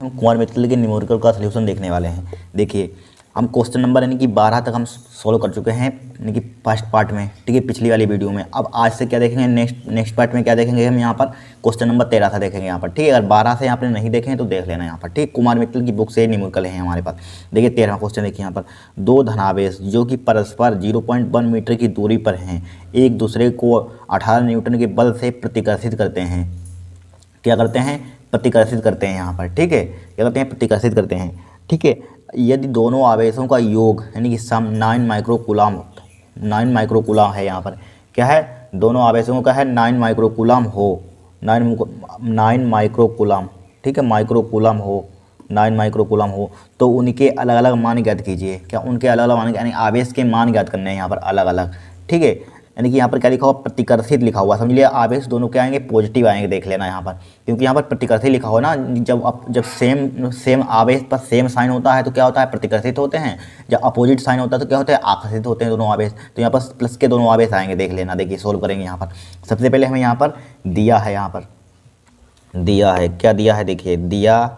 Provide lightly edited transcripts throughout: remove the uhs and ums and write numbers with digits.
हम कुमार मित्तल के न्यूमेरिकल का सलूशन देखने वाले हैं। देखिए हम क्वेश्चन नंबर यानी कि 12 तक हम सोल्व कर चुके हैं यानी कि फर्स्ट पार्ट में, ठीक है, पिछली वाली वीडियो में। अब आज से क्या देखेंगे, नेक्स्ट पार्ट में क्या देखेंगे हम यहाँ पर क्वेश्चन नंबर 13 से देखेंगे यहाँ पर, ठीक है। अगर 12 से आपने नहीं देखे हैं तो देख लेना यहाँ पर, ठीक। कुमार मित्तल की बुक से न्यूमेरिकल है हमारे पास। देखिए 13वां क्वेश्चन देखिए यहाँ पर, दो धनावेश जो कि परस्पर 0.1 मीटर की दूरी पर हैं एक दूसरे को 18 न्यूटन के बल से प्रतिकर्षित करते हैं। क्या करते हैं? प्रतिकर्षित करते हैं यहाँ पर, ठीक है। क्या करते हैं? प्रतिकर्षित करते हैं, ठीक है। यदि दोनों आवेशों का योग यानी कि सम 9 माइक्रोकूलम है यहाँ पर। क्या है? दोनों आवेशों का है 9 माइक्रोकूलम हो, 9 माइक्रोकूलम, ठीक है, माइक्रोकूलम हो, 9 माइक्रोकूलम हो तो उनके अलग अलग मान ज्ञात कीजिए। क्या उनके अलग अलग मान यानी आवेश के मान ज्ञात करने हैं यहाँ पर अलग अलग, ठीक है। यानी कि यहाँ पर क्या लिखा हुआ? प्रतिकर्षित लिखा हुआ, समझ लिया। आवेश दोनों क्या आएंगे? पॉजिटिव आएंगे, देख लेना यहाँ पर, क्योंकि यहाँ पर प्रतिकर्षित लिखा हुआ ना। जब सेम आवेश पर सेम साइन होता है तो क्या होता है? प्रतिकर्षित होते हैं। जब अपोजिट साइन होता है तो क्या होता है? आकर्षित होते हैं दोनों आवेश। तो यहाँ पर प्लस के दोनों आवेश आएंगे, देख लेना। देखिए सोल्व करेंगे यहाँ पर। सबसे पहले हमें यहाँ पर दिया है, यहाँ पर दिया है, क्या दिया है? देखिए दिया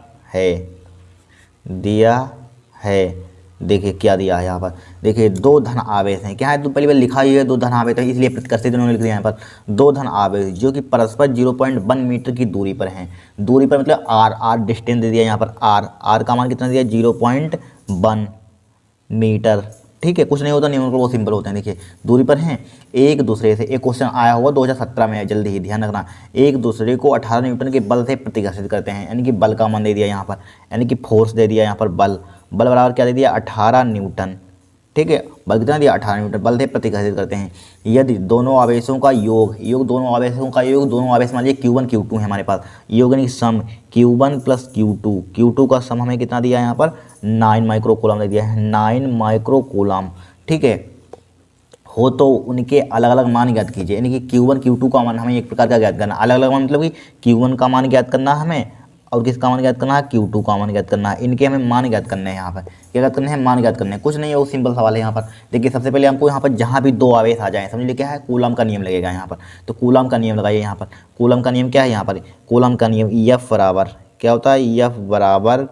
है, देखिए क्या दिया है यहाँ पर। देखिए दो धन आवेश हैं, क्या है? तो पहली बार लिखा ही है दो धन आवेश है, इसलिए प्रतिकर्षित इन्होंने लिख दिया यहाँ पर। दो धन आवेश जो कि परस्पर 0.1 मीटर की दूरी पर हैं। दूरी पर मतलब आर डिस्टेंस दे दिया यहाँ पर। आर का मान कितना दिया? 0.1 मीटर, ठीक है। कुछ नहीं होता, न्यूमेरिकल बहुत सिंपल होते हैं। देखिए दूरी पर हैं एक दूसरे से, एक क्वेश्चन आया हुआ 2017 में है, जल्दी ही ध्यान रखना। एक दूसरे को 18 न्यूटन के बल से प्रतिकर्षित करते हैं, यानी कि बल का मान दे दिया यहाँ पर, यानी कि फोर्स दे दिया यहाँ पर। बल बराबर क्या दे दिया? 18 न्यूटन, ठीक है। बल कितना दिया? 18 न्यूटन बल से प्रतिकर्षित करते हैं। यदि दोनों आवेशों का योग दोनों आवेश मान लीजिए Q1 Q2 है हमारे पास, योग यानी सम Q1 प्लस Q2 का सम हमें कितना दिया है यहाँ पर? 9 माइक्रोकूलम दे दिया है, 9 माइक्रोकूलम, ठीक है। हो तो उनके अलग अलग मान ज्ञात कीजिए, यानी कि Q1 Q2 का मान हमें एक प्रकार का ज्ञात करना। अलग अलग मान मतलब कि Q1 का मान ज्ञात करना हमें, और किसका मान ज्ञात करना है? Q2 का मान ज्ञात करना है। इनके हमें मान ज्ञात करने हैं यहाँ पर। क्या ज्ञात करने हैं? मान ज्ञात करने हैं। कुछ नहीं है, वो सिंपल सवाल है यहाँ पर। देखिए सबसे पहले हमको यहाँ पर जहाँ भी दो आवेश आ जाए, समझ लीजिए क्या है? कूलम का नियम लगेगा यहाँ पर। तो कूलम का नियम लगाइए यहाँ पर। कूलम का नियम क्या है यहाँ पर? कूलम का नियम F बराबर क्या होता है? F बराबर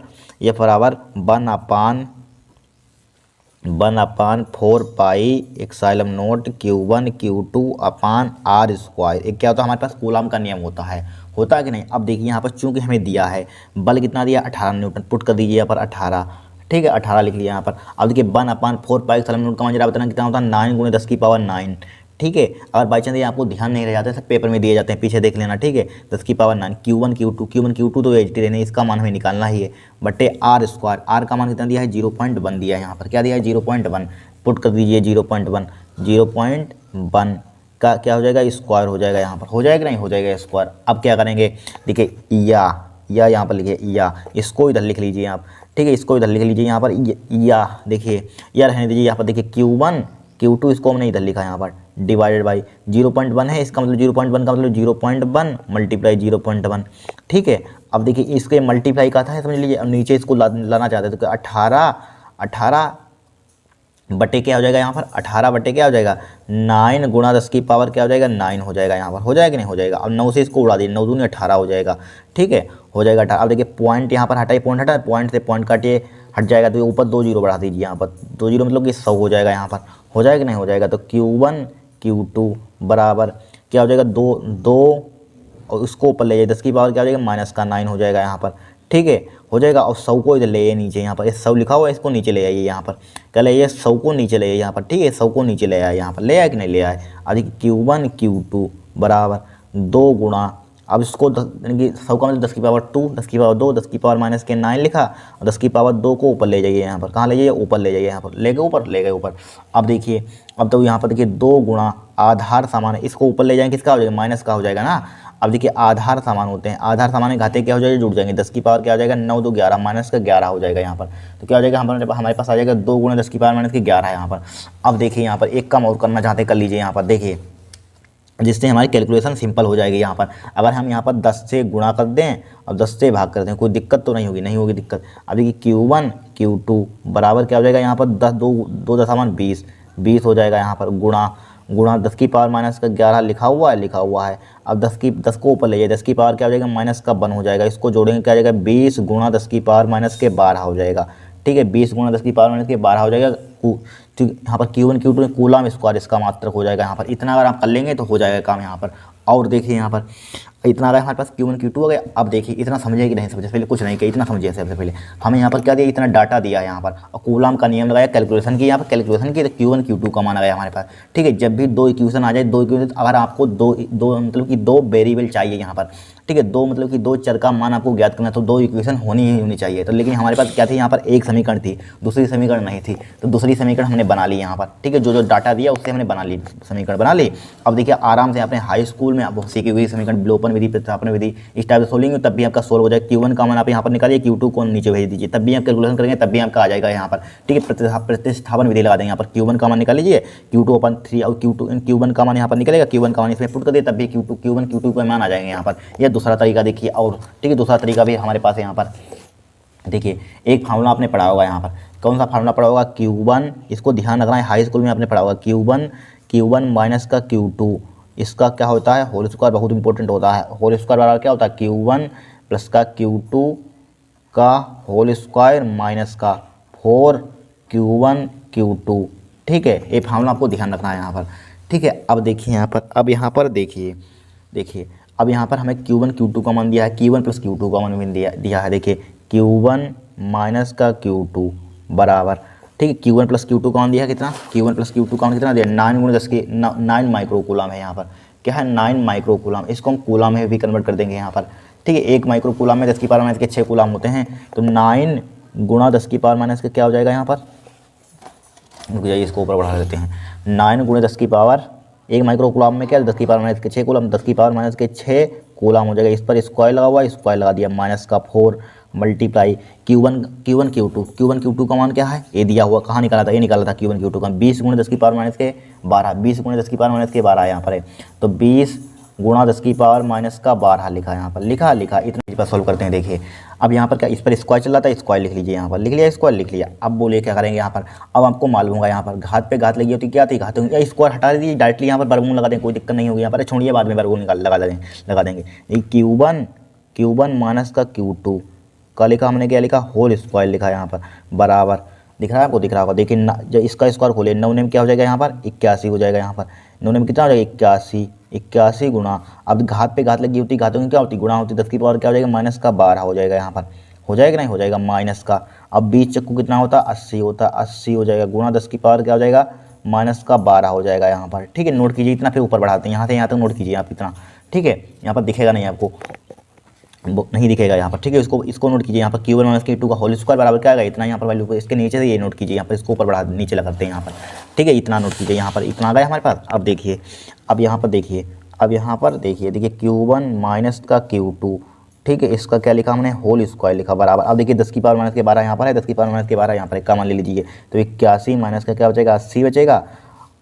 1/4 pi epsilon not Q1 Q2 upon R square. एक क्या होता है हमारे पास? कूलम का नियम होता है कि नहीं। अब देखिए यहाँ पर चूंकि हमें दिया है बल कितना दिया? 18 न्यूटन, पुट कर दीजिए यहाँ पर 18, ठीक है, 18 लिख लिया यहाँ पर। अब देखिए 1/4 पाई एप्सिलॉन नॉट का मान जरा बताना कितना होता है? 9 × 10 की पावर 9, ठीक है। अगर बाई चांस ये आपको ध्यान नहीं रह जाता है, सब पेपर में दिए जाते हैं, पीछे देख लेना, ठीक है। 10 की पावर 9 Q1 Q2 तो वेजिटेरियन है, इसका मान हमें निकालना ही है, बटे R स्क्वायर। R का मान कितना दिया है? 0.1 दिया है यहाँ पर। क्या दिया है? 0.1, पुट कर दीजिए 0.1 का क्या हो जाएगा? स्क्वायर हो जाएगा यहाँ पर। हो जाएगा नहीं? हो जाएगा स्क्वायर। अब क्या करेंगे? देखिए या यहाँ पर लिखिए, या इसको इधर लिख लीजिए आप, ठीक है, इसको इधर लिख लीजिए यहाँ पर। या देखिए या रहने दीजिए यहाँ पर। देखिए Q1 Q2 इसको हमने इधर लिखा यहाँ पर, डिवाइडेड बाई 0.1 है, इसका मतलब 0.1 का मतलब 0.1 मल्टीप्लाई 0.1, ठीक है। अब देखिए इसके मल्टीप्लाई का था, समझ लीजिए। अब नीचे इसको लाना चाहते हैं तो 18 बटे क्या हो जाएगा यहाँ पर? 18 बटे क्या हो जाएगा? 9 × 10 की पावर क्या हो जाएगा? 9 हो जाएगा यहाँ पर। हो जाएगा कि नहीं? हो जाएगा। अब 9 से इसको उड़ा दीजिए, 9 दूनी 18 हो जाएगा, ठीक है, हो जाएगा 18। अब देखिए पॉइंट यहाँ पर हटाइए, पॉइंट से पॉइंट काटिए, हट जाएगा तो ऊपर 2 जीरो बढ़ा दीजिए यहाँ पर। 2 जीरो मतलब कि 100 हो जाएगा यहाँ पर। हो जाएगा कि नहीं? हो जाएगा। तो Q1 Q2 बराबर क्या हो जाएगा? 2 और उसको ऊपर ले जाइए, 10 की पावर क्या हो जाएगा? -9 हो जाएगा यहाँ पर, ठीक है, हो जाएगा। और 100 को इधर ले आइए नीचे, यहाँ पर 100 लिखा हुआ है, इसको नीचे ले आइए यहाँ पर। क्या ले आइए? 100 को नीचे ले आइए यहाँ पर, ठीक है, 100 को नीचे ले आए यहाँ पर। ले आए कि नहीं? ले आए। अब Q1 Q2 बराबर 2 गुणा, अब इसको यानी कि 100 का मतलब 10 की पावर 2, 10 की पावर 2, 10 की पावर -9 लिखा, और 10 की पावर 2 को ऊपर ले जाइए यहाँ पर। कहाँ ले जाइए? ऊपर ले जाइए यहाँ पर। ले गए ऊपर। अब देखिए, अब तो यहाँ पर देखिए 2 गुणा आधार समान है, इसको ऊपर ले जाएंगे, किसका हो जाएगा? माइनस का हो जाएगा ना। अब देखिए आधार समान होते हैं, आधार समान घाते क्या हो जाएगा? जुड़ जाएंगे। 10 की पावर क्या हो जाएगा? 9 2 11, माइनस का 11 हो जाएगा यहाँ पर। तो क्या हो जाएगा? हमारे पास आ जाएगा 2 × 10 की पावर -11 यहाँ पर। अब देखिए यहाँ पर एक काम और करना चाहते कर लीजिए यहाँ पर, देखिए, जिससे हमारी कैलकुलेशन सिंपल हो जाएगी यहाँ पर। अगर हम यहाँ पर 10 से गुणा कर दें और 10 से भाग कर दें, कोई दिक्कत तो नहीं होगी? नहीं होगी दिक्कत। अब देखिए Q1 Q2 बराबर क्या हो जाएगा यहाँ पर? 10 2 2 20 हो जाएगा यहाँ पर, गुणा गुणा 10 की पावर माइनस का 11 लिखा हुआ है। अब 10 को ऊपर ले जाइए, 10 की पावर क्या हो जाएगा माइनस का 1 हो जाएगा, इसको जोड़ेंगे क्या हो जाएगा 20 गुणा 10 की पावर माइनस के 12 हो जाएगा। ठीक है, 20 गुणा 10 की पावर माइनस के 12 हो जाएगा। तो यहाँ पर Q1 Q2 कूलम स्क्वायर इसका मात्रक हो जाएगा। यहाँ पर इतना अगर आप कर लेंगे तो हो जाएगा काम यहाँ पर। और देखिए यहाँ पर इतना अगर हमारे पास Q1 Q2 हो गया। अब देखिए इतना समझिए कि नहीं समझे, पहले कुछ नहीं किया, इतना समझिए। सबसे पहले हमें यहाँ पर क्या दिया, इतना डाटा दिया है यहाँ पर, और कूलम का नियम लगाया कैलकुलेशन की, यहाँ पर कैलकुलेशन की, तो Q1 Q2 का मान आ गया हमारे पास। ठीक है, जब भी दो इक्वेशन आ जाए, दो इक्वेशन अगर आपको दो मतलब कि दो वेरिएबल चाहिए यहाँ पर, ठीक है, दो मतलब कि दो चर का मान आपको ज्ञात करना, तो दो इक्वेशन होनी चाहिए। तो लेकिन हमारे पास क्या थी, यहाँ पर एक समीकरण थी, दूसरी समीकरण नहीं थी, तो दूसरी समीकरण हमने बना ली यहाँ पर। ठीक है, जो डाटा दिया उससे हमने बना ली, समीकरण बना ली। अब देखिए आराम से अपने हाई स्कूल में आप सीखी हुई समीकरण विलोपन विधि, प्रतिस्थापन विधि, इस टाइप से सोलेंगे तब भी आपका सोल्व हो जाएगा। Q1 का मान आप यहाँ पर निकालिए, Q2 को नीचे भेज दीजिए, तब भी आप कैलकुलेशन करेंगे तब भी आपका आ जाएगा यहाँ पर। ठीक है, प्रतिस्थापन विधि लगा देंगे यहाँ पर, Q1 का मान निकाल लीजिए, Q2/3 और Q1 का मान यहाँ पर निकलेगा, Q1 का मान इसमें पुट कर दिए, तब भी Q1 Q2 का मान आ जाएंगे यहाँ पर। यह दूसरा तरीका देखिए। और ठीक है, दूसरा तरीका भी हमारे पास है यहाँ पर। देखिए एक फार्मूला आपने पढ़ा होगा यहाँ पर, कौन सा फार्मूला पढ़ा होगा, Q1, इसको ध्यान रखना है, हाई स्कूल में आपने पढ़ा होगा, Q1 माइनस का Q2, इसका क्या होता है होल स्क्वायर, बहुत इंपॉर्टेंट होता है। होल स्क्वायर बराबर क्या होता है, Q1 प्लस का Q2 का होल स्क्वायर माइनस का 4Q1 Q2। ठीक है, ये फार्मूला आपको ध्यान रखना है यहाँ पर। ठीक है, अब देखिए यहाँ पर, अब यहाँ पर देखिए अब यहाँ पर हमें Q1 Q2 का मान दिया है, Q1 प्लस Q2 का मान दिया है। देखिए Q1 माइनस का Q2 बराबर, ठीक है, Q1 प्लस Q2 का मान दिया है कितना, Q1 प्लस Q2 का मान कितना दिया, 9 गुणे 10 के 9 माइक्रो कूलम है यहाँ पर। क्या है, 9 माइक्रो कूलम, इसको हम कूलम में भी कन्वर्ट कर देंगे यहाँ पर। ठीक है, एक माइक्रो कूलम में 10 की पावर माइनस के 6 कूलम होते हैं, तो 9 गुणा 10 की पावर माइनस के क्या हो जाएगा यहाँ पर, रुक जाइए इसको ऊपर बढ़ा देते हैं, 9 गुणे 10 की पावर, एक माइक्रो कूलम में क्या 10 की पावर माइनस के 6 कूलम, 10 की पावर माइनस के 6 कूलम हो जाएगा। इस पर स्क्वायर लगा हुआ है, स्क्वायर लगा दिया, माइनस का 4 मल्टीप्लाई Q1 Q2 का मान क्या है, ये दिया हुआ, कहाँ निकाला था, ये निकाला था Q1 Q2 का, 20 गुणे 10 की पावर माइनस के 12, 20 गुणे 10 की पावर माइनस के 12 यहाँ पर है, तो 20 गुणा 10 की पावर माइनस का 12 लिखा यहाँ पर, लिखा इतना पर सॉल्व करते हैं। देखिए अब यहाँ पर क्या, इस पर स्क्वायर चल रहा था, स्क्वायर लिख लीजिए यहाँ पर, लिख लिया स्क्वायर लिख लिया। अब बोलिए क्या करेंगे यहाँ पर, अब आपको मालूम होगा यहाँ पर घात पे घात लगी होती क्या थी, घात या स्क्वायर हटा दीजिए, डायरेक्टली यहाँ पर वर्गमूल लगा देंगे, कोई दिक्कत नहीं होगी यहाँ पर, छोड़िए बाद में वर्गमूल लगा देंगे। Q1 माइनस का Q2 का लिखा हमने, क्या लिखा, होल स्क्वायर लिखा यहाँ पर, बराबर, दिख रहा है आपको, दिख रहा होगा। देखिए जब इसका स्क्वायर खोले 9 में क्या हो जाएगा यहाँ पर, 81 हो जाएगा यहाँ पर, 9 में कितना हो जाएगा 81 गुणा, अब घात पे घात लगी होती, घातों की क्या होती, गुणा होती, 10 की पावर क्या हो जाएगा माइनस का 12 हो जाएगा यहाँ पर, हो जाएगा नहीं, हो जाएगा माइनस का, अब 20 चक्कू कितना होता, 80 होता, 80 हो जाएगा, गुणा 10 की पावर क्या हो जाएगा माइनस का 12 हो जाएगा यहाँ पर। ठीक है, नोट कीजिए इतना, फिर ऊपर बढ़ाते हैं, यहाँ से यहाँ तक नोट कीजिए आप इतना। ठीक है, यहाँ पर दिखेगा नहीं आपको, नहीं दिखेगा यहाँ पर। ठीक है, इसको नोट कीजिए यहाँ पर, Q1 माइनस Q2 का होल स्क्वायर बराबर क्या आएगा, इतना यहाँ पर वैल्यू को इसके नीचे से ये नोट कीजिए यहाँ पर, इसको ऊपर बढ़ा नीचे लगाते हैं यहाँ पर। ठीक है, इतना नोट कीजिए यहाँ पर, इतना आ गया हमारे पास। अब देखिए, अब यहाँ पर देखिए Q1 माइनस का Q2, ठीक है, इसका क्या लिखा हमने, होल स्क्वायर लिखा बराबर। अब देखिए 10 की पावर माइनस के 12 यहाँ पर है, 10 की पावर माइनस के 12 यहाँ पर एक का मान ले लीजिए, तो 81 माइनस का क्या बचेगा, 80 बचेगा,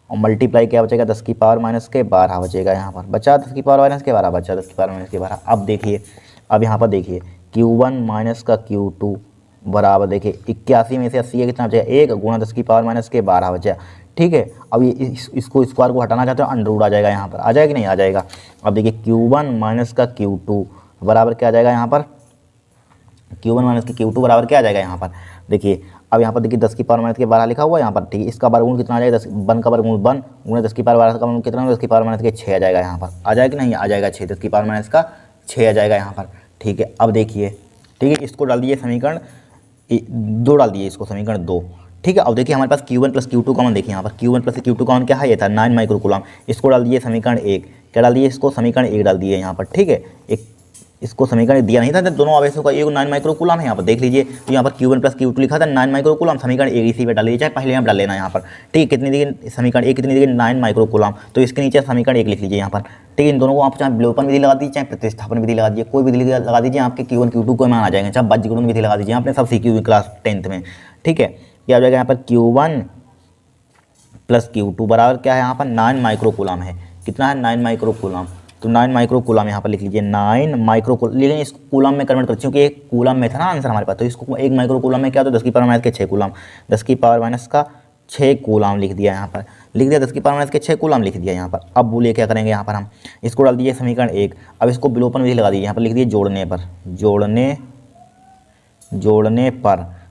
और मल्टीप्लाई क्या बचेगा, 10 की पावर माइनस के 12 बचेगा यहाँ पर, बचा 10 की पावर माइनस के 12, बचा 10 की पावर माइनस के 12। अब देखिए, अब यहाँ पर देखिए Q1 माइनस का Q2 बराबर, देखिए 81 में से 80 है कितना बचेगा, 1 गुणा 10 की पावर माइनस के 12 बचा। ठीक है, अब ये इसको स्क्वायर को हटाना चाहते हो, अंडर रूट आ जाएगा यहाँ पर, आ जाएगा कि नहीं, आ जाएगा। अब देखिए Q1 माइनस का Q2 बराबर क्या आ जाएगा यहाँ पर, Q1 माइनस का Q2 बराबर क्या आ जाएगा यहाँ पर, देखिए अब यहाँ पर देखिए 10 की पावर माइनस के 12 लिखा हुआ है यहाँ पर। ठीक है, इसका वर्गमूल कितना आ जाएगा, 10 1 का वर्गमूल 1 गुणा 10 की पावर 12 का वर्गमूल कितना, 10 की पावर माइनस के 6 आ जाएगा यहाँ पर, आ जाएगा कि नहीं, आ जाएगा 6, 10 की पावर माइनस का 6 आ जाएगा यहाँ पर। ठीक है, अब देखिए, ठीक है, इसको डाल दिए समीकरण 2, डाल दिए इसको समीकरण 2। ठीक है, अब देखिए हमारे पास Q1 प्लस Q2 का मान, देखिए यहाँ पर Q1 प्लस Q2 का मान क्या है, ये था 9 माइक्रो कूलम, इसको डाल दिए समीकरण 1, क्या डाल दिए इसको, समीकरण 1 डाल दिए यहाँ पर। ठीक है, एक इसको समीकरण दिया नहीं था, दोनों आवेशों का एक 9 माइक्रो कूलम है यहाँ पर, देख लीजिए, तो यहाँ पर Q1 प्लस Q2 लिखा था 9 माइक्रो कूलम, समीकरण 1 इसी पे डाल लीजिए, चाहे पहले यहाँ डाल लेना यहाँ पर। ठीक है, कितनी देखिए समीकरण 1 कितनी देखिए 9 माइक्रो कूलम, तो इसके नीचे समीकरण 1 लिख लीजिए यहाँ पर। ठीक है, इन दोनों को आप चाहे विलोपन विधि लगा दीजिए, चाहे प्रतिस्थापन विधि लगा दीजिए, कोई विधि लगा दीजिए, आपके Q1 Q2 को मान आ जाएंगे, चाहे बीजगणित विधि लगा दीजिए, आपने सब सीखी हुई क्लास 10th में। ठीक है, क्या हो जाएगा यहाँ पर, Q1 प्लस Q2 बराबर क्या है यहाँ पर, 9 माइक्रो कूलम है, कितना है 9 माइक्रो कूलम, तो 9 माइक्रो कूलम यहाँ पर लिख लीजिए, 9 माइक्रो कूलम, लेकिन इसको कूलम में कन्वर्ट करते क्योंकि एक कूलम में था ना आंसर हमारे पास, तो इसको 1 माइक्रो कूलम में क्या, तो 10 की पावर माइनस के 6 कूलम, 10 की पावर माइनस का 6 कूलाम लिख दिया यहाँ पर, लिख दिया 10 की पावर माइनस के 6 कूलाम लिख दिया यहाँ पर। अब बोलिए क्या करेंगे यहाँ पर हम, इसको डाल दीजिए समीकरण 1। अब इसको विलोपन विधि लगा दीजिए, यहाँ पर लिख दिए जोड़ने पर,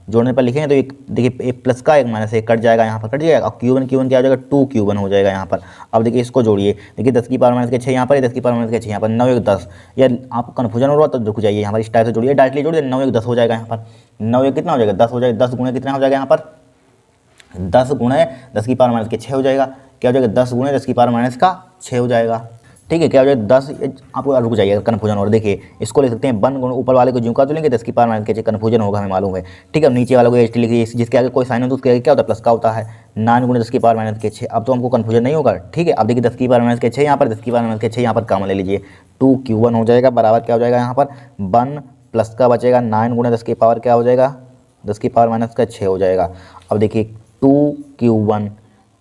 जोड़ने पर लिखेंगे तो एक देखिए एक प्लस का एक माइनस एक कट जाएगा, यहाँ पर कट जाएगा। अब क्यू वन क्या हो जाएगा, 2 क्यू1 हो जाएगा यहाँ पर। अब देखिए इसको जोड़िए, देखिए 10 की पावर माइनस के 6 यहाँ पर, 10 की पावर माइनस के 6 यहाँ पर, 9 1 10। या आपको कन्फ्यूजन हो रहा तो रुक जाइए, यहाँ पर इस टाइप से जोड़िए, डायरेक्टली जोड़िए, 9 1 10 हो जाएगा यहाँ पर। 9 1 कितना हो जाएगा, 10 हो जाएगा। 10 गुणे कितना हो जाएगा यहाँ पर, 10 गुणे 10 की पावर माइनस के 6 हो जाएगा। क्या हो जाएगा, 10 गुणे 10 की पावर माइनस का 6 हो जाएगा। ठीक है, क्या हो जाएगा 10, आपको रुक जाइएगा कन्फ्यूजन। और देखिए इसको लिख सकते हैं 1 गुणे ऊपर वाले को ज्यों का तो लेंगे 10 की पावर माइनस के 6, कन्फ्यूजन होगा हमें मालूम है। ठीक है, नीचे वाले को एच टी लिखिए, जिसके आगे कोई साइन हो तो उसके आगे क्या होता है, प्लस का होता है। 9 गुणे 10 की पावर माइनस के 6, अब तो हमको कन्फ्यूजन नहीं होगा। ठीक है, अब देखिए 10 की पावर माइनस के 6 यहाँ पर, 10 की पावर माइनस के 6 यहाँ पर कॉमन ले लीजिए, 2 क्यू1 हो जाएगा बराबर क्या हो जाएगा यहाँ पर 1 प्लस का बचेगा 9 गुणे 10 की पावर क्या हो जाएगा, 10 की पावर माइनस का 6 हो जाएगा। अब देखिए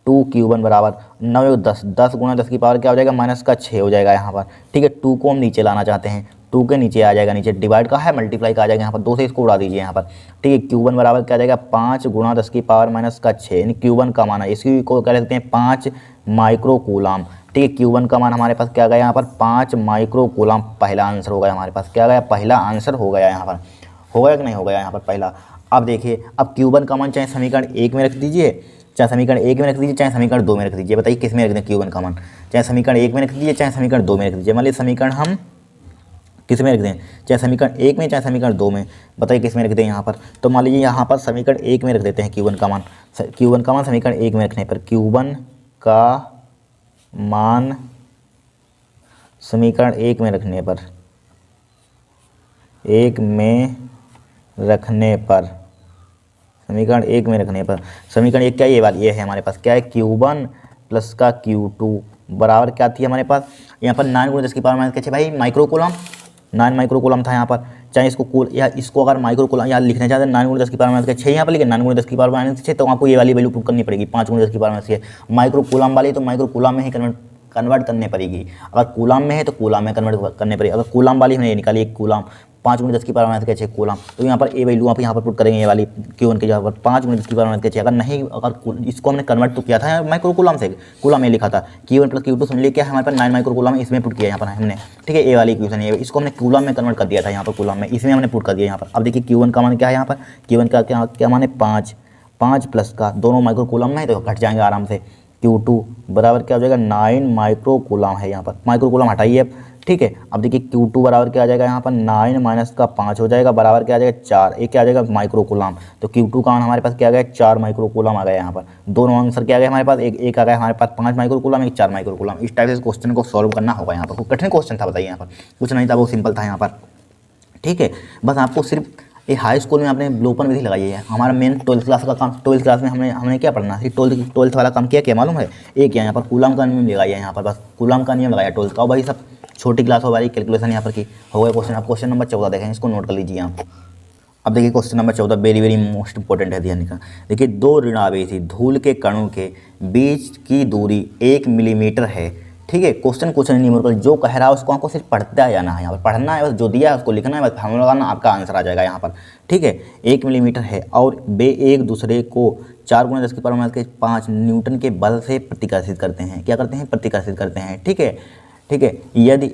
2 क्यू1 बराबर 9 1 10, 10 गुणा 10 की पावर क्या हो जाएगा, माइनस का 6 हो जाएगा यहाँ पर। ठीक है, 2 को हम नीचे लाना चाहते हैं, 2 के नीचे आ जाएगा, नीचे डिवाइड का है मल्टीप्लाई का आ जाएगा यहाँ पर, 2 से इसको उड़ा दीजिए यहाँ पर। ठीक है, क्यू1 बराबर क्या आ जाएगा 5 गुणा 10 की पावर माइनस का 6, यानी क्यू1 का मान है, इसी को क्या लिखते हैं 5 माइक्रो कूलाम। ठीक है, क्यू1 का मान हमारे पास क्या गया यहाँ पर 5 माइक्रो कूलाम, पहला आंसर हो गया हमारे पास, क्या गया पहला आंसर हो गया यहाँ पर, हो गया कि नहीं हो गया यहाँ पर पहला। अब देखिए अब क्यू1 का मान चाहे समीकरण 1 में रख दीजिए, चाहे समीकरण 1 में रख दीजिए, चाहे समीकरण 2 में रख दीजिए, बताइए किस में रख दें क्यू1 का मान, चाहे समीकरण 1 में रख दीजिए, चाहे समीकरण 2 में रख दीजिए। मान लीजिए समीकरण हम किस में रख दें, चाहे समीकरण 1 में चाहे समीकरण 2 में, बताइए किस में रख दें यहाँ पर। तो मान लीजिए यहाँ पर समीकरण 1 में रख देते हैं क्यू1 का मान, क्यू1 का मान समीकरण 1 में रखने पर, क्यू1 का मान समीकरण 1 में रखने पर, 1 में रखने पर, समीकरण 1 में रखने पर, समीकरण 1 क्या है, ये वाली ये है हमारे पास, क्या है क्यू1 प्लस का क्यू2 बराबर क्या थी हमारे पास यहाँ पर 9 गुणे 10 की पावर माइनस के 6, भाई माइक्रो कूलम, 9 माइक्रो कूलम था यहाँ पर। चाहे इसको कूल या इसको अगर माइक्रो कूलम यहाँ लिखना चाहते हैं 9 गुणे 10 की पावर माइनस के 6 यहाँ पर लिखे, 9 गुणे 10 की पावर माइनस के 6, तो आपको ये वाली वैल्यू प्रूव करनी पड़ेगी 5 गुणे 10 की पावर माइनस के 6। माइक्रो कूलम वाली तो माइक्रो कूलम में ही कन्वर्ट करने पड़ेगी, अगर कूलम में है तो कूलम में कन्वर्ट करने पड़ेगी। अगर कूलम वाली हमने निकाली एक कूलम 5 गुणे 10 की पावर माइनस के 6 कूलम, तो यहाँ पर ए वैल्यू आप यहाँ पर पुट करेंगे, ये वाली क्यू1 के जगह पर 5 गुणे 10 की पावर माइनस के 6। अगर नहीं, अगर इसको हमने कन्वर्ट तो किया था माइक्रो कूलम से, कूलम में लिखा था क्यू1 प्लस क्यू2, समझ लिया क्या है हमारे पास 9 माइक्रो कूलम, इसमें पुट किया यहाँ पर हमने। ठीक है, ए वाली इक्वेशन है, इसको हमने कूलम में कन्वर्ट कर दिया था यहाँ पर, कूलम में, इसमें हमने पुट कर दिया यहाँ पर। अब देखिए क्यू1 का मान क्या है यहाँ पर, क्यू1 का क्या मान है 5 प्लस का, दोनों माइक्रो कूलम में है तो घट जाएंगे आराम से, क्यू2 बराबर क्या हो जाएगा 9 माइक्रो कूलम है यहाँ पर, माइक्रो कूलम हटाइए अब। ठीक है, अब देखिए क्यू2 बराबर क्या आ जाएगा यहाँ पर 9 माइनस का 5 हो जाएगा बराबर क्या आ जाएगा 4, एक क्या आ जाएगा माइक्रो कूलम। तो क्यू2 का मान हमारे पास क्या आ गया 4 माइक्रो कूलम आ गया यहाँ पर। दोनों आंसर क्या आ गया हमारे पास, एक आ गया हमारे पास 5 माइक्रो कूलम, एक 4 माइक्रो कूलम। इस टाइप से क्वेश्चन को सॉल्व करना होगा यहाँ पर। कोई कठिन क्वेश्चन था बताइए, यहाँ पर कुछ नहीं था, बहुत सिंपल था यहाँ पर। ठीक है, बस आपको सिर्फ ये हाई स्कूल में आपने विलोपन विधि लगाई है। हमारा मेन 12th क्लास का काम, 12th क्लास में हमने क्या पढ़ना है, 12th वाला काम क्या मालूम है, एक यहाँ पर कूलम का नियम लगाया है, यहाँ पर बस कूलम का नियम लगाया 12th का। और भाई सब छोटी क्लास हो वाली कैलकुलेशन यहाँ पर की हो गया क्वेश्चन। आप क्वेश्चन नंबर 14 देखें, इसको नोट कर लीजिए आप। अब देखिए question number 14 very most important है, ध्यान का। देखिए 2 ऋणावेशी धूल के कणों के बीच की दूरी 1 मिलीमीटर है। ठीक है, क्वेश्चन कुछ नहीं न्यूमेरिकल, जो कह रहा है उसको आपको सिर्फ पढ़ता जाना है, यहाँ पर पढ़ना है, बस जो दिया है उसको लिखना है, बस फार्मूला लगाना, आपका आंसर आ जाएगा यहाँ पर। ठीक है, 1 मिलीमीटर है और वे एक दूसरे को 4 गुणे 10 की पावर माइनस के 5 न्यूटन के बल से प्रतिकर्षित करते हैं। क्या करते हैं, प्रतिकर्षित करते हैं। ठीक है, यदि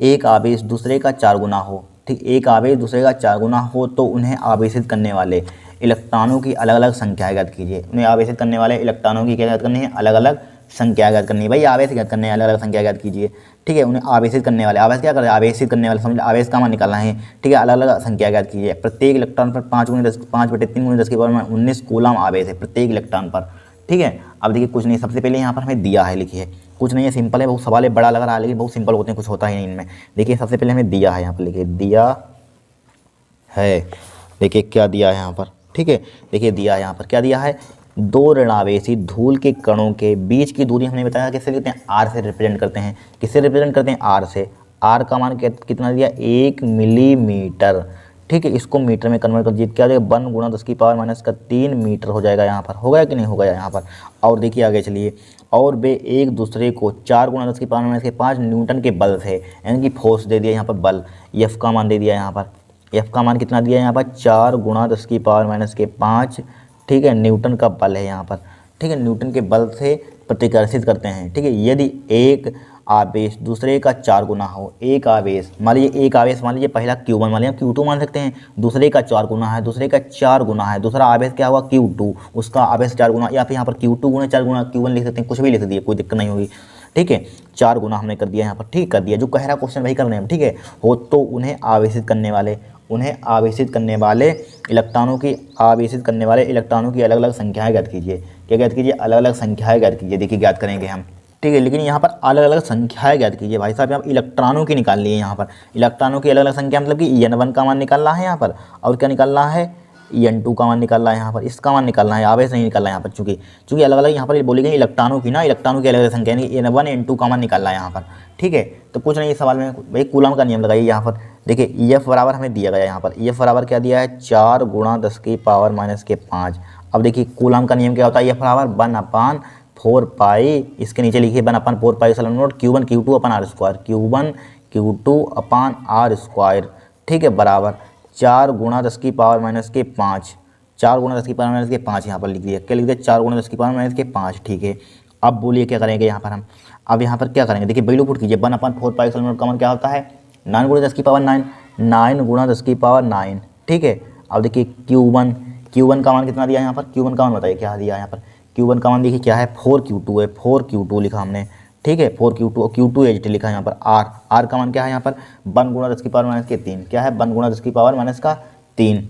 एक आवेश दूसरे का 4 गुना हो, ठीक, एक आवेश दूसरे का 4 गुना हो तो उन्हें आवेशित करने वाले इलेक्ट्रॉनों की अलग अलग संख्या ज्ञात कीजिए। उन्हें आवेशित करने वाले इलेक्ट्रॉनों की क्या ज्ञात करनी है, अलग अलग संख्या ज्ञात करनी है। भाई आवेश ज्ञात करने अलग अलग संख्या ज्ञात कीजिए। ठीक है, उन्हें आवेशित करने वाले, आवेश क्या कर रहे हैं, आवेशित करने वाले, समझ आवेश का मान निकालना है। ठीक है, अलग अलग संख्या ज्ञात कीजिए। प्रत्येक इलेक्ट्रॉन पर 5 गुणे 5/3 गुणे 10 की पावर 19 कूलम आवेश है प्रत्येक इलेक्ट्रॉन पर। ठीक है, अब देखिए कुछ नहीं, सबसे पहले यहाँ पर हमें दिया है, लिखिए, कुछ नहीं है, सिंपल है। बहुत सवाल है, बड़ा लग रहा है लेकिन बहुत सिंपल होते हैं, कुछ होता ही नहीं इनमें। देखिए सबसे पहले हमें दिया है, यहाँ पर लिखिए दिया है। देखिए क्या दिया है यहाँ पर, ठीक है, देखिए दिया है यहाँ पर, क्या दिया है, 2 ऋणावेशी धूल के कणों के बीच की दूरी हमने बताया किससे लिखते हैं, आर से रिप्रेजेंट करते हैं। किससे रिप्रेजेंट करते हैं, आर से। आर का मान कितना दिया, 1 मिलीमीटर। ठीक है, इसको मीटर में कन्वर्ट कर दीजिए, क्या हो जाएगा 1 गुणा 10 की पावर माइनस का 3 मीटर हो जाएगा यहाँ पर। हो गया कि नहीं हो गया यहाँ पर। और देखिए आगे चलिए, और वे एक दूसरे को 4 गुणा 10 की पावर माइनस के 5 न्यूटन के बल से, यानी कि फोर्स दे दिया यहाँ पर, बल, एफ का मान दे दिया यहाँ पर। एफ का मान कितना दिया यहाँ पर, 4 गुणा 10 की पावर माइनस के 5, ठीक है, न्यूटन का बल है यहाँ पर। ठीक है, न्यूटन के बल से प्रतिकर्षित करते हैं। ठीक है, यदि एक आवेश दूसरे का 4 गुना हो, एक आवेश मान लीजिए पहला Q1 मान लिया, Q2 मान सकते हैं, दूसरे का 4 गुना है, दूसरे का 4 गुना है, दूसरा आवेश क्या हुआ Q2, उसका आवेश 4 गुना, या फिर यहाँ पर Q2 गुना 4 गुना Q1 लिख सकते हैं, कुछ भी लिख दिए, कोई दिक्कत नहीं होगी। ठीक है, 4 गुना हमने कर दिया यहाँ पर, ठीक कर दिया, जो कह रहा क्वेश्चन वही करने हैं। ठीक है, हो तो उन्हें आवेशित करने वाले इलेक्ट्रॉनों की अलग अलग संख्याएं ज्ञात कीजिए। क्या ज्ञात कीजिए? अलग अलग संख्याएं ज्ञात कीजिए। देखिए ज्ञात करेंगे हम, ठीक है, लेकिन यहाँ पर अलग अलग संख्याएं ज्ञात कीजिए। भाई साहब यहाँ इलेक्ट्रॉनों की निकाल ली है, यहाँ पर इलेक्ट्रॉनों की अलग अलग संख्या, मतलब कि N1 का मान निकालना है यहाँ पर, और क्या निकालना है, N2 का मान निकालना है यहाँ पर, इसका मान निकालना है, आवेश नहीं निकालना है यहाँ पर, चूंकि अलग अलग यहाँ पर बोली गई इलेक्ट्रॉनों की अलग अलग संख्या, यानी N1 N2 का मान निकालना है यहाँ पर। ठीक है, तो कुछ नहीं, इस सवाल में भाई कूलम का नियम लगाइए यहाँ पर। देखिए EF बराबर हमें दिया गया यहाँ पर, EF बराबर क्या दिया है, 4 गुणा 10 की पावर माइनस के 5। अब देखिए कूलम का नियम क्या होता है, EF बराबर 1/4 पाई, इसके नीचे लिखिए 1/4 pi epsilon not Q1 Q2 upon R square, Q1 Q2 upon R square. ठीक है, बराबर 4 गुणा 10 की पावर माइनस के 5, 4 गुणा 10 की पावर माइनस के 5 यहाँ पर लिख दिया, क्या लिख दिया, 4 गुणा 10 की पावर माइनस के 5। ठीक है, अब बोलिए क्या करेंगे यहाँ पर हम, अब यहाँ पर क्या करेंगे, देखिए वैल्यू पुट कीजिए, 1/4 पाई एप्सिलॉन नॉट का मान क्या होता है, 9 गुणा 10 की पावर 9, 9 गुणा 10 की पावर 9। ठीक है, अब देखिए Q1 का मान कितना दिया यहाँ पर, Q1 का मान बताइए क्या दिया यहाँ पर, Q1 का मान देखिए क्या है, 4Q2 है, 4Q2 लिखा हमने। ठीक है, 4Q2 और Q2 एच लिखा है यहाँ पर। R का मान क्या है यहाँ पर, 1 गुणा 10 की पावर माइनस के 3, क्या है, 1 गुणा 10 की पावर माइनस का 3।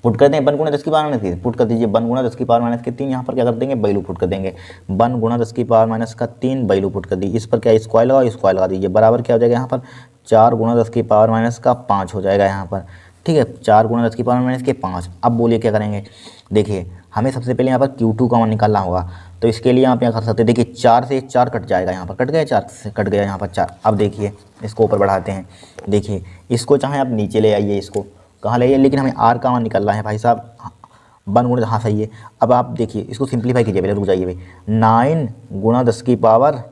पुट कर दें 1 गुणा 10 की पावर माइनस के 3, पुट कर दीजिए 1 गुणा 10 की पावर माइनस के 3, यहाँ पर क्या कर देंगे, वैल्यू पुट कर देंगे, 1 गुणा 10 की पावर माइनस का 3, वैल्यू पुट कर दी, इस पर क्या स्क्वायर लगा दीजिए, बराबर क्या हो जाएगा यहाँ पर, 4 गुणा 10 की पावर माइनस का 5 हो जाएगा यहाँ पर। ठीक है, 4 गुणा 10 की पावर माइनस के 5। अब बोलिए क्या करेंगे, देखिए हमें सबसे पहले यहाँ पर Q2 का मान निकालना होगा, तो इसके लिए आप यहाँ कर सकते हैं, देखिए 4 से 4 कट जाएगा, यहाँ पर कट गया, 4 से कट गया यहाँ पर 4। अब देखिए इसको ऊपर बढ़ाते हैं, देखिए इसको चाहे आप नीचे ले आइए, इसको कहाँ ले आइए, लेकिन हमें R का मान निकालना है भाई साहब, 1 गुणा, हाँ सही है। अब आप देखिए इसको सिंप्लीफाई कीजिए, पहले रुक जाइए भाई, 9 गुणा 10 की पावर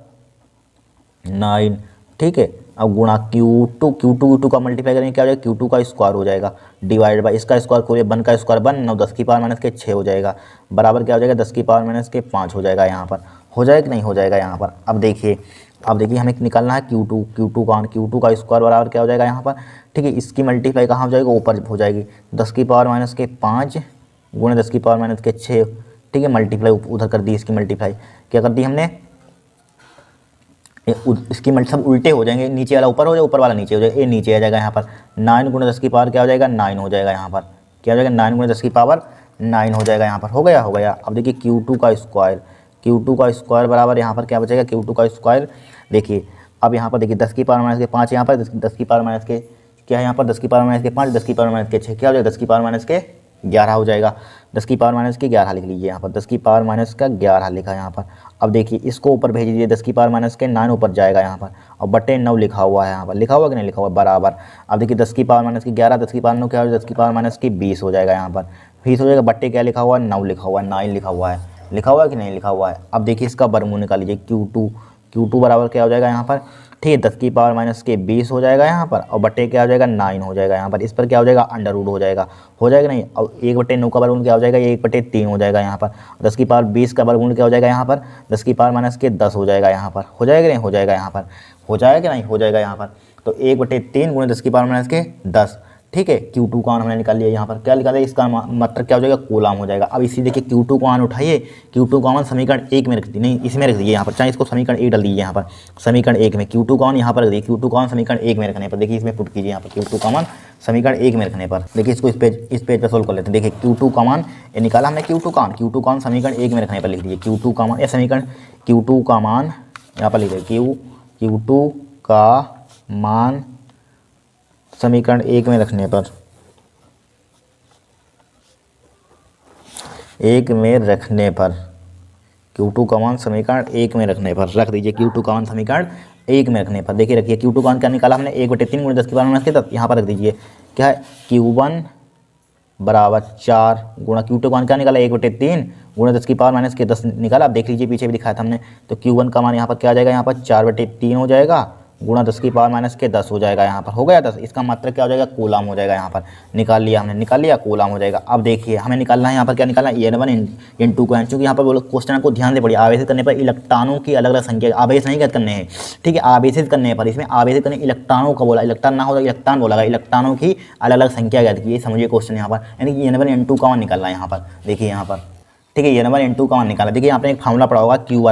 9। ठीक है, अब गुणा Q2 का मल्टीप्लाई करेंगे क्या हो जाएगा, Q2 का स्क्वायर हो जाएगा, डिवाइड बाई इसका स्क्वायर खोलिए, 1 का स्क्वायर 1, 9 10 की पावर माइनस के 6 हो जाएगा, बराबर क्या हो जाएगा, 10 की पावर माइनस के 5 हो जाएगा यहाँ पर। हो जाएगा कि नहीं हो जाएगा यहाँ पर। अब देखिए हमें निकालना है Q2 का स्क्वायर बराबर क्या हो जाएगा यहाँ पर। ठीक है, इसकी मल्टीप्लाई कहाँ हो जाएगा, ऊपर हो जाएगी, 10 की पावर माइनस के 5 गुणे 10 की पावर माइनस के 6। ठीक है, मल्टीप्लाई उधर कर दी, इसकी मल्टीप्लाई क्या कर दी हमने, इसकी सब उल्टे हो जाएंगे, नीचे वाला ऊपर हो जाएगा, ऊपर वाला नीचे हो जाएगा, ये नीचे आ जाएगा यहाँ पर। 9 गुणा 10 की पावर क्या हो जाएगा, 9 हो जाएगा यहाँ पर, क्या हो जाएगा, 9 गुणा 10 की पावर 9 हो जाएगा यहाँ पर। हो गया। अब देखिए Q2 का स्क्वायर बराबर यहाँ पर क्या बचेगा, Q2 का स्क्वायर। देखिए अब यहाँ पर देखिए 10 की पावर माइनस के 5, यहाँ पर 10 की पावर माइनस के क्या है, यहाँ पर 10 की पावर माइनस के 5, 10 की पावर माइनस के 6, क्या हो जाएगा, 10 की पावर माइनस के 11 हो जाएगा। 10 की पावर माइनस के 11 लिख लीजिए यहाँ पर, 10 की पावर माइनस का 11 लिखा यहाँ पर। अब देखिए इसको ऊपर भेज दीजिए, 10 की पावर माइनस के 9 ऊपर जाएगा यहाँ पर, और बटे 9 लिखा हुआ है यहाँ पर, लिखा हुआ कि नहीं लिखा हुआ, बराबर। अब देखिए 10 की पावर माइनस की 11, 10 की पावर 9 क्या हो जाएगा, 10 की पावर माइनस की 20 हो जाएगा यहाँ पर, 20 हो जाएगा, बट्टे क्या लिखा हुआ है, 9 लिखा हुआ है, 9 लिखा हुआ है, लिखा हुआ है कि नहीं लिखा हुआ है। अब देखिए इसका वर्गमूल निकाल लीजिए, Q2 बराबर क्या हो जाएगा यहाँ पर, ठीक है, 10 की पावर माइनस के 20 हो जाएगा यहाँ पर, और बटे क्या हो जाएगा, 9 हो जाएगा यहाँ पर। इस पर क्या हो जाएगा, अंडर रूट हो जाएगा नहीं, और 1/9 का वर्गमूल क्या हो जाएगा, 1/3 हो जाएगा यहाँ पर। 10 की पावर 20 का वर्गमूल क्या हो जाएगा यहाँ पर, 10 की पावर माइनस के 10 हो जाएगा यहाँ पर। हो जाएगा नहीं हो जाएगा यहाँ पर, हो जाएगा कि नहीं हो जाएगा यहाँ पर। तो 1/3 गुणे 10 की पावर माइनस के 10। ठीक है, Q2 का मान हमने निकाल लिया यहाँ पर, क्या निकाला, इसका मतलब क्या हो जाएगा, कूलाम हो जाएगा। अब इसी देखिए Q2 का मान उठाइए, Q2 का मान समीकरण 1 में रख दी, नहीं इसमें रख दीजिए यहाँ पर, चाहे इसको समीकरण 1 डाल दीजिए यहाँ पर, समीकरण 1 में Q2 का मान यहाँ पर रख दीजिए, Q2 का मान समीकरण 1 में रखने पर, देखिए इसमें पुट कीजिए यहाँ पर Q2 का मान समीकरण 1 में रखने पर। देखिए इसको इस पेज पर सोल्व कर लेते हैं। देखिए Q2 का मान ये निकाला हमने, Q2 का मान समीकरण 1 में रखने पर लिख दीजिए, Q2 का मान, ये समीकरण Q2 का मान यहाँ पर लिख दीजिए, Q2 का मान समीकरण 1 में रखने पर, 1 में रखने पर, Q2 का मान समीकरण 1 में रखने पर रख दीजिए, Q2 का मान समीकरण 1 में रखने पर। देखिए रखिए Q2 का मान क्या निकाला हमने, 1/3 गुणे 10 की पावर माइनस के 10, यहाँ पर रख दीजिए, क्या है, Q1 बराबर 4 गुणा Q2 का मान क्या निकाला, 1/3 गुणे 10 की पावर माइनस के 10 निकाला। आप देख लीजिए पीछे भी दिखाया था हमने, तो Q1 का मान यहाँ पर क्या आ जाएगा, यहाँ पर 4/3 हो जाएगा, गुणा 10 की पावर माइनस के 10 हो जाएगा यहाँ पर, हो गया 10। इसका मात्रक क्या हो जाएगा, कूलाम हो जाएगा यहाँ पर। निकाल लिया हमने, निकाल लिया, कूलाम हो जाएगा। अब देखिए हमें निकालना है यहाँ पर, क्या निकालना है, N1 N2 को। चूँकि यहाँ पर बोलो क्वेश्चन को ध्यान से पढ़िए, आवेशित करने पर इलेक्ट्रॉनों की अलग अलग संख्या, आवेश नहीं ज्ञात करने हैं, ठीक है, आवेशित करने पर, इसमें आवेशित करने इलेक्ट्रॉनों का बोला, इलेक्ट्रॉन ना होगा इलेक्ट्रॉन बोला, इलेक्ट्रॉनों की अलग अलग संख्या ज्ञात की, समझिए क्वेश्चन यहाँ पर। यानी कि N1 N2 का मान निकालना है यहाँ पर, देखिए यहाँ पर, ठीक है, N1 N2 का मान निकाला। देखिए यहाँ पे एक फार्मूला पड़ा होगा, Q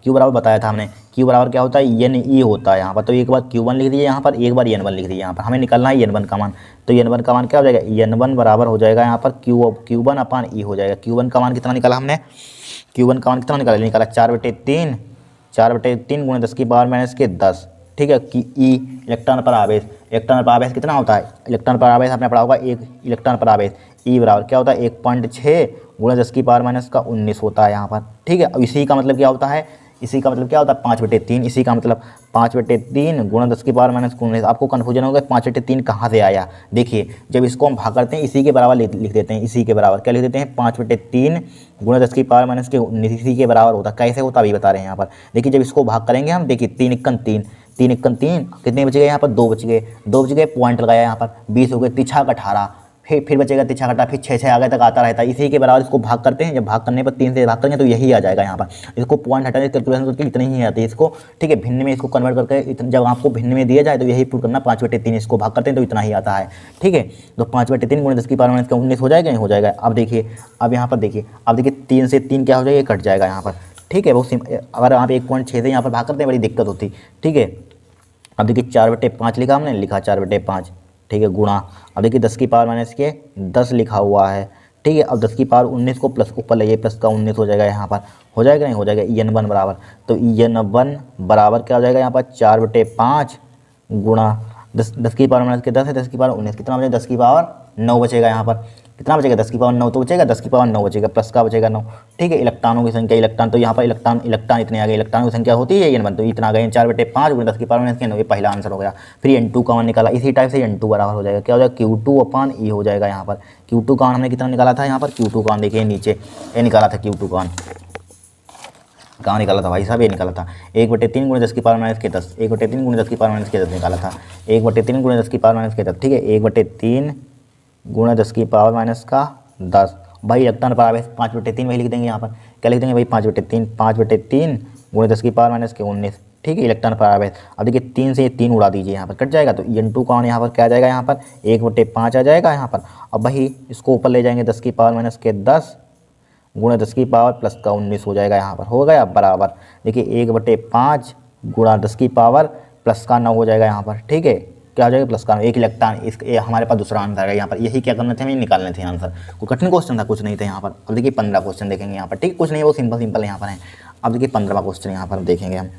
बराबर बताया था हमने, Q बराबर क्या होता है, NE होता है यहाँ पर। तो एक बार Q1 लिख दीजिए यहाँ पर, एक बार N1 लिख दीजिए यहाँ पर। हमें निकालना है N1 का मान, तो N1 का मान क्या हो जाएगा, N1 बराबर हो जाएगा यहाँ पर Q1 अपान E हो जाएगा। Q1 का मान कितना निकाला हमने, Q1 का मान कितना निकाला 4/3, 4/3 गुणा 10 की पावर माइनस के 10, ठीक है, कि E इलेक्ट्रॉन पर आवेश, इलेक्ट्रॉन पर आवेश कितना होता है, इलेक्ट्रॉन पर आवेश आपने पढ़ा होगा, एक इलेक्ट्रॉन पर आवेश E बराबर क्या होता है 1.6 गुणा 10 की पावर माइनस का 19 होता है यहाँ पर, ठीक है। अब इसी का मतलब क्या होता है, इसी का मतलब क्या होता है 5/3, इसी का मतलब 5/3 गुणा 10 की पावर माइनस 19। आपको कन्फ्यूजन होगा 5/3 कहाँ से आया, देखिए जब इसको हम भाग करते हैं इसी के बराबर लिख देते हैं, इसी के बराबर क्या लिख देते हैं 5/3 गुणा 10 की पावर माइनस के 19, इसी के बराबर होता है। कैसे होता अभी बता रहे हैं यहाँ पर। देखिए जब इसको भाग करेंगे हम, देखिए 3 × 3 कितने बच गए यहाँ पर, 2 बच गए, पॉइंट लगाया यहाँ पर, 20 हो गए, 3 × 6 = 18, फिर बचेगा 3 × 6 = 18, फिर 6 आगे तक आता रहता है, इसी के बराबर इसको भाग करते हैं। जब भाग करने पर 3 से भाग करेंगे तो यही आ जाएगा यहाँ पर। इसको पॉइंट हटाने कैलकुलेशन करके इतनी ही आती है इसको, ठीक है, भिन्न में इसको कन्वर्ट करके जब आपको भिन्न में दिया जाए तो यही प्रूव करना, 5/3 इसको भाग करते हैं तो इतना ही आता है, ठीक है। तो 5/3 गुणा 10 की पावर माइनस का 19 हो जाएगा, नहीं हो जाएगा। अब देखिए, अब यहाँ पर देखिए, अब देखिए 3 से 3 क्या हो जाएगा, कट जाएगा यहाँ पर, ठीक है। बहुत सिंपल, अगर आप 1.6 से यहाँ पर भाग करते हैं बड़ी दिक्कत होती, ठीक है। अब देखिए 4/5 लिखा हमने, लिखा 4/5, ठीक है, गुणा, अब देखिए 10 की पावर माइनस के 10 लिखा हुआ है, ठीक है। अब 10 की पावर 19 को प्लस ऊपर ले, प्लस का 19 हो जाएगा यहाँ पर, हो जाएगा नहीं हो जाएगा, N1 बराबर, तो N1 बराबर क्या हो जाएगा यहाँ पर 4/5 गुणा 10 की पावर माइनस के 10 है, 10 की पावर 19, कितना बचेगा 10 की पावर 9 बचेगा यहाँ पर, कितना बचेगा 10 की पावर 9 तो बचेगा, 10 की पावर 9 बचेगा, प्लस का बचेगा 9, ठीक है। इलेक्ट्रॉनों की संख्या, इलेक्ट्रॉन तो यहाँ पर इलेक्ट्रॉन इतने आ गए, इलेक्ट्रॉनों की संख्या होती है N1, तो इतना आ गए 4/5 गुणा 10 की पावर माइनस के 9, ये पहला आंसर हो गया। फिर N2 का मान निकाला, इसी टाइप से N2 बराबर हो जाएगा, क्या हो जाएगा Q2/E हो जाएगा यहाँ पर। Q2 का मान हमने कितना निकाला था यहाँ पर, Q2 का मान देखिए नीचे ये निकाला था, Q2 का मान कहाँ निकाला था भाई साहब, ये निकाला था 1/3 गुणा 10 की पावर माइनस के 10, 1/3 गुणा 10 की पावर माइनस के 10 निकाला था, 1/3 गुणा 10 की पावर माइनस के 10, ठीक है, 1/3 गुणा 10 की पावर माइनस का 10। भाई इलेक्ट्रॉन पर आवेश 5/3 वही लिख देंगे यहाँ पर, क्या लिख देंगे भाई 5/3 गुणा 10 की पावर माइनस के 19, ठीक है, इलेक्ट्रॉन पर आवेश। अब देखिए 3 से 3 उड़ा दीजिए, यहाँ पर कट जाएगा, तो N2 का मान यहाँ पर क्या आ जाएगा, यहाँ पर 1/5 आ जाएगा यहाँ पर। अब भाई इसको ऊपर ले जाएंगे 10 की पावर माइनस के 10 गुणा 10 की पावर प्लस का 19 हो जाएगा यहाँ पर, हो गया बराबर। देखिए 1/5 गुणा 10 की पावर प्लस का 9 हो जाएगा यहाँ पर, ठीक है, क्या हो जाएगा प्लस का 1 इलेक्ट्रॉन। ये हमारे पास दूसरा आंसर है यहाँ पर, यही क्या करना थे हमें, निकालने थे आंसर। कोई कठिन क्वेश्चन था कुछ नहीं था यहाँ पर। अब देखिए 15 क्वेश्चन देखेंगे यहाँ पर, ठीक, कुछ नहीं है, वो सिंपल यहाँ पर है। अब देखिए 15वां क्वेश्चन यहाँ पर देखेंगे हम।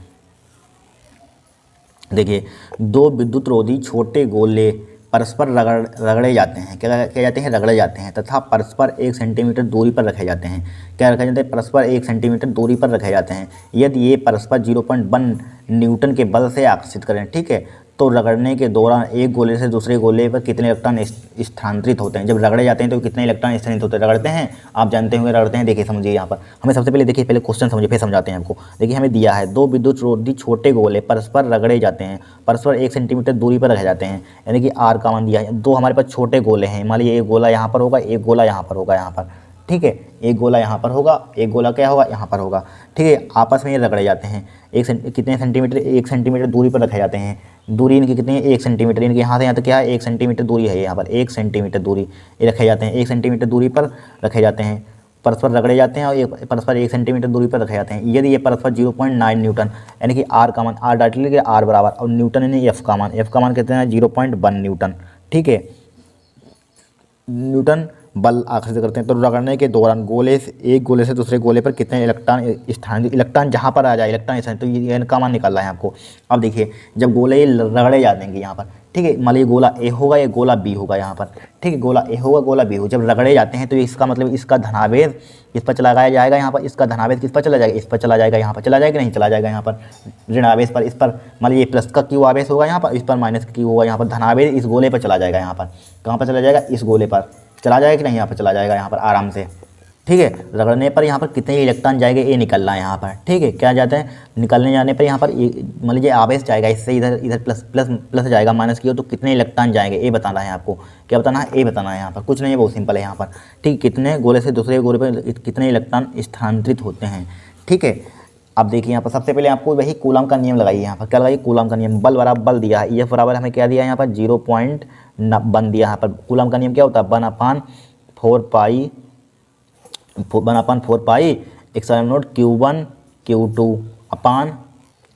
देखिए 2 विद्युत रोधी छोटे गोले परस्पर रगड़े जाते हैं, क्या जाते हैं, रगड़े जाते हैं, तथा परस्पर 1 सेंटीमीटर दूरी पर रखे जाते हैं। क्या रखे जाते हैं, परस्पर 1 सेंटीमीटर दूरी पर रखे जाते हैं। यदि ये परस्पर 0.1 न्यूटन के बल से आकर्षित करें, ठीक है, तो रगड़ने के दौरान एक गोले से दूसरे गोले पर कितने इलेक्ट्रॉन स्थानांतरित होते हैं। जब रगड़े जाते हैं तो कितने इलेक्ट्रॉन स्थानांतरित होते हैं, रगड़ते हैं, आप जानते होंगे रगड़ते हैं। देखिए समझिए यहाँ पर, हमें सबसे पहले देखिए, पहले क्वेश्चन समझिए फिर समझाते हैं आपको। देखिए हमें दिया है 2 विद्युत रोधी छोटे गोले परस्पर रगड़े जाते हैं, परस्पर 1 सेंटीमीटर दूरी पर रखे जाते हैं, यानी कि R का मान दिया है। 2 हमारे पास छोटे गोले हैं, मान लीजिए एक गोला यहाँ पर होगा, एक गोला यहाँ पर होगा, यहाँ पर, ठीक है, एक गोला यहाँ पर होगा, एक गोला क्या होगा यहाँ पर होगा, ठीक है, आपस में ये रगड़े जाते हैं। कितने सेंटीमीटर, 1 सेंटीमीटर दूरी पर रखे जाते हैं। दूरी इनकी कितनी है, 1 सेंटीमीटर, इनके यहाँ से यहाँ तक क्या है 1 सेंटीमीटर दूरी है, यहाँ पर 1 सेंटीमीटर दूरी ये रखे जाते हैं, 1 सेंटीमीटर दूरी पर रखे जाते हैं, परस्पर रगड़े जाते हैं, और एक परस्पर 1 सेंटीमीटर दूरी पर रखे जाते हैं। यदि ये परस्पर 0.9 न्यूटन, यानी कि R का मान, R डाट लीजिए R बराबर, और न्यूटन यानी F का मान कितना है 0.1 न्यूटन, ठीक है, न्यूटन बल आकर्षित करते हैं। तो रगड़ने के दौरान एक गोले से दूसरे गोले पर कितने इलेक्ट्रॉन जहाँ पर आ जाए इलेक्ट्रॉन स्थान, तो ये इनका मान निकालना है आपको। अब देखिए जब गोले रगड़े जाते हैं यहाँ पर, ठीक है, मान लीजिए गोला ए होगा, ये गोला बी होगा यहाँ पर, ठीक है, गोला ए होगा, गोला बी होगा। जब रगड़े जाते हैं तो इसका मतलब इसका धनावेश इस पर चला जाएगा, यहाँ पर इसका धनावेश किस पर चला जाएगा, इस पर चला जाएगा, यहाँ पर चला जाएगा नहीं चला जाएगा, यहाँ पर ऋणावेश पर, इस पर मान लीजिए प्लस का क्यू आवेश होगा यहाँ पर, इस पर माइनस का क्यू होगा यहाँ पर, धनावेश इस गोले पर चला जाएगा, यहाँ पर कहाँ पर चला जाएगा, इस गोले पर चला जाएगा कि नहीं, यहाँ पर चला जाएगा, यहाँ पर आराम से ठीक है, रगड़ने पर यहाँ पर कितने इलेक्ट्रॉन जाएंगे ये निकलना है यहाँ पर। ठीक है, क्या जाता है, निकलने जाने पर यहाँ पर मान लीजिए आवेश जाएगा, इससे इधर इधर प्लस प्लस प्लस जाएगा माइनस की ओर, तो कितने इलेक्ट्रॉन जाएंगे ये बताना है आपको। क्या बताना है, ये बताना है यहाँ पर, कुछ नहीं है, बहुत सिंपल है यहाँ पर। ठीक, कितने गोले से दूसरे गोले पर कितने इलेक्ट्रॉन स्थानांतरित होते हैं। ठीक है, अब देखिए यहाँ पर सबसे पहले आपको वही कूलम का नियम लगाइए। यहाँ पर क्या लगाइए, कूलम का नियम। बल बराबर बल दिया है, F बराबर हमें क्या दिया है यहाँ पर 0.1 दिया। यहाँ पर कूलम का नियम क्या होता है, 1/4 pi epsilon not Q1 Q2 अपान,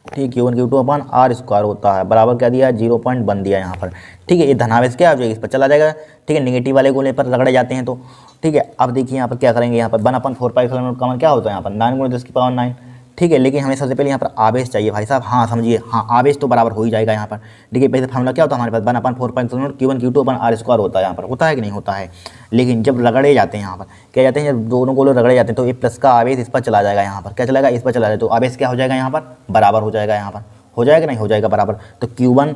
ठीक, Q1 Q2 अपान R स्क्वायर होता है, बराबर क्या दिया है 0.1 दिया यहाँ पर। ठीक है, ये धनावेश क्या हो जाएगा, इस पर चला जाएगा। ठीक है, नेगेटिव वाले गोले पर रगड़े जाते हैं तो। ठीक है, अब देखिए यहाँ पर क्या करेंगे, यहाँ पर 1/4 पाई एप्सिलॉन नॉट का मान क्या होता है यहाँ पर 9 × 10⁹ ठीक है, लेकिन हमें सबसे पहले यहाँ पर आवेश चाहिए भाई साहब। हाँ समझिए, हाँ आवेश तो बराबर हो ही जाएगा यहाँ पर। देखिए पहले फार्मूला क्या होता है हमारे पास, 1/4 pi epsilon not Q1 Q2 R square होता है यहाँ पर, होता है कि नहीं होता है। लेकिन जब रगड़े जाते हैं यहाँ पर क्या जाते हैं, जब दोनों गोले रगड़े जाते हैं तो ये प्लस का आवेश इस पर चला जाएगा यहाँ पर। क्या चलेगा, इस पर चला जाएगा, तो आवेश क्या हो जाएगा यहाँ पर, बराबर हो जाएगा यहाँ पर। हो जाएगा नहीं हो जाएगा बराबर। तो Q1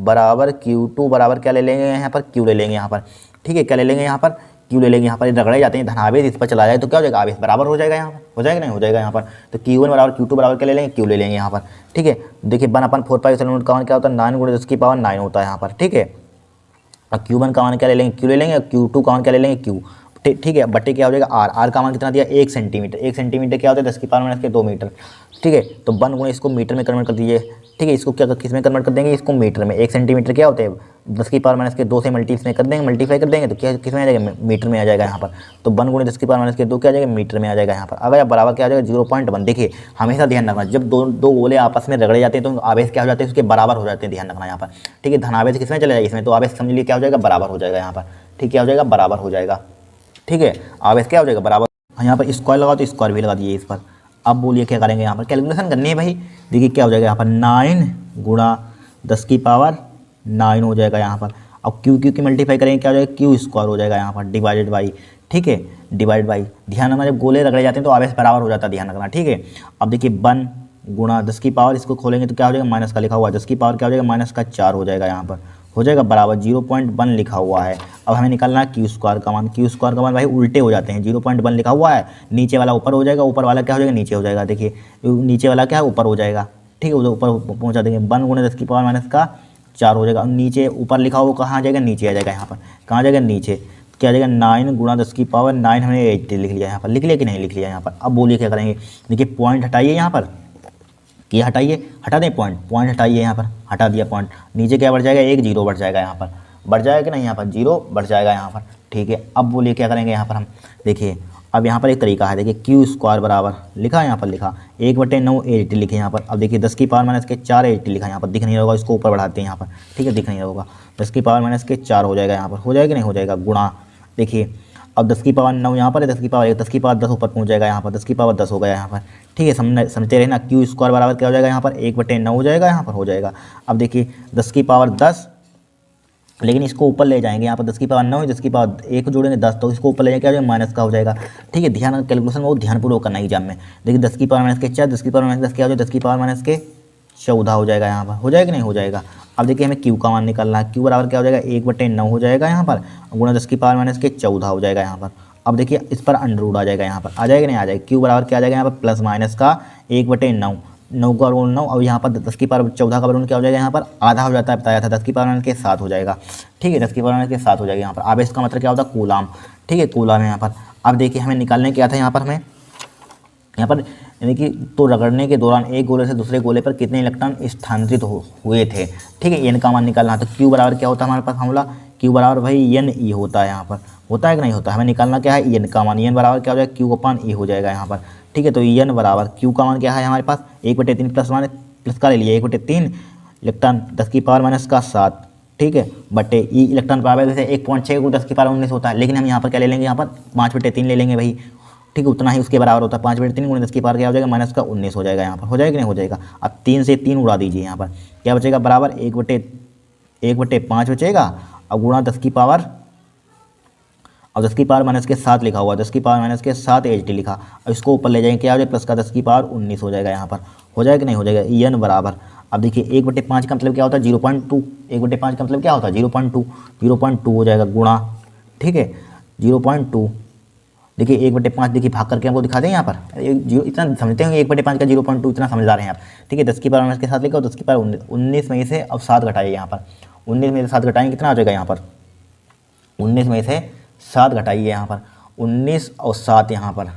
बराबर Q2 बराबर क्या ले लेंगे यहाँ पर, Q ले लेंगे यहाँ पर। ठीक है, क्या ले लेंगे यहाँ पर, Q ले लेंगे यहाँ पर। रगड़े जाते हैं, धनावेश इस पर चला जाए तो क्या हो जाएगा, आवेश बराबर हो जाएगा यहाँ पर। हो जाएगा नहीं हो जाएगा यहाँ पर। तो Q1 बराबर Q2 बराबर क्या ले लेंगे, Q ले लेंगे यहाँ पर। ठीक है, देखिए 1/4 पाई एप्सिलॉन नॉट का मान क्या होता है 9 × 10⁹ होता है यहाँ पर। ठीक है, अब Q1 का मान क्या ले लेंगे, Q ले लेंगे, और Q2 का मान क्या ले लेंगे, Q। ठीक है, बट्टे क्या हो जाएगा R का मान कितना दिया 1 सेंटीमीटर। 1 सेंटीमीटर क्या होता है 10⁻⁻² मीटर। ठीक है, तो 1 × इसको मीटर में कन्वर्ट कर दीजिए। ठीक है, इसको क्या किस में कन्वर्ट कर देंगे, इसको मीटर में। 1 सेंटीमीटर क्या होते हैं 10⁻⁻² से मल्टीप्लाई कर देंगे तो क्या किस में आ जाएगा, मीटर में आ जाएगा यहाँ पर। तो 1 × 10⁻² क्या आ जाएगा, मीटर में आ जाएगा यहाँ पर। अगर बराबर क्या आ जाएगा 0.1। देखिए हमेशा ध्यान रखना, जब दो गोले आपस में रगड़े जाते हैं तो आवेश क्या हो जाते हैं, उसके बराबर हो जाते हैं, ध्यान रखना यहाँ पर। ठीक है, धनावेश किसमें चले जाएगा, इसमें, तो आवेश समझ लीजिए क्या हो जाएगा, बराबर हो जाएगा यहाँ पर। ठीक, क्या हो जाएगा, बराबर हो जाएगा। ठीक है, आवेश क्या हो जाएगा, बराबर। यहाँ पर स्क्वायर लगाओ तो स्क्वायर भी लगा दीजिए इस पर। अब बोलिए क्या करेंगे, यहाँ पर कैलकुलेशन करनी है भाई। देखिए क्या हो जाएगा यहाँ पर 9 × 10⁻⁹ हो जाएगा यहाँ पर। अब Q की मल्टीप्लाई करेंगे क्या हो जाएगा, Q स्क्वायर हो जाएगा यहाँ पर, डिवाइडेड बाई। ठीक है, डिवाइड बाई, ध्यान रखना जब गोले रगड़े जाते हैं तो आवेश बराबर हो जाता है, ध्यान रखना। ठीक है, अब देखिए 1 × 10⁻, इसको खोलेंगे तो क्या हो जाएगा, माइनस का लिखा हुआ है, 10⁻ क्या हो जाएगा, -4 हो जाएगा यहाँ पर। हो जाएगा बराबर 0.1 लिखा हुआ है। अब हमें निकालना है Q स्क्वायर का मान। Q स्क्वायर का मान भाई उल्टे हो जाते हैं, 0.1 लिखा हुआ है, नीचे वाला ऊपर हो जाएगा, ऊपर वाला क्या हो जाएगा, नीचे हो जाएगा। देखिए नीचे वाला क्या है, ऊपर हो जाएगा। ठीक है, उधर ऊपर पहुंचा देंगे, 1 × 10⁻⁻4 हो जाएगा। नीचे ऊपर लिखा हुआ कहाँ आ जाएगा, नीचे आ जाएगा यहाँ पर। कहाँ जाएगा, नीचे। क्या आ जाएगा 9 × 10⁻⁹ हमने 80 लिख लिया यहाँ पर। लिख लिया कि नहीं लिख लिया यहाँ पर। अब बोलिए क्या करेंगे, देखिए पॉइंट हटाइए यहाँ पर, क्या हटाइए, हटा दें पॉइंट हटाइए यहाँ पर, हटा दिया पॉइंट। नीचे क्या बढ़ जाएगा, 1 0 बढ़ जाएगा यहाँ पर, बढ़ जाएगा कि नहीं, यहाँ पर 0 बढ़ जाएगा यहाँ पर। ठीक है, अब बोलिए क्या करेंगे यहाँ पर हम। देखिए अब यहाँ पर एक तरीका है, देखिए Q स्क्वायर बराबर लिखा है यहाँ पर, लिखा 1/9 80 लिखे यहाँ पर। अब देखिए 10⁻⁻4 80 लिखा यहाँ पर, दिख नहीं रहा होगा, इसको ऊपर बढ़ाते हैं यहाँ पर। ठीक है, दिख नहीं रहा होगा, 10⁻⁻4 हो जाएगा यहाँ पर। हो जाएगा कि नहीं हो जाएगा, गुणा। देखिए अब 10⁻9 यहाँ पर है, 10⁻10 ऊपर पहुँच जाएगा यहाँ पर, 10⁻10 हो गया यहाँ पर। ठीक है, समझते रहे ना। Q स्क्वायर बराबर क्या हो जाएगा यहाँ पर, 1/9 हो जाएगा यहाँ पर, हो जाएगा। अब देखिए 10⁻10, लेकिन इसको ऊपर ले जाएंगे यहाँ पर, 10⁻9 10⁻1 जोड़ेंगे 10, तो इसको ऊपर ले जाएंगे क्या हो जाएगा, माइनस का हो जाएगा। ठीक है, ध्यान कैलकुलेशन बहुत ध्यानपूर्वक करना एग्जाम में। देखिए 10⁻4 10⁻10 क्या हो जाएगा, 10⁻14 हो जाएगा यहाँ पर। हो जाएगा नहीं हो जाएगा। अब देखिए हमें Q का मान निकालना है। Q बराबर क्या हो जाएगा, 1/9 हो जाएगा यहाँ पर, गुणा 10⁻14 हो जाएगा यहाँ पर। अब देखिए इस पर अंडर रूट आ जाएगा यहाँ पर, आ जाएगा नहीं आ जाएगा। Q बराबर क्या आ जाएगा यहाँ पर, प्लस माइनस का 1/9, 9 का वर्गमूल 9। अब यहाँ पर 10⁻14 का वर्गमूल क्या हो जाएगा, यहाँ पर आधा हो जाता है, बताया था 10⁻7 हो जाएगा। ठीक है, 10⁻7 हो जाएगा यहाँ पर। आवेश का मतलब क्या होता है, कूलाम। ठीक है, कूलाम है यहाँ पर। अब देखिए हमें निकालने क्या था यहाँ पर, हमें यहाँ पर यानी कि तो रगड़ने के दौरान एक गोले से दूसरे गोले पर कितने इलेक्ट्रॉन स्थानांतरित हुए थे। ठीक है, एन का मान निकालना है। तो Q बराबर क्या होता है हमारे पास फॉर्मूला, Q बराबर भाई NE होता है यहाँ पर। होता है कि नहीं होता, हमें निकालना क्या है, एन का मान। एन बराबर क्या हो जाएगा, Q/E हो जाएगा यहाँ पर। ठीक है, तो एन बराबर Q का मान क्या है हमारे पास, 1/3 प्लस का ले लिया 1/3 इलेक्ट्रॉन 10⁻⁻7। ठीक है, बटे ई इलेक्ट्रॉन पावर जैसे 1.6 को 10⁻19 होता है, लेकिन हम यहाँ पर क्या ले लेंगे, यहाँ पर 5/3 ले लेंगे भाई। ठीक है, उतना ही उसके बराबर होता है, 5/3 × 10 की पावर क्या हो जाएगा, -19 हो जाएगा यहाँ पर। हो जाएगा कि नहीं हो जाएगा। अब 3 से 3 उड़ा दीजिए यहाँ पर, क्या बचेगा, बराबर 1/5 बचेगा। अब गुणा 10 की पावर, अब 10 की पावर -7 लिखा हुआ है, 10 की पावर -7 80 लिखा। अब इसको ऊपर ले जाएंगे क्या हो जाएगा, प्लस का 10 की पावर 19 हो जाएगा यहाँ पर। हो जाएगा कि नहीं हो जाएगा। एन बराबर, अब देखिए 1/5 का मतलब क्या होता है, 0.2। 1/5 का मतलब क्या होता है, 0.2 हो जाएगा, गुणा। ठीक है, 0.2 देखिए 1/5 देखिए भाग करके हमको दिखा दें यहाँ पर, जीरो इतना समझते हैं 1/5 का 0.2 इतना समझदार हैं आप। ठीक है 10 की पावर के साथ लेकर 10 की पावर 19 में से अब 7 घटाइए यहाँ पर, 19 में से 7 घटाएंगे कितना आ जाएगा यहाँ पर, 19 में से 7 घटाइए यहाँ पर, 19 और 7 यहाँ पर।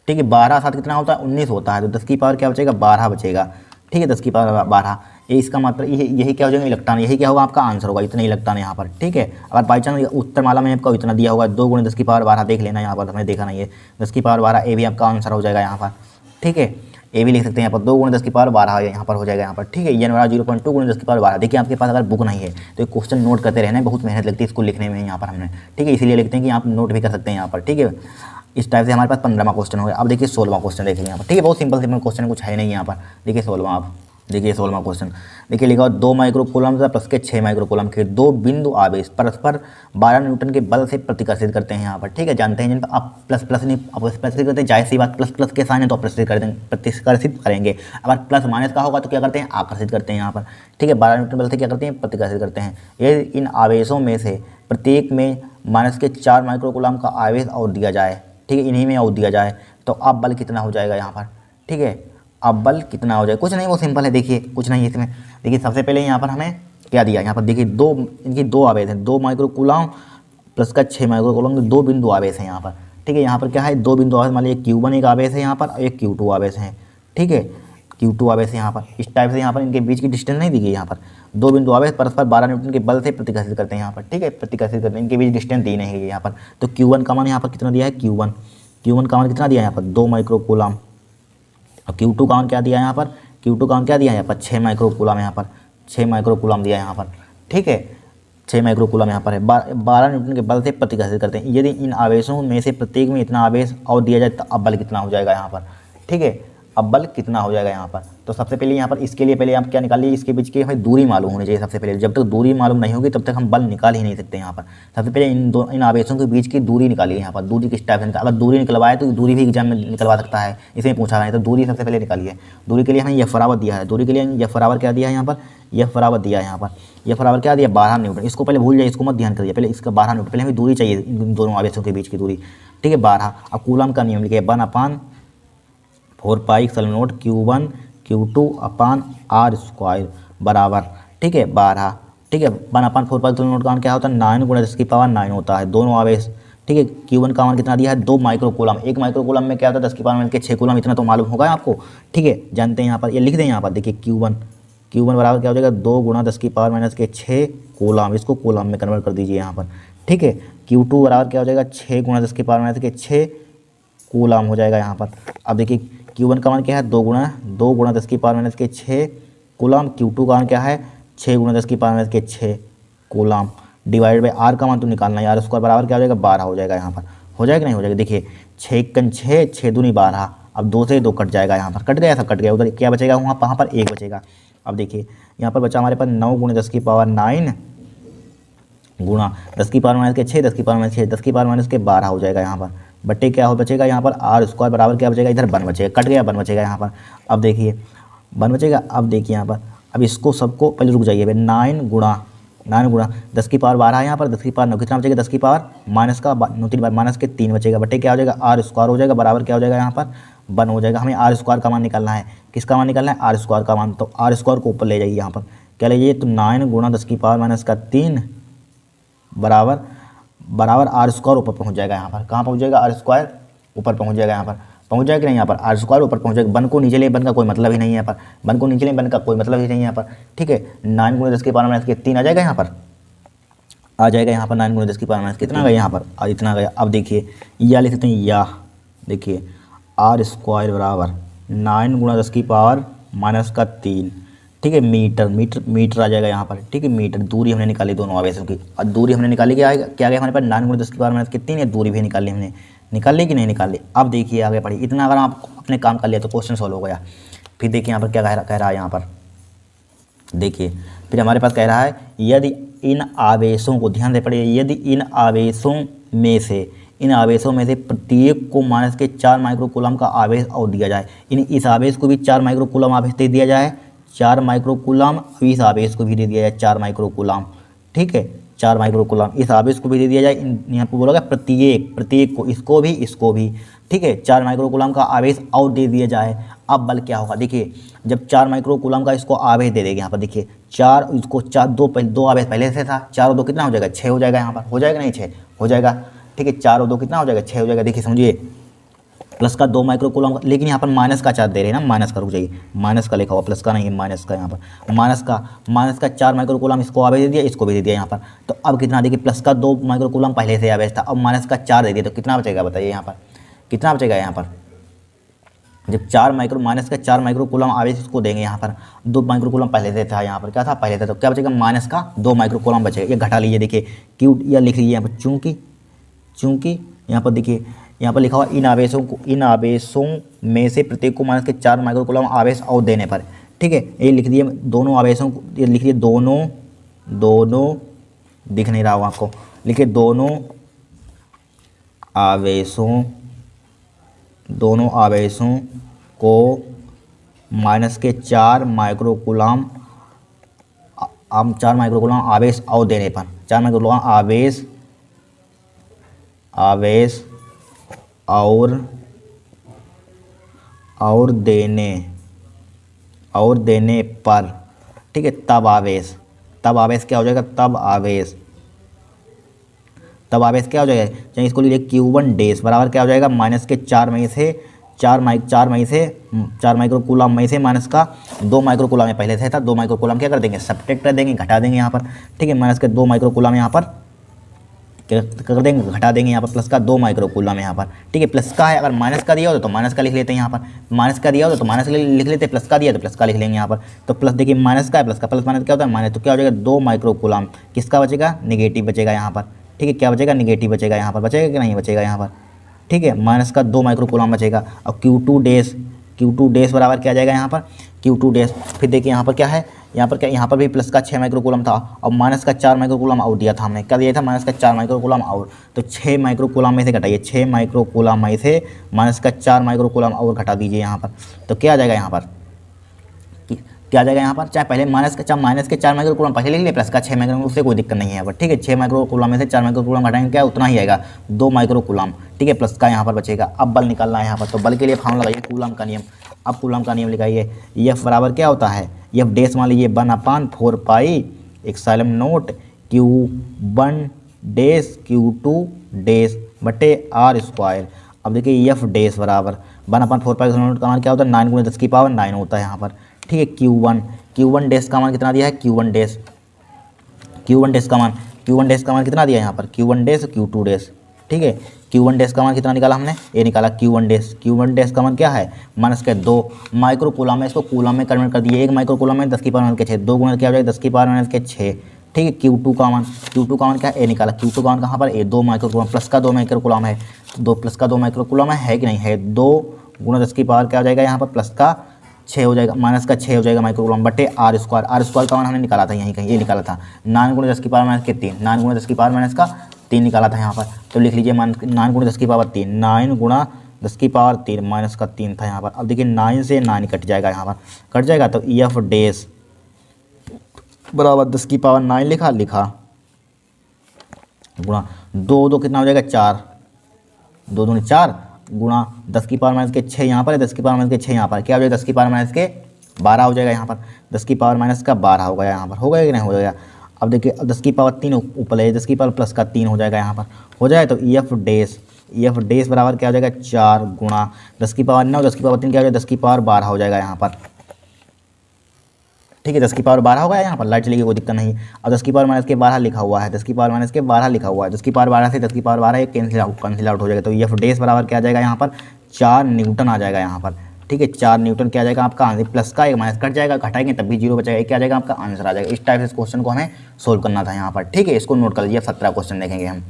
ठीक है 12 7 कितना होता है 19 होता है, तो 10 की पावर क्या बचेगा 12 बचेगा। ठीक है 10 की पावर 12, ये इसका मतलब यही क्या हो जाएगा इलेक्ट्रॉन, यही क्या होगा आपका आंसर होगा, इतना इलेक्ट्रॉन यहाँ पर। ठीक है अगर बाई चांस उत्तर माला में आपको इतना दिया होगा 2 × 10 की पावर 12 देख लेना यहाँ पर, हमें देखा नहीं है 10 की पावर 12 ये भी आपका आंसर हो जाएगा यहाँ पर। ठीक है ये भी लिख सकते हैं यहाँ पर 2 × 10 की पावर 12 यहाँ पर हो जाएगा यहाँ पर। ठीक है ये 0.2 × 10 की पावर 12। देखिए आपके पास अगर बुक नहीं है तो एक क्वेश्चन नोट करते रहना है, बहुत मेहनत लगती है इसको लिखने में यहाँ पर हमने। ठीक है इसीलिए लिखते हैं कि आप नोट भी कर सकते हैं यहाँ पर। ठीक है इस टाइप से हमारे पास 15वां क्वेश्चन हो गया। अब देखिए 16वां क्वेश्चन देखिए यहाँ पर। ठीक है बहुत सिंपल क्वेश्चन कुछ है नहीं यहाँ पर। देखिए 16वां आप देखिए 16वां क्वेश्चन देखिए लिखा 2 माइक्रोकूलम प्लस के 6 माइक्रोकूलम के 2 बिंदु आवेश परस्पर 12 न्यूटन के बल से प्रतिकर्षित करते हैं यहाँ पर। ठीक है जानते हैं जिन पर आप प्लस प्लस नहीं प्रतिकर्षित करते हैं, जाहिर सी बात प्लस प्लस के साइन है तो प्रतिकर्षित करेंगे, अगर प्लस माइनस का होगा तो क्या करते हैं आकर्षित करते हैं यहाँ पर। ठीक है 12 न्यूटन बल से क्या करते हैं प्रतिकर्षित करते हैं। ये इन आवेशों में से प्रत्येक में माइनस के 4 माइक्रोकूलम का आवेश और दिया जाए। ठीक है इन्हीं में और दिया जाए तो अब बल कितना हो जाएगा यहाँ पर। ठीक है अब बल कितना हो जाए, कुछ नहीं वो सिंपल है। देखिए कुछ नहीं इसमें, देखिए सबसे पहले यहाँ पर हमें क्या दिया यहाँ पर, देखिए इनकी 2 आवेश हैं, 2 माइक्रोकूलम प्लस का 6 माइक्रोकूलम के 2 बिंदु आवेश हैं यहाँ पर। ठीक है यहाँ पर क्या है 2 बिंदु आवेश, मान लीजिए Q1 एक आवेश है यहाँ पर और एक Q2 आवेश है। ठीक है Q2 आवेश है यहाँ पर, इस टाइप से यहाँ पर इनके बीच की डिस्टेंस नहीं दी गई यहाँ पर। 2 बिंदु आवेश परस्पर 12 न्यूटन के बल से प्रतिकर्षित करते हैं यहाँ पर। ठीक है प्रतिकर्षित करते हैं, इनके बीच डिस्टेंस दी नहीं है यहाँ पर। तो Q1 का मान यहाँ पर कितना दिया है, Q1 का मान कितना दिया है यहाँ पर 2 माइक्रोकूलम, और Q2 का मान क्या दिया है यहाँ पर, Q2 का मान क्या दिया है यहाँ पर 6 माइक्रोकूलम यहाँ पर, 6 माइक्रोकूलम दिया है यहाँ पर। ठीक है 6 माइक्रोकूलम यहाँ पर है। 12 न्यूटन के बल से प्रतिकर्षित करते हैं। यदि इन आवेशों में से प्रत्येक में इतना आवेश और दिया जाए तो अब बल कितना हो जाएगा यहाँ पर। ठीक है अब बल कितना हो जाएगा यहाँ पर। तो सबसे पहले यहाँ पर इसके लिए पहले आप क्या निकालिए, इसके बीच की हमें दूरी मालूम होनी चाहिए सबसे पहले। जब तक दूरी मालूम नहीं होगी तब तक हम बल निकाल ही नहीं सकते यहाँ पर। सबसे पहले इन आवेशों के बीच की दूरी निकालिए यहाँ पर। दूरी किस टाइप से अगर दूरी निकलवाए तो दूरी भी एग्जाम में निकलवा सकता है, इसमें पूछा है तो दूरी सबसे पहले निकालिए। दूरी के लिए हमें F बराबर दिया है, दूरी के लिए F बराबर क्या दिया है यहाँ पर, F बराबर दिया है यहाँ पर। F बराबर क्या दिया 12 न्यूटन। इसको पहले भूल जाइए, इसको मत ध्यान करिए, पहले इसका 12 न्यूटन, पहले हमें दूरी चाहिए इन दोनों आवेशों के बीच की दूरी। ठीक है 12। अब कूलम का नियम लिखिए 1/4 पाई एप्सिलॉन Q1 Q2 अपान R स्क्वायर बराबर। ठीक है 12। ठीक है 1/4 पाई एप्सिलॉन का मान क्या होता है 9 × 10 की पावर 9 होता है, दोनों आवेश। ठीक है Q1 का मान कितना दिया है 2 माइक्रोकूलम, एक माइक्रोकूलम में क्या होता है 10 की पावर के 6 कूलम, इतना तो मालूम होगा आपको। ठीक है जानते हैं यहाँ पर, ये लिख दें यहाँ पर। देखिए Q1 बराबर क्या हो जाएगा 2 × 10 की पावर के 6 कूलम, इसको कूलम में कन्वर्ट कर दीजिए यहाँ पर। ठीक है Q2 बराबर क्या हो जाएगा 6 × 10 की पावर के 6 कूलम हो जाएगा यहाँ पर। अब देखिए Q1 का मान क्या है 2 × 10 की पावर के 6 कूलम, Q2 का मान क्या है 6 × 10 की पावर के 6 कूलम डिवाइड बाई R का मान तो निकालना है, R स्क्वायर बराबर क्या हो जाएगा 12 हो जाएगा यहाँ पर। हो जाएगा नहीं हो जाएगा, देखिए 6 × 6 6 दूनी 12, अब 2 से 2 कट जाएगा यहाँ पर, कट गया सब कट गया, उधर क्या बचेगा वहाँ पर 1 बचेगा। अब देखिए यहाँ पर बचा हमारे पास 9 × 10 की पावर 9 गुणा 10 की पावर के 6, 10 की पावर 6, 10 की पावर के 12 हो जाएगा यहाँ पर। बट्टे क्या हो बचेगा यहाँ पर R स्क्वायर बराबर क्या बचेगा, इधर 1 बचेगा, कट गया 1 बचेगा यहाँ पर। अब देखिए 1 बचेगा। अब देखिए यहाँ पर, अब इसको सबको पहले रुक जाइए, 9 गुणा 10 की पावर 12 है यहाँ पर, 10 की पावर 9 कितना बचेगा 10 की पावर माइनस का 9 3 बार माइनस के 3 बचेगा। बट्टे क्या हो जाएगा R स्क्वायर हो जाएगा बराबर क्या हो जाएगा यहाँ पर 1 हो जाएगा। हमें R स्क्वायर का मान निकालना है, किसका मान निकालना है R स्क्वायर का मान। तो R स्क्वायर को ऊपर ले जाइए यहाँ पर, क्या ले जाइए तो 9 गुणा 10 की पावर -3 बराबर R स्क्वायर ऊपर पहुँच जाएगा यहाँ पर। कहाँ पहुँच जाएगा R स्क्वायर ऊपर पहुँच जाएगा यहाँ पर, पहुँच जाएगा नहीं यहाँ पर R स्क्वायर ऊपर पहुँच जाएगा। 1 को नीचे ले, 1 का कोई मतलब ही नहीं है यहाँ पर, 1 को नीचे ले 1 का कोई मतलब ही नहीं है यहाँ पर। ठीक है 9 × 10 की पावर के 3 आ जाएगा यहाँ पर, आ जाएगा यहाँ पर 9 × 10 की पावर कितना गया यहाँ पर इतना गया। अब देखिए या लिख सकते हैं या, देखिए R स्क्वायर बराबर 9 × 10 की पावर -3। ठीक है मीटर आ जाएगा यहाँ पर। ठीक है मीटर, दूरी हमने निकाली दोनों आवेशों की, और दूरी हमने निकाली क्या गया हमारे पास 9 × 10 की पावर कितनी है, दूरी भी निकाली हमने, निकाली कि नहीं निकाली। अब देखिए आगे पढ़िए, इतना अगर आप अपने काम कर लिया तो क्वेश्चन सॉल्व हो गया। फिर देखिए यहाँ पर क्या कह रहा है यहाँ पर, देखिए फिर हमारे पास कह रहा है यदि इन आवेशों को ध्यान से पढ़िए, यदि इन आवेशों में से प्रत्येक को -4 माइक्रोकूलम का आवेश और दिया जाए, इस आवेश को भी 4 माइक्रोकूलम आवेश दे दिया जाए, 4 माइक्रोकूलम, इस आवेश को भी दे दिया जाए 4 माइक्रोकूलम। ठीक है 4 माइक्रोकूलम। इस आवेश को भी दे दिया जाए, यहाँ पर बोला गया प्रत्येक को, इसको भी, ठीक है, 4 माइक्रोकूलम का आवेश और दे दिया जाए। अब बल क्या होगा, देखिए जब 4 माइक्रोकूलम का इसको आवेश दे देंगे, यहाँ पर देखिए 4, इसको 4, दो आवेश पहले से था, 4 और 2 कितना हो जाएगा, 6 हो जाएगा, यहाँ पर हो जाएगा नहीं, 6 हो जाएगा, ठीक है, 4 और 2 कितना हो जाएगा, 6 हो जाएगा। देखिए समझिए, प्लस का 2 माइक्रोकूलम, लेकिन यहाँ पर माइनस का चार्ज दे रहे हैं ना, माइनस का, रुक जाइए, माइनस का लिखा हुआ, प्लस का नहीं है, माइनस का, यहाँ पर माइनस का 4 माइक्रोकूलम इसको आवेश दे दिया, इसको भी दे दिया यहाँ पर। तो अब कितना, देखिए प्लस का 2 माइक्रोकूलम पहले से आवेश था, अब माइनस का 4 दे दिया, तो कितना बचेगा बताइए, यहाँ पर कितना बचेगा, यहाँ पर जब माइनस का 4 माइक्रोकूलम आवेश इसको देंगे, यहाँ पर 2 माइक्रोकूलम पहले से था, यहाँ पर क्या था, पहले था, तो क्या बचेगा, माइनस का 2 माइक्रोकूलम बचेगा। ये घटा लीजिए, देखिए क्यू या लिख लीजिए यहाँ पर, चूँकि यहाँ पर देखिए, यहाँ पर लिखा हुआ इन आवेशों में से प्रत्येक को माइनस के 4 माइक्रोकूलम आवेश और देने पर, ठीक है, ये लिख दिए दोनों आवेशों को, ये लिखिए दोनों दिख नहीं रहा हो आपको, लिखिए दोनों आवेशों को माइनस के 4 माइक्रोकूलम आवेश और देने पर, 4 माइक्रोकूलम आवेश और देने पर, ठीक है, तब आवेश क्या हो जाएगा, तब आवेश क्या हो जाएगा, चाहे इसको लीजिए Q1 डैश बराबर क्या हो जाएगा, माइनस के 4 माइक्रोकूलम में से माइनस का 2 माइक्रोकूलम में पहले से था, 2 माइक्रोकूलम क्या कर देंगे, सब्ट्रैक्ट कर देंगे, घटा देंगे यहाँ पर, ठीक है, माइनस के 2 माइक्रोकूलम यहाँ पर क्या कर देंगे, घटा देंगे यहाँ पर, प्लस का 2 माइक्रोकूलम यहाँ पर, ठीक है, प्लस का है, अगर माइनस का दिया हो तो माइनस का लिख लेते हैं यहाँ पर, माइनस का दिया हो तो माइनस लिख लेते हैं, प्लस का दिया तो प्लस का लिख लेंगे यहाँ पर। तो प्लस देखिए माइनस का है, प्लस का, प्लस माइनस क्या होता है, माइनस, तो क्या हो जाएगा, 2 माइक्रोकूलम किसका बचेगा, निगेटिव बचेगा यहाँ पर, ठीक है, क्या बचेगा, निगेटिव बचेगा यहाँ पर, बचेगा कि नहीं बचेगा यहाँ पर, ठीक है, माइनस का 2 माइक्रोकूलम बचेगा। और Q2 डैश बराबर क्या आ जाएगा यहाँ पर, Q2 डैश, फिर देखिए यहाँ पर क्या है, यहाँ पर भी प्लस का 6 माइक्रोकूलम था और माइनस का 4 माइक्रोकूलम और दिया था हमने, क्या दिया था, माइनस का 4 माइक्रोकूलम और, तो 6 माइक्रोकूलम में से घटाइए, 6 माइक्रोकूलम में से माइनस का 4 माइक्रोकूलम और घटा दीजिए यहाँ पर, तो क्या आ जाएगा यहाँ पर, चाहे पहले माइनस के 4 माइक्रोकूलम पहले लिख लिए, प्लस का 6 माइक्रोकूलम, उससे कोई दिक्कत नहीं है यहाँ पर, ठीक है, 6 माइक्रोकूलम में से 4 माइक्रोकूलम घटाएंगे, क्या उतना ही आएगा, 2 माइक्रोकूलम, ठीक है, प्लस का यहाँ पर बचेगा। अब बल निकालना है यहाँ पर, तो बल के लिए फॉर्मूला लगाइए कूलम का नियम। अब कूलम का नियम लिखाइए, F बराबर क्या होता है, F डैश मान लीजिए 1/4 pi epsilon not Q1 dash Q2 dash बटे R स्क्वायर। अब देखिए F डैश बराबर 1/4 पाई एप्सिलॉन नॉट का मान क्या होता है, 9 × 10⁹ होता है यहाँ पर, ठीक है। Q1 डैश का मान कितना दिया है, Q1 डैश का मान कितना दिया है यहाँ पर, Q1 डैश Q2 डैश, ठीक है। Q1 डैश का मान कितना निकाला हमने, ये निकाला Q1 डैश का मान क्या है, माइनस के 2 माइक्रोकूलम में, इसको कूलम में कन्वर्ट कर दिए, 1 माइक्रोकूलम में 10⁻⁶ 2 गुना क्या हो जाएगा 10⁻⁶, ठीक है। Q2 का मान क्या है, ए निकाला, Q2 का मान कहाँ पर, ए 2 माइक्रोकूलम, प्लस का 2 माइक्रोकूलम है, 2 प्लस का 2 माइक्रोकूलम है कि नहीं है, 2 गुना 10 की पावर क्या हो जाएगा यहाँ पर, प्लस का 6 हो जाएगा, माइनस का 6 हो जाएगा माइक्रोकूलम बटे R स्क्वायर का मान हमने निकाला था यहीं कहीं, ये निकाला था 9 × 10⁻⁻3, 9 × 10⁻⁻3 निकाला था यहाँ पर। तो लिख लीजिए 9 × 10⁻3, 9 × 10⁻3 माइनस का 3 था यहाँ पर। अब देखिए 9 से 9 कट जाएगा यहाँ पर, कट जाएगा, तो F डैश बराबर 10⁻9 लिखा गुणा 2 कितना हो जाएगा 4, 2 दूनी 4 गुणा 10⁻⁻6 यहाँ पर है, 10⁻⁻6 यहाँ पर क्या हो जाएगा, 10⁻12 हो जाएगा यहाँ पर, 10⁻12 हो गया यहाँ पर, हो गया कि नहीं हो जाएगा। अब देखिए 10⁻3 ऊपर है, 10⁻+3 हो जाएगा यहाँ पर, हो जाए तो F डैश बराबर क्या हो जाएगा 4 गुणा 10⁻9, 10⁻3 क्या हो जाएगा 10⁻12 हो जाएगा यहाँ पर, ठीक है। 10⁻12 हो गया यहाँ पर, लाइट चलेगी कोई दिक्कत नहीं। अब 10⁻−12 लिखा हुआ है, 10⁻−12 लिखा हुआ है, 10⁻12 से 10⁻12 कैंसिल आउट हो जाएगा, तो F डैश बराबर क्या आ जाएगा यहाँ पर 4 न्यूटन आ जाएगा यहाँ पर, ठीक है। 4 न्यूटन क्या आ जाएगा आपका आंसर, प्लस का एक माइनस कट जाएगा, घटाएंगे तब भी 0 बचेगा, एक क्या आ जाएगा आपका आंसर आ जाएगा। इस टाइप से इस क्वेश्चन को हमें सोल्व करना था यहाँ पर, ठीक है। इसको नोट कर लीजिए, 17 क्वेश्चन देखेंगे हम।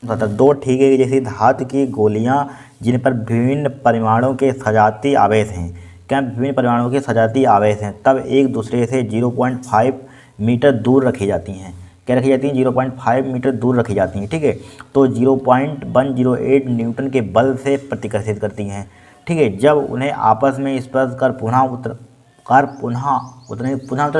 2 ठीक है, जैसी धातु की गोलियाँ जिन पर विभिन्न परिमाणों के सजातीय आवेश हैं, क्या विभिन्न परिमाणों के सजातीय आवेश हैं, तब एक दूसरे से 0.5 मीटर दूर रखी जाती हैं, क्या रखी जाती हैं 0.5 मीटर दूर रखी जाती हैं, ठीक है। तो 0.108 न्यूटन के बल से प्रतिकर्षित करती हैं, ठीक है। जब उन्हें आपस में स्पर्श कर पुनः उत्तर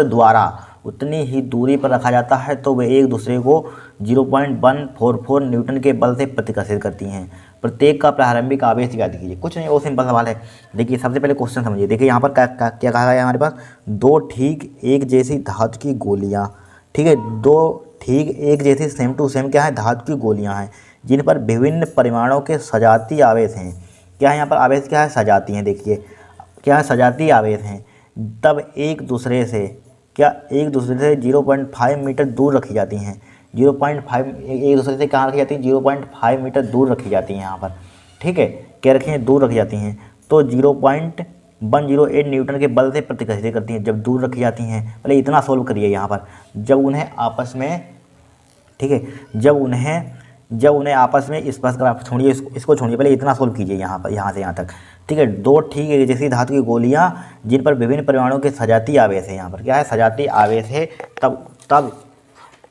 द्वारा उतनी ही दूरी पर रखा जाता है तो वे एक दूसरे को 0.144 न्यूटन के बल से प्रतिकर्षित करती हैं। प्रत्येक का प्रारंभिक आवेश ज्ञात कीजिए। कुछ नहीं, वो सिंपल सवाल है। देखिए सबसे पहले क्वेश्चन समझिए। देखिए यहाँ पर क्या कहा गया है हमारे पास, दो ठीक एक जैसी धातु की गोलियाँ, ठीक है, दो ठीक एक जैसी सेम टू सेम क्या है, धातु की गोलियाँ हैं जिन पर विभिन्न परिमाणों के सजातीय आवेश हैं। क्या है यहाँ पर आवेश, क्या है, सजाती हैं। देखिए क्या है, सजातीय आवेश हैं। तब एक दूसरे से 0.5 मीटर दूर रखी जाती हैं। 0.5 एक दूसरे से कहाँ रखी जाती हैं, 0.5 मीटर दूर रखी जाती हैं यहाँ पर, ठीक है, क्या रखी हैं, दूर रखी जाती हैं। तो 0.108 न्यूटन के बल से प्रतिकर्षित करती हैं जब दूर रखी जाती हैं। पहले इतना सोल्व करिए यहाँ पर, जब उन्हें आपस में, ठीक है, जब उन्हें आपस में स्पर्श करा, छोड़िए इसको छोड़िए, पहले इतना सोल्व कीजिए यहाँ पर, यहाँ से यहाँ तक, ठीक है। दो ठीक एक जैसी धातु की गोलियाँ जिन पर विभिन्न परिमाणों के सजातीय आवेश है, यहाँ पर क्या है, सजातीय आवेश है, तब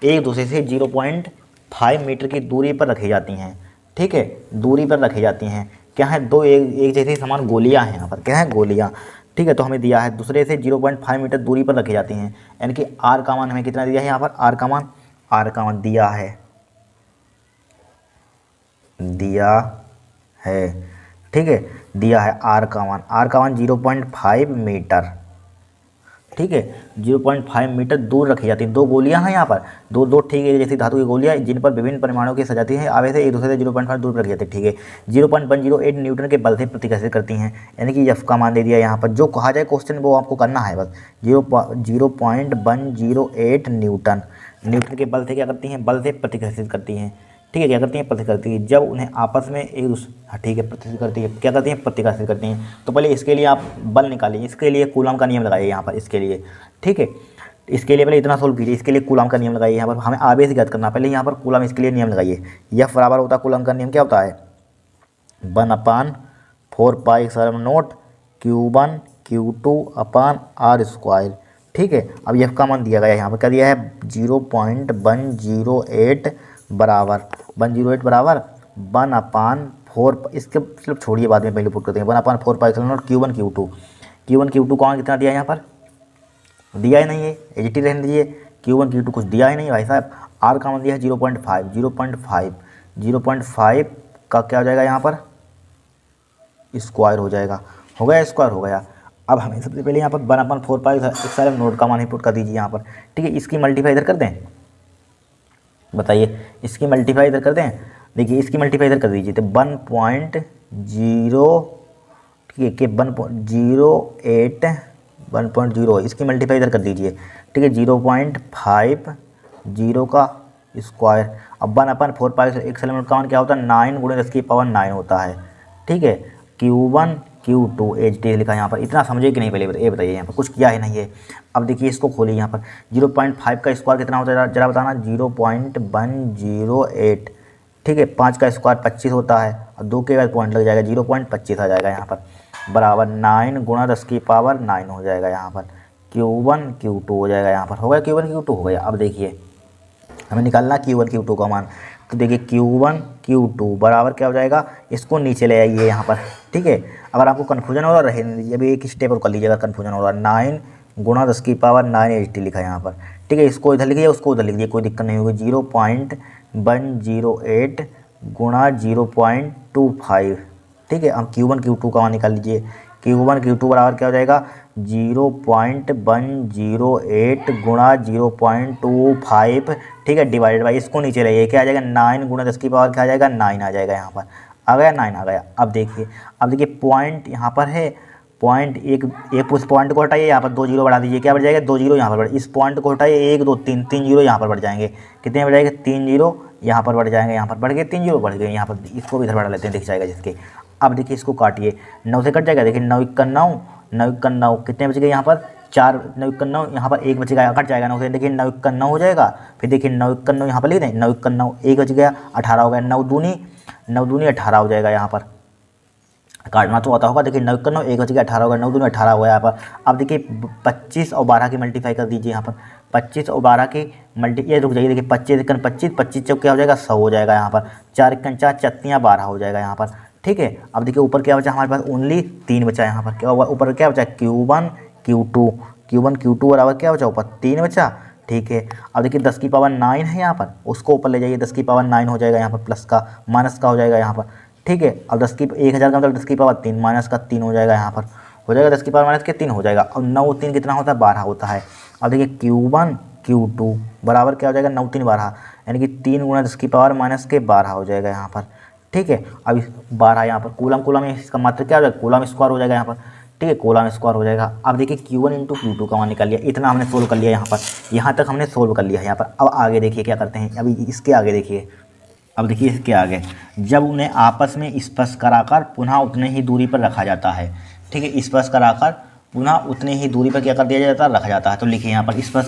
एक दूसरे से 0.5 मीटर की दूरी पर रखी जाती हैं, ठीक है, दूरी पर रखी जाती हैं। क्या है, दो एक जैसी समान गोलियाँ हैं, यहाँ पर क्या है, गोलियाँ, ठीक है। तो हमें दिया है दूसरे से 0.5 मीटर दूरी पर रखी जाती हैं, यानी कि आर का मान हमें कितना दिया है यहाँ पर, आर का मान दिया है, ठीक है, दिया है आर का मान 0.5 मीटर, ठीक है, 0.5 मीटर दूर रखी जाती है। दो गोलियां हैं यहाँ पर, दो ठीक है जैसी धातु की गोलियां जिन पर विभिन्न परिमाणों की सजाती हैं आवेश एक दूसरे से 0.5 दूर पर रखी जाती है, ठीक है। 0.108 न्यूटन के बल से प्रतिकर्षित करती हैं, यानी कि एफ का मान दे दिया यहाँ पर। जो कहा जाए क्वेश्चन वो आपको करना है बस। 0.108 न्यूटन के बल से क्या करती हैं, बल से प्रतिकर्षित करती हैं, ठीक है, क्या करती हैं, प्रतिकर्षित करती है। जब उन्हें आपस में एक दूसरे, ठीक है, प्रतिकर्षित करती है, क्या करती हैं, प्रतिकर्षित करती हैं। तो पहले इसके लिए आप बल निकालिए, इसके लिए कूलम का नियम लगाइए यहाँ पर, इसके लिए, ठीक है, इसके लिए पहले इतना सोल्व कीजिए, इसके लिए कूलम का नियम लगाइए। यहाँ पर हमें आवेश ज्ञात करना, पहले यहाँ पर कूलम, इसके लिए नियम लगाइए। यह बराबर होता है, कूलम का नियम क्या होता है, 1/4πε0 Q1 Q2/r², ठीक है। अब यह का मान दिया गया है, यहाँ पर क्या दिया है, 0.108 बराबर 1/4, इसके मतलब छोड़िए, बाद में पहले पुट करते हैं। 1/4πε0 Q1 Q2 कौन कितना दिया है, यहाँ पर दिया ही नहीं है, एजिटी रहने दीजिए। Q1 Q2 कुछ दिया ही नहीं भाई साहब। आर का मान दिया है 0.5 का क्या हो जाएगा यहाँ पर, स्क्वायर हो जाएगा, हो गया, स्क्वायर हो गया। अब हमें सबसे पहले यहाँ पर 1/4πε0 का मान ही पुट कर दीजिए यहाँ पर, ठीक है। इसकी मल्टीप्लाई इधर कर दें, बताइए, इसकी मल्टीप्लाई इधर कर दें। देखिए इसकी मल्टीप्लाई इधर कर दीजिए, तो 1.0, ठीक है, कि 1.08 इसकी मल्टीप्लाई इधर कर दीजिए, ठीक है। 0.50 का स्क्वायर। अब 1/4πε0 का मान क्या होता है, 9 × 10⁹ होता है, ठीक है। Q1 Q2 एच लिखा यहाँ पर। इतना समझे कि नहीं, पहले ये बताइए, यहाँ पर कुछ किया ही नहीं है। अब देखिए इसको खोलिए, यहाँ पर 0.5 का स्क्वायर कितना होता है, जरा बताना। 0.108, ठीक है। 5 का स्क्वायर 25 होता है, और 2 के बाद पॉइंट लग जाएगा, 0.25 आ जाएगा यहाँ पर, बराबर 9 × 10⁹ हो जाएगा यहाँ पर। Q1 Q2 हो जाएगा यहाँ पर, हो गया, Q1 Q2 हो गया। अब देखिए हमें निकालना Q1 Q2 का मान, तो देखिए Q1 Q2 बराबर क्या हो जाएगा, इसको नीचे ले आइए यहाँ पर, ठीक है। अगर आपको कन्फ्यूजन हो रहा रहे दीजिए, अभी एक स्टेप और कर लीजिएगा, कन्फ्यूजन हो रहा है। 9 × 10⁹ एच लिखा है यहाँ पर, ठीक है। इसको इधर लिखिए, उसको उधर लिख दीजिए, कोई दिक्कत नहीं होगी। 0.108 × 0.25, ठीक है। अब Q1 Q2 का मान निकाल लीजिए। Q1 Q2 बराबर क्या हो जाएगा, 0.108 × 0.25, ठीक है, डिवाइडेड बाई, इसको नीचे लाइए, क्या आ जाएगा, 9 × 10 की पावर क्या आ जाएगा, 9 आ जाएगा यहाँ पर, आ गया, 9 आ गया। अब देखिए पॉइंट यहाँ पर है, पॉइंट एक उस पॉइंट को हटाइए, यहाँ पर 2 जीरो बढ़ा दीजिए, क्या बढ़ जाएगा, 2 जीरो यहाँ पर बढ़, इस पॉइंट को हटाइए, 1 2 3 3 जीरो यहाँ पर बढ़ जाएंगे, कितने बढ़ जाएंगे, 3 जीरो यहाँ पर बढ़ जाएंगे, यहाँ पर बढ़ गए 3 जीरो बढ़ गए यहाँ पर, इसको भी इधर बढ़ा लेते हैं, दिख जाएगा जिसके। अब देखिए इसको काटिए, 9 से कट जाएगा, देखिए 9 × 9 9 × 9 कितने बच गए यहाँ पर, 4, 9 × 9 यहाँ पर 1 बचेगा, कट जाएगा 9 से, देखिए 9 × 9 हो जाएगा। फिर देखिए 9 × 9 यहाँ पर लिख दें, 9 × 9 1 बच गया, 18 हो गया, 9 दूनी 18 हो जाएगा यहाँ पर, काटना तो आता होगा। देखिए 9 × 9 1 बच गया, 18 हो गया, 9 दूनी 18 हो गया यहाँ पर। अब देखिए 25 और 12 की मल्टीप्लाई कर दीजिए यहाँ पर, 25 और 12 की ये रुक जाइए, देखिए 25 × 25 चौक क्या हो जाएगा, 100 हो जाएगा यहाँ पर, 4 × 4 चत्तियाँ 12 हो जाएगा यहाँ पर, ठीक है। अब देखिए ऊपर क्या बचा हमारे पास, ओनली 3 बचा यहाँ पर, क्या ऊपर क्या बचा, Q1 Q2, Q1 Q2 बराबर क्या बचा ऊपर 3 बचा। ठीक है, अब देखिए 10 की पावर 9 है यहाँ पर, उसको ऊपर ले जाइए, 10 की पावर 9 हो जाएगा यहाँ पर, प्लस का माइनस का हो जाएगा यहाँ पर। ठीक है, अब 1000 का मतलब 10 की पावर 3 माइनस का 3 हो जाएगा यहाँ पर, हो जाएगा 10 की पावर माइनस के 3 हो जाएगा। और 9 3 कितना होता है 12 होता है। अब देखिए Q1 Q2 बराबर क्या हो जाएगा 9 3 12, यानी कि 3 गुणा 10 की पावर माइनस के 12 हो जाएगा यहाँ पर। ठीक है, अब 12 यहाँ पर कूलम में इसका मात्रा क्या हो जाएगा कूलम स्क्वायर हो जाएगा यहाँ पर। ठीक है, कूलम स्क्वायर हो जाएगा। अब देखिए Q1 इंटू Q2 का मान निकाल लिया, इतना हमने सोल्व कर लिया यहाँ पर, यहाँ तक हमने सोल्व कर लिया है यहाँ पर। अब आगे देखिए क्या करते हैं, अभी इसके आगे देखिए, अब देखिए इसके आगे, जब उन्हें आपस में स्पर्श कराकर पुनः उतने ही दूरी पर रखा जाता है। ठीक है, स्पर्श कराकर पुनः उतने ही दूरी पर क्या कर दिया जाता है रखा जाता है। तो लिखिए यहाँ पर स्पर्श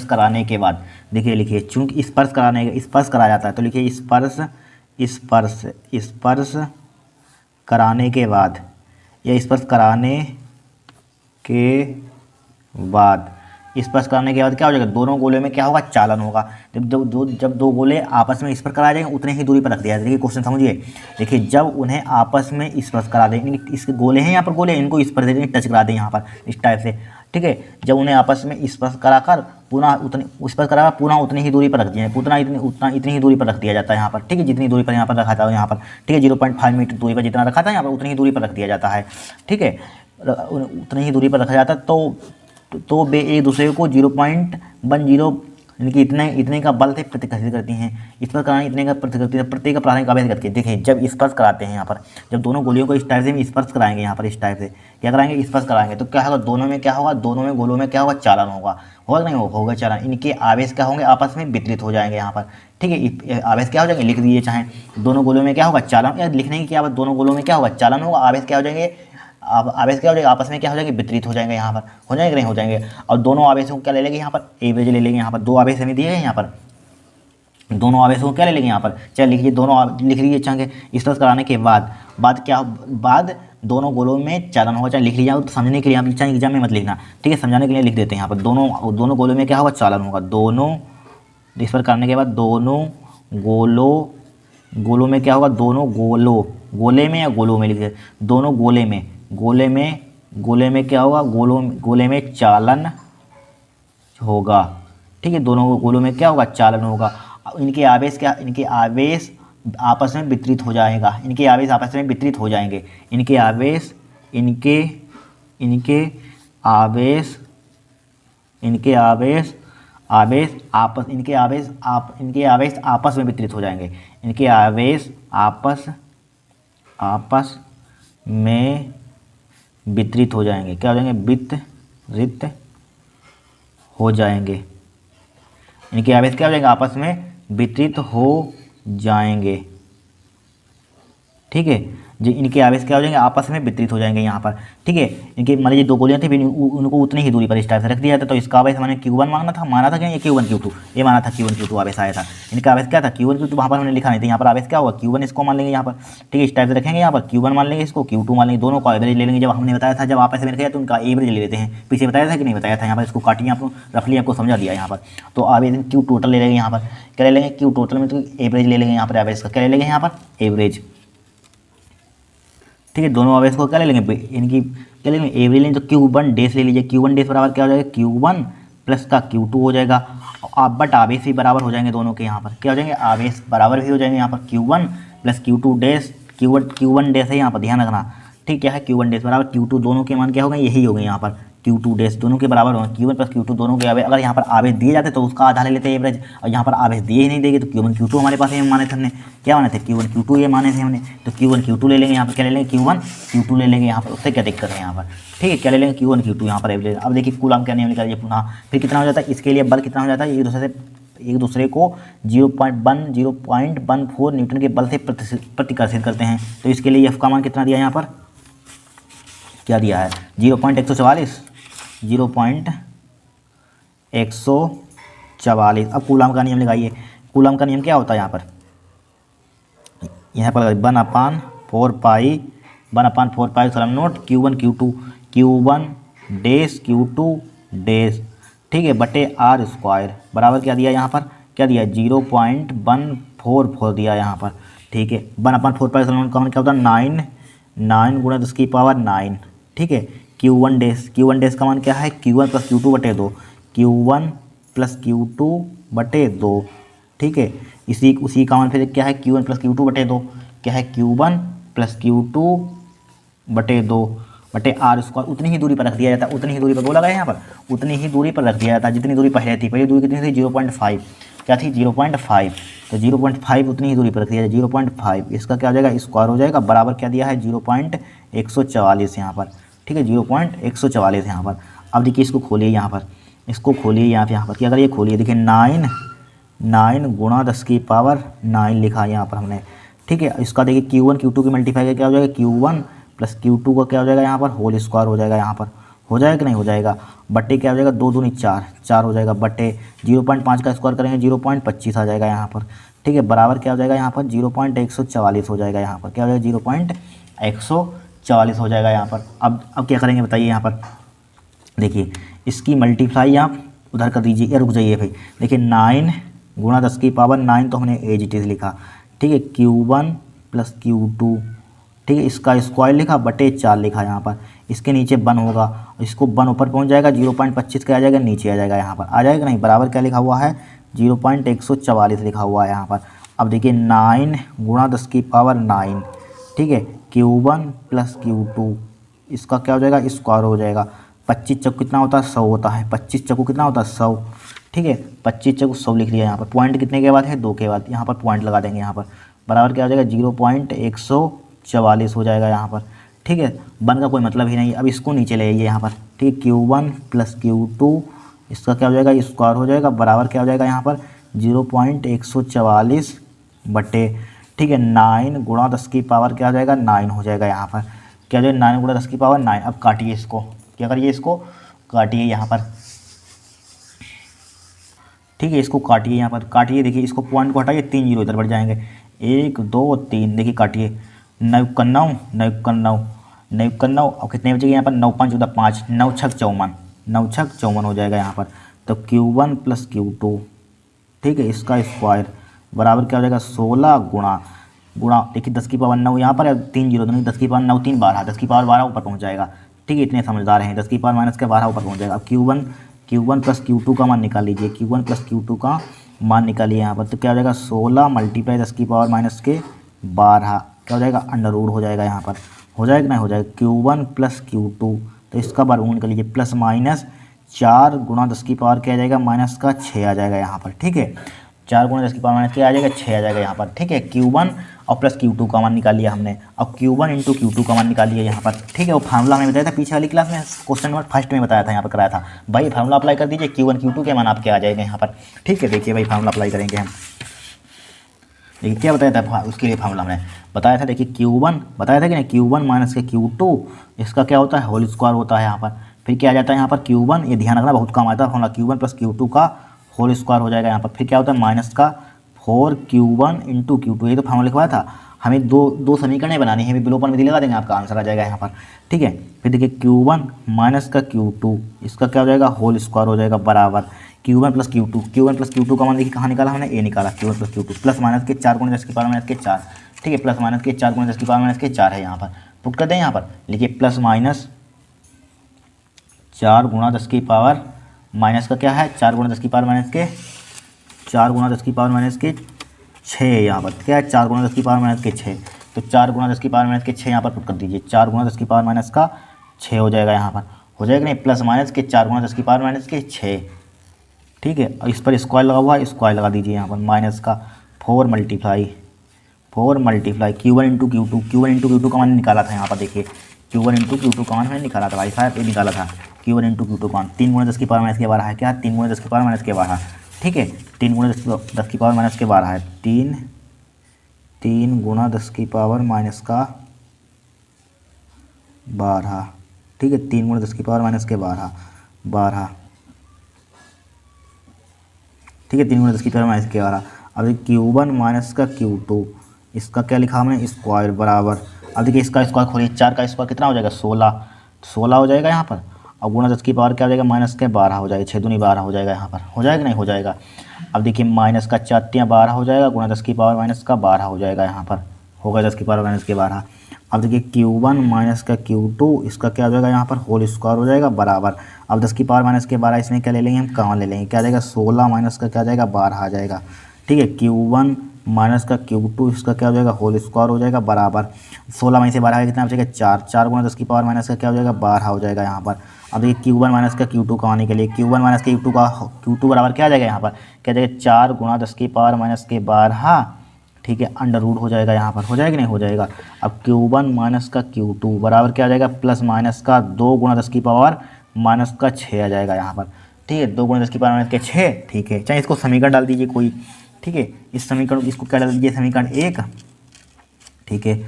कराने के बाद, देखिए लिखिए चूंकि स्पर्श कराया जाता है, तो लिखिए स्पर्श कराने के बाद, या स्पर्श कराने के बाद क्या हो जाएगा, दोनों गोले में क्या होगा चालन होगा। जब दो गोले आपस में स्पर्श करा जाएंगे उतने ही दूरी पर रख दिया। देखिए क्वेश्चन समझिए, देखिए जब उन्हें आपस में स्पर्श करा दें, इसके गोले हैं यहाँ पर, गोले इनको स्पर्श देंगे, टच करा दें यहाँ पर इस टाइप से। ठीक है, जब उन्हें आपस में स्पर्श कराकर पुनः उतनी ही दूरी पर रख दिया, इतनी ही दूरी पर रख दिया जाता है यहाँ पर। ठीक है, जितनी दूरी पर यहाँ पर रखा था यहाँ पर, ठीक है 0.5 मीटर दूरी पर जितना रखा था यहाँ पर उतनी ही दूरी पर रख दिया जाता है। ठीक है, उतनी ही दूरी पर रखा जाता है, तो वे एक दूसरे को 0.10 इनकी इतने का बल से प्रतिकर्षित करती हैं। स्पर्श कराने इतने का प्रतिकर्षित करती है, प्रत्येक का प्राथमिक आवेश करती है। देखिए जब स्पर्श कराते हैं यहाँ पर, जब दोनों गोलियों को इस टाइप से स्पर्श कराएंगे यहाँ पर, इस टाइप से क्या कराएंगे स्पर्श कराएंगे, तो क्या होगा दोनों में गोलों में क्या होगा चालन होगा नहीं होगा चालन। इनके आवेश क्या होंगे आपस में वितरित हो जाएंगे यहाँ पर। ठीक है, आवेश क्या हो जाएंगे लिख दीजिए, चाहे दोनों गोलों में क्या होगा चालन, या लिखने की क्या बात, दोनों गोलों में क्या होगा चालन होगा, आवेश क्या हो जाएंगे आपस में क्या हो जाएंगे वितरित हो जाएंगे यहाँ पर, हो जाएंगे नहीं हो जाएंगे। और दोनों आवेशों को क्या ले लेंगे यहाँ पर एवरेज ले लेंगे यहाँ पर, दो आवेश हमें दिए हैं यहाँ पर, दोनों आवेशों को क्या ले लेंगे यहाँ पर, चलिए लिखिए दोनों लिख लीजिए चाहे स्पर्श कराने के बाद दोनों गोलों में चालन होगा, चाहे लिख लीजिए तो समझने के लिए आप चाहे एग्जाम में मत लिखना। ठीक है, समझाने के लिए लिख देते हैं यहाँ पर, दोनों गोलों में क्या होगा चालन होगा, दोनों स्पर्श करने के बाद दोनों गोलों में क्या होगा, दोनों गोले में या गोलों में लिखिए, दोनों गोले में क्या होगा, गोले में चालन होगा। ठीक है, दोनों गोलों में क्या होगा चालन होगा। इनके आवेश आपस में वितरित हो जाएगा, इनके आवेश आपस में वितरित हो जाएंगे, इनके आवेश आपस में वितरित हो जाएंगे, इनके आवेश आपस में वितरित हो जाएंगे, क्या हो जाएंगे वितरित हो जाएंगे, इनके आवेश क्या हो जाएंगे आपस में वितरित हो जाएंगे। ठीक है, जो इनके आवेश क्या हो जाएंगे आपस में वितरित हो जाएंगे यहाँ पर। ठीक है, इनके मान लीजिए दो गोलियां थी, उनको उतनी ही दूरी पर इस टाइप से रख दिया था, तो इसका आवेश मैंने Q1 माना था क्या, ये Q1 Q2 ये माना था, Q1 Q2 आवेश आया था। इनका आवेश क्या था Q1 Q2, वहाँ पर हमने लिखा नहीं था, यहाँ पर आवेश क्या होगा Q1 इसको मान लेंगे यहाँ पर। ठीक है, इस टाइप से रखेंगे यहाँ पर Q1 मान लेंगे, इसको Q2 मान लेंगे, दोनों को एवरेज ले लेंगे। जब हमने बताया था जब आपस में रखेगा तो उनका एवरेज ले लेते हैं, पीछे बताया था कि नहीं बताया था, यहाँ पर इसको काटिए आपको रफली आपको समझा दिया यहाँ पर। तो आवेश Q टोटल ले लेंगे यहाँ पर, क्या ले लेंगे Q टोटल में तो एवरेज ले लेंगे यहाँ पर, एवरेज का क्या ले लेंगे यहाँ पर एवरेज। ठीक है, दोनों आवेश को क्या ले लेंगे इनकी क्या ले लेंगे एवरेज लेंगे, तो Q1 डैश ले लीजिए, Q1 डैश बराबर क्या हो जाएगा Q1 प्लस का Q2 हो जाएगा। बट आवेश भी बराबर हो जाएंगे दोनों के, यहाँ पर क्या हो जाएंगे आवेश बराबर भी हो जाएंगे यहाँ पर Q1 plus Q2 dash, Q1 dash है यहाँ पर ध्यान रखना। ठीक, क्या है Q1 डैश बराबर Q2, दोनों के मान क्या हो गए यही हो गए यहाँ पर Q2 डैश, दोनों के बराबर होंगे Q1 प्लस Q2 दोनों के आवेश। अगर यहाँ पर आवेश दिए जाते तो उसका आधा ले लेते हैं एवरेज, और यहाँ पर आवेश दिए ही नहीं देंगे तो Q1 Q2 हमारे पास ये माने थे, हमने क्या माने थे Q1 Q2 ये माने थे हमने, तो Q1 Q2 ले लेंगे यहाँ पर, क्या ले लेंगे Q1 Q2 ले लेंगे यहाँ पर, उससे क्या दिक्कत है यहाँ पर। ठीक है, क्या ले लेंगे Q1 Q2 यहाँ पर एवरेज। अब देखिए कूलम का नियम निकालिए पुनः, फिर कितना हो जाता है इसके लिए बल कितना हो जाता है, एक दूसरे को 0.14 न्यूटन के बल से प्रतिकर्षित करते हैं। तो इसके लिए F का मान कितना दिया यहाँ पर, क्या दिया है 0.144। अब कूलम का नियम लगाइए, कूलम का नियम क्या होता है यहाँ पर 1/4 पाई note Q1 dash Q2 dash, ठीक है बटे R स्क्वायर बराबर क्या दिया यहाँ पर, क्या दिया 0.144 दिया यहाँ पर। ठीक है, 1/4 पाई का मान क्या होता है 9 गुणा 10 की पावर 9। ठीक है, Q1 डैश का मान क्या है, Q1 प्लस Q2 बटे 2, Q1 प्लस Q2 बटे 2, ठीक है। उसी का मान फिर क्या है, Q1 प्लस Q2 बटे 2, क्या है, Q1 प्लस Q2 बटे 2 बटे आर स्क्वायर। उतनी ही दूरी पर रख दिया जाता है, उतनी ही दूरी पर बोला गया यहाँ पर, उतनी ही दूरी पर रख दिया जाता है जितनी दूरी पहले थी। पहली दूरी कितनी थी, 0.5, क्या थी, 0.5, तो 0.5 उतनी ही दूरी पर रख दिया जाए, 0.5, इसका क्या हो जाएगा, स्क्वायर हो जाएगा, बराबर क्या दिया है, 0.144 यहाँ पर, ठीक है, 0.144 यहाँ पर। अब देखिए इसको खोलिए यहाँ पर, इसको खोलिए यहाँ पर क्या करिए, खोलिए, देखिए 9 गुणा 10 की पावर 9 लिखा यहाँ पर हमने, ठीक है। इसका देखिए Q1 Q2 की मल्टीप्लाई का क्या हो जाएगा, Q1 प्लस Q2 का क्या हो जाएगा यहाँ पर, होल स्क्वायर हो जाएगा यहाँ पर, हो जाएगा कि नहीं हो जाएगा, बट्टे क्या हो जाएगा, 2 दूनी 4 हो जाएगा, बट्टे 0.5 का स्क्वायर करेंगे 0.25 आ जाएगा यहाँ पर, ठीक है, बराबर क्या हो जाएगा यहाँ पर, 0.144 हो जाएगा यहाँ पर, क्या हो जाएगा, 0.144 हो जाएगा यहाँ पर। अब क्या करेंगे बताइए यहाँ पर, देखिए इसकी मल्टीप्लाई आप उधर कर दीजिए, या रुक जाइए भाई, देखिए 9 गुणा 10 की पावर 9 तो हमने एज इट इज़ लिखा, ठीक है, Q1 प्लस Q2, ठीक है, इसका स्क्वायर लिखा बटे 4 लिखा यहाँ पर, इसके नीचे 1 होगा, इसको 1 ऊपर पहुँच जाएगा, 0.25 का आ जाएगा, नीचे आ जाएगा यहाँ पर, आ जाएगा नहीं, बराबर क्या लिखा हुआ है, 0.144 लिखा हुआ है यहाँ पर। अब देखिए 9 गुणा 10 की पावर 9, ठीक है, Q1 प्लस Q2, इसका क्या हो जाएगा, स्क्वायर हो जाएगा, 25 चौक कितना होता है, 100 होता है, 25 चौको कितना होता है, 100, ठीक है, 25 चौको 100 लिख लिया यहाँ पर, पॉइंट कितने के बाद है, 2 के बाद, यहाँ पर पॉइंट लगा देंगे यहाँ पर, बराबर क्या हो जाएगा, 0.144 हो जाएगा यहाँ पर, ठीक है, 1 का कोई मतलब ही नहीं। अब इसको नीचे ले आइए यहाँ पर, ठीक है, Q1 प्लस Q2, इसका क्या हो जाएगा, स्क्वायर हो जाएगा, बराबर क्या हो जाएगा यहाँ पर, 0.144 बटे, ठीक है, 9 गुणा 10 की पावर क्या हो जाएगा, 9 हो जाएगा यहाँ पर, क्या हो जाएगा, 9 गुणा 10 की पावर 9। अब काटिए इसको, क्या करिए, इसको काटिए यहाँ पर, ठीक है, इसको काटिए यहाँ पर, काटिए, देखिए इसको पॉइंट को हटाइए, 3 जीरो इधर बढ़ जाएंगे, 1 2 3, देखिए काटिए, 9 का 9, 9 का 9, 9 का 9, और कितने बचेंगे यहाँ पर, 9 5 14 5, 9 6 54, 9 6 54 हो जाएगा यहाँ पर। तो Q1 प्लस Q2, ठीक है, इसका स्क्वायर बराबर क्या हो जाएगा, 16 गुणा देखिए 10 की पावर 9 यहाँ पर, 3 जीरो, 10 की पावर 9 3 12, 10 की पावर 12 ऊपर पहुँच जाएगा, ठीक है, इतने समझदार हैं, 10 की पावर माइनस के 12 ऊपर पहुँच जाएगा। अब Q1 प्लस Q2 का मान निकाल लीजिए, Q1 प्लस Q2 का मान निकालिए यहाँ पर, तो क्या हो जाएगा, 16 मल्टीप्लाई 10 की पावर माइनस के 12, क्या हो जाएगा, अंडर रूट हो जाएगा यहाँ पर, हो जाएगा नहीं हो जाएगा, Q1 प्लस Q2, तो इसका वर्गमूल कर लीजिए, प्लस माइनस 4 गुणा 10 की पावर क्या आ जाएगा, माइनस का 6 आ जाएगा यहाँ पर, ठीक है, 4 गुणा 10 की पावर माइनस क्या आ जाएगा, 6 आ जाएगा यहाँ पर, ठीक है। Q1 और प्लस Q2 का मान निकाल लिया हमने, अब Q1 इंटू Q2 का मान निकाल लिया यहाँ पर, ठीक है। वो फार्मूला हमने बताया था पीछे वाली क्लास में, क्वेश्चन नंबर फर्स्ट में बताया था, यहाँ पर कराया था भाई, फार्मूला अप्लाई कर दीजिए, Q1 Q2 के मान आपके आ जाएंगे यहाँ पर, ठीक है। देखिए भाई फार्मूला अप्लाई करेंगे हम, देखिए क्या बताया था उसके लिए फार्मूला हमने बताया था, देखिए Q1 बताया था कि नहीं, Q1 माइनस के Q2, इसका क्या होता है, होल स्क्वायर होता है यहाँ पर, फिर क्या आ जाता है यहाँ पर Q1, ये ध्यान रखना बहुत काम आता है फार्मूला, Q1 प्लस Q2 का होल स्क्वायर हो जाएगा यहाँ पर, फिर क्या होता है माइनस का 4Q1 इंटू Q2, ये तो फार्मूला लिखवाया था हमें, दो समीकरणें बनानी है, बिलो पर विधि लगा देंगे, आपका आंसर आ जाएगा यहाँ पर, ठीक है। फिर देखिए Q1 माइनस का Q2, इसका क्या हो जाएगा, होल स्क्वायर हो जाएगा, बराबर Q1 प्लस Q2 का मान देखिए कहाँ निकाला हमने, ए निकाला, Q1 plus Q2 plus minus के 4 गुणा 10 की पावर माइनस के 4, ठीक है, प्लस माइनस के 4 गुणा 10 की पावर माइनस के 4 है यहाँ पर, पुट कर दें यहाँ पर, लिखिए प्लस माइनस 4 गुणा 10 की पावर माइनस का क्या है, 4 गुणा 10 की पावर माइनस के 4 गुणा 10 की पावर माइनस के 6 यहाँ पर, क्या है, 4 गुणा 10 की पावर माइनस के 6, तो 4 गुणा 10 की पावर माइनस के 6 यहाँ पर पुट कर दीजिए, 4 गुणा 10 की पावर माइनस का 6 हो जाएगा यहाँ पर, हो जाएगा नहीं, प्लस माइनस के 4 गुणा 10 की पावर माइनस के 6, ठीक है। और इस पर स्क्वायर लगा हुआ है, स्क्वायर लगा दीजिए यहाँ पर, माइनस का 4 मल्टीप्लाई Q1 इंटू Q2 का मान निकाला था यहाँ पर, देखिए Q1 इंटू Q2 का मान मैंने निकाला था भाई साहब, ये निकाला था Q1 इंटू Q2 का मान, 3 गुणा 10 की पावर माइनस के 12 है, क्या 3 गुणा 10 की पावर माइनस के 12, ठीक है, 3 गुणा 10 की पावर माइनस के 12 है, 3 गुणा 10 की पावर माइनस का 12, ठीक है, 3 गुणा 10 की पावर माइनस के 12, ठीक है, 3 गुणा 10 की पावर माइनस के 12। अब Q1 माइनस का Q2, इसका क्या लिखा हमने, स्क्वायर, बराबर, अब देखिए इसका स्क्वायर खोलिए, 4 का स्क्वायर कितना हो जाएगा, 16 हो जाएगा यहाँ पर, और गुणा 10 की पावर क्या हो जाएगा, माइनस के 12 हो जाएगा, 6 दूनी 12 हो जाएगा यहाँ पर, हो जाएगा नहीं हो जाएगा। अब देखिए माइनस का 4 12 हो जाएगा, गुणा 10 की पावर माइनस का 12 हो जाएगा यहाँ पर, होगा 10 की पावर माइनस के 12। अब देखिए Q1 माइनस का Q2 इसका क्या हो जाएगा यहाँ पर होल स्क्वायर हो जाएगा बराबर। अब 10 की पावर माइनस के 12 इसमें क्या ले लेंगे हम, कहाँ ले लेंगे, क्या आ जाएगा 16 माइनस का क्या आ जाएगा 12 आ जाएगा। ठीक है, Q1 माइनस का Q2 इसका क्या हो जाएगा होल स्क्वायर हो जाएगा बराबर। 16 में से 12 का कितना बचेगा 4, 4 गुना 10 की पावर माइनस का क्या हो जाएगा 12 हो जाएगा यहाँ पर। अब देखिए Q1 माइनस का Q2 का आने के लिए Q1 माइनस का Q2 का Q2 बराबर क्या आ जाएगा यहाँ पर, क्या आ जाएगा 4 गुना 10 की पावर माइनस के 12। ठीक है, अंडर रूट हो जाएगा यहाँ पर, हो जाएगा नहीं हो जाएगा। अब Q1 माइनस का Q2 बराबर क्या आ जाएगा प्लस माइनस का 2 गुना 10 की पावर माइनस का 6 आ जाएगा यहाँ पर। ठीक है, 2 गुना 10 की पावर माइनस के 6। ठीक है, चाहे इसको समीकरण डाल दीजिए कोई। ठीक है, इस समीकरण इसको क्या डाल दीजिए समीकरण 1। ठीक है,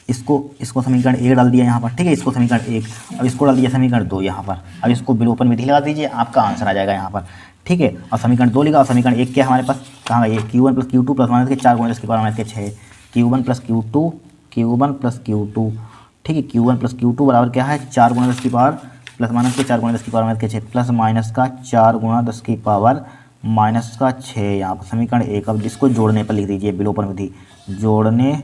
इसको समीकरण 1 डाल दिया यहाँ पर। ठीक है, इसको समीकरण 1, अब इसको डाल दिया समीकरण 2 यहाँ पर। अब इसको विलोपन विधि लगा दीजिए, आपका आंसर आ जाएगा यहाँ पर। ठीक है, और समीकरण 2 लिखा और समीकरण 1 क्या है हमारे पास, कहाँ ये Q1 plus Q2 plus minus के 4 गुना 10 की पावर माइनस के 6। Q1 प्लस Q2 ठीक है, Q1 प्लस Q2 बराबर क्या है 4 गुना 10 की पावर प्लस माइनस के 4 गुना 10 की पावर माइनस के 6 प्लस माइनस का 4 गुना 10 की पावर माइनस का 6 यहाँ पर समीकरण 1। अब इसको जोड़ने पर लिख दीजिए विलोपन विधि, जोड़ने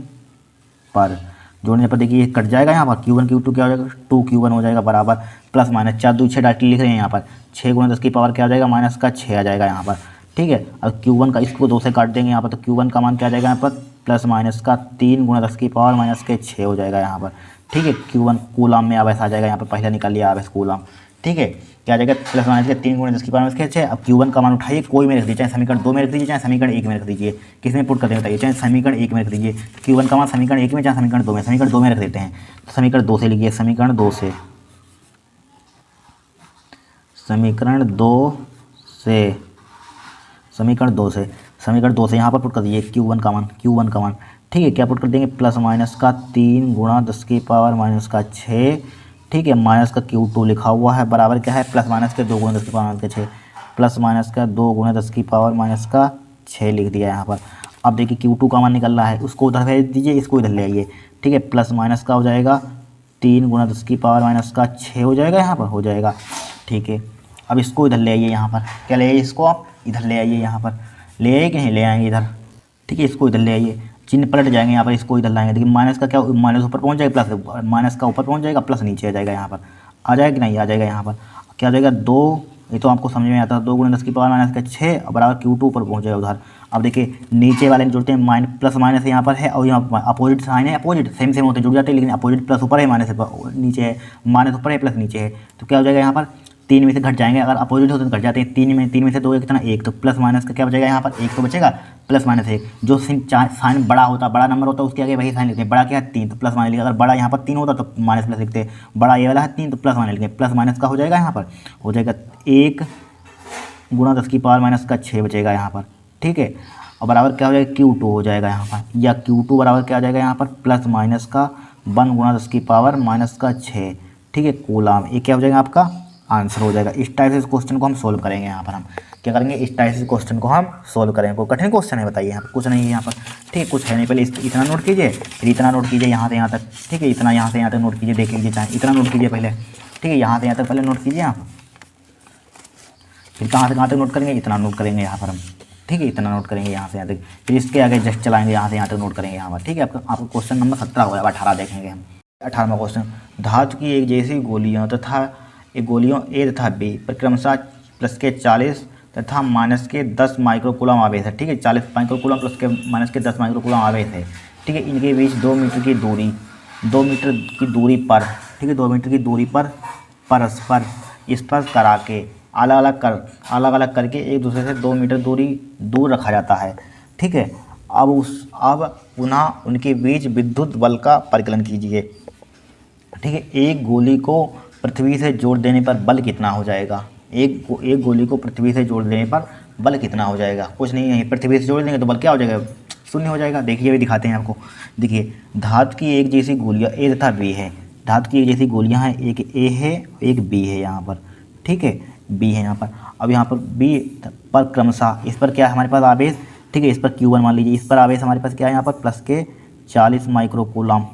पर देखिए कट जाएगा यहाँ पर। Q1 Q2 क्या हो जाएगा 2Q1 हो जाएगा बराबर प्लस माइनस 4 2 6 डायरेक्टली लिख रहे हैं यहाँ पर। 6 गुना 10 की पावर क्या आ जाएगा माइनस का 6 आ जाएगा यहाँ पर। ठीक है, अब Q1 का इसको 2 से काट देंगे यहाँ पर, तो Q1 का मान क्या आ जाएगा यहाँ पर प्लस माइनस का 3 गुना 10 की पावर माइनस के 6 हो जाएगा यहाँ पर। ठीक है, Q1 कूलाम में आवेश आ जाएगा यहाँ पर, पहले निकाल लिया आवेश कूलाम। ठीक है, क्या आ जाएगा प्लस माइनस के 3 गुना 10 की पावर माइनस के 6। अब Q1 का मान उठाइए, कोई में रख दीजिए, चाहे समीकरण 2 में रख दीजिए चाहे समीकरण 1 में रख दीजिए। किस में पुट कर देंगे बताइए, चाहे समीकरण 1 में रख दीजिए। Q1 का मान समीकरण 1 में चाहे समीकरण 2 में, समीकरण 2 में रख देते हैं। तो समीकरण 2 से लिखिए, समीकरण 2 से समीकरण 2 से यहाँ पर पुट कर दीजिए Q1 का मान। ठीक है, क्या पुट कर देंगे प्लस माइनस का 3 गुना 10 की पावर माइनस का 6। ठीक है, माइनस का Q2 लिखा हुआ है बराबर क्या है प्लस माइनस के 2 गुना 10 की पावर माइनस का 6 प्लस माइनस का 2 गुना 10 की पावर माइनस का 6 लिख दिया यहाँ पर। अब देखिए Q2 का मान निकल रहा है, उसको उधर भेज दीजिए, इसको इधर ले आइए। ठीक है, प्लस माइनस का हो जाएगा 3 गुना 10 की पावर माइनस का 6 हो जाएगा यहाँ पर, हो जाएगा। ठीक है, अब इसको इधर ले आइए यहाँ पर, क्या ले आइए इसको आप इधर ले आइए यहाँ पर, ले आइए कि नहीं ले आएंगे इधर। ठीक है, इसको इधर ले आइए, चिन्ह पलट जाएंगे यहाँ पर, इसको इधर लाएंगे। देखिए माइनस का क्या माइनस ऊपर पहुँच जाएगा, प्लस माइनस का ऊपर पहुँच जाएगा, प्लस नीचे आ जाएगा यहाँ पर, आ जाएगा कि नहीं आ जाएगा यहाँ पर। क्या आ जाएगा 2, ये तो आपको समझ में आता है, 2 गुना 10 की पावर माइनस का 6 बराबर Q2 ऊपर पहुँच जाएगा उधर। अब देखिए नीचे वाले में जुड़ते हैं प्लस माइनस यहाँ पर है, और यहाँ अपोजिट साइन है, अपोजिट सेम होते जुड़ जाते हैं, लेकिन अपोजिट प्लस ऊपर है माइनस नीचे है, माइनस ऊपर है प्लस नीचे है। तो क्या हो जाएगा यहाँ पर 3 में से घट जाएंगे, अगर अपोजिट होते तो घट जाते हैं। 3 में से 2 कितना 1, तो प्लस माइनस का क्या बचेगा यहाँ पर 1 तो बचेगा, प्लस माइनस 1। जो साइन बड़ा होता बड़ा नंबर होता है उसके आगे वही साइन लिखते हैं। बड़ा क्या है 3 तो प्लस माइनस लिखते, अगर बड़ा यहाँ पर 3 होता तो माइनस प्लस लिखते, बड़ा ये वाला है 3 तो प्लस माइनस लिखते, प्लस माइनस का हो जाएगा यहाँ पर, हो जाएगा 1 गुना 10 की पावर माइनस का 6 बचेगा यहाँ पर। ठीक है, और बराबर क्या हो जाएगा Q2 हो जाएगा यहाँ पर, या Q2 बराबर क्या आ जाएगा यहाँ पर प्लस माइनस का 1 गुना 10 की पावर माइनस का 6। ठीक है, कूलाम, ये क्या हो जाएगा आपका आंसर हो जाएगा। इस टाइप से इस क्वेश्चन को हम सोल्व करेंगे। यहाँ पर हम क्या करेंगे, इस टाइप से क्वेश्चन को हम सोल्व करेंगे। कोई कठिन क्वेश्चन है बताइए, यहाँ पर कुछ नहीं है यहाँ पर। ठीक है, कुछ है नहीं, पहले इतना नोट कीजिए, फिर इतना नोट कीजिए यहाँ से यहाँ तक। ठीक है, इतना यहाँ से यहाँ तक नोट कीजिए, देख लीजिए, चाहे इतना नोट कीजिए पहले। ठीक है, यहाँ से यहाँ तक पहले नोट कीजिए आप, फिर कहाँ से कहाँ तक नोट करेंगे, इतना नोट करेंगे यहाँ पर हम। ठीक है, इतना नोट करेंगे यहाँ से यहाँ तक, फिर इसके आगे जस्ट चलाएंगे, यहाँ से यहाँ तक नोट करेंगे यहाँ पर। ठीक है, आपको क्वेश्चन नंबर 17 हो, 18 देखेंगे हम। 18वां क्वेश्चन, धातु की एक जैसी गोलियों तथा गोलियों ए तथा बी पर क्रमशः प्लस के 40 तथा माइनस के 10 माइक्रोकूलम आवेश है। ठीक है, 40 माइक्रोकूलम प्लस के माइनस के 10 माइक्रोकूलम आवेश है। ठीक है, इनके बीच 2 मीटर की दूरी पर, ठीक है 2 मीटर की दूरी पर परस्पर स्पर्श करा के अलग अलग करके एक दूसरे से 2 मीटर दूर रखा जाता है। ठीक है, अब पुनः उनके बीच विद्युत बल का परिकलन कीजिए। ठीक है, एक गोली को पृथ्वी से जोड़ देने पर बल कितना हो जाएगा, एक गोली को पृथ्वी से जोड़ देने पर बल कितना हो जाएगा, कुछ नहीं है, पृथ्वी से जोड़ देंगे तो बल क्या हो जाएगा, शून्य हो जाएगा। देखिए अभी दिखाते हैं आपको। देखिए धातु की एक जैसी गोलियाँ ए तथा बी है, धातु की एक जैसी गोलियाँ हैं, एक ए है एक बी है यहाँ पर। ठीक है, बी है यहाँ पर। अब यहाँ पर बी पर क्रमशः इस पर क्या है हमारे पास आवेश। ठीक है, इस पर Q1 मान लीजिए, इस पर आवेश हमारे पास क्या है यहाँ पर प्लस के 40 माइक्रोकूलम।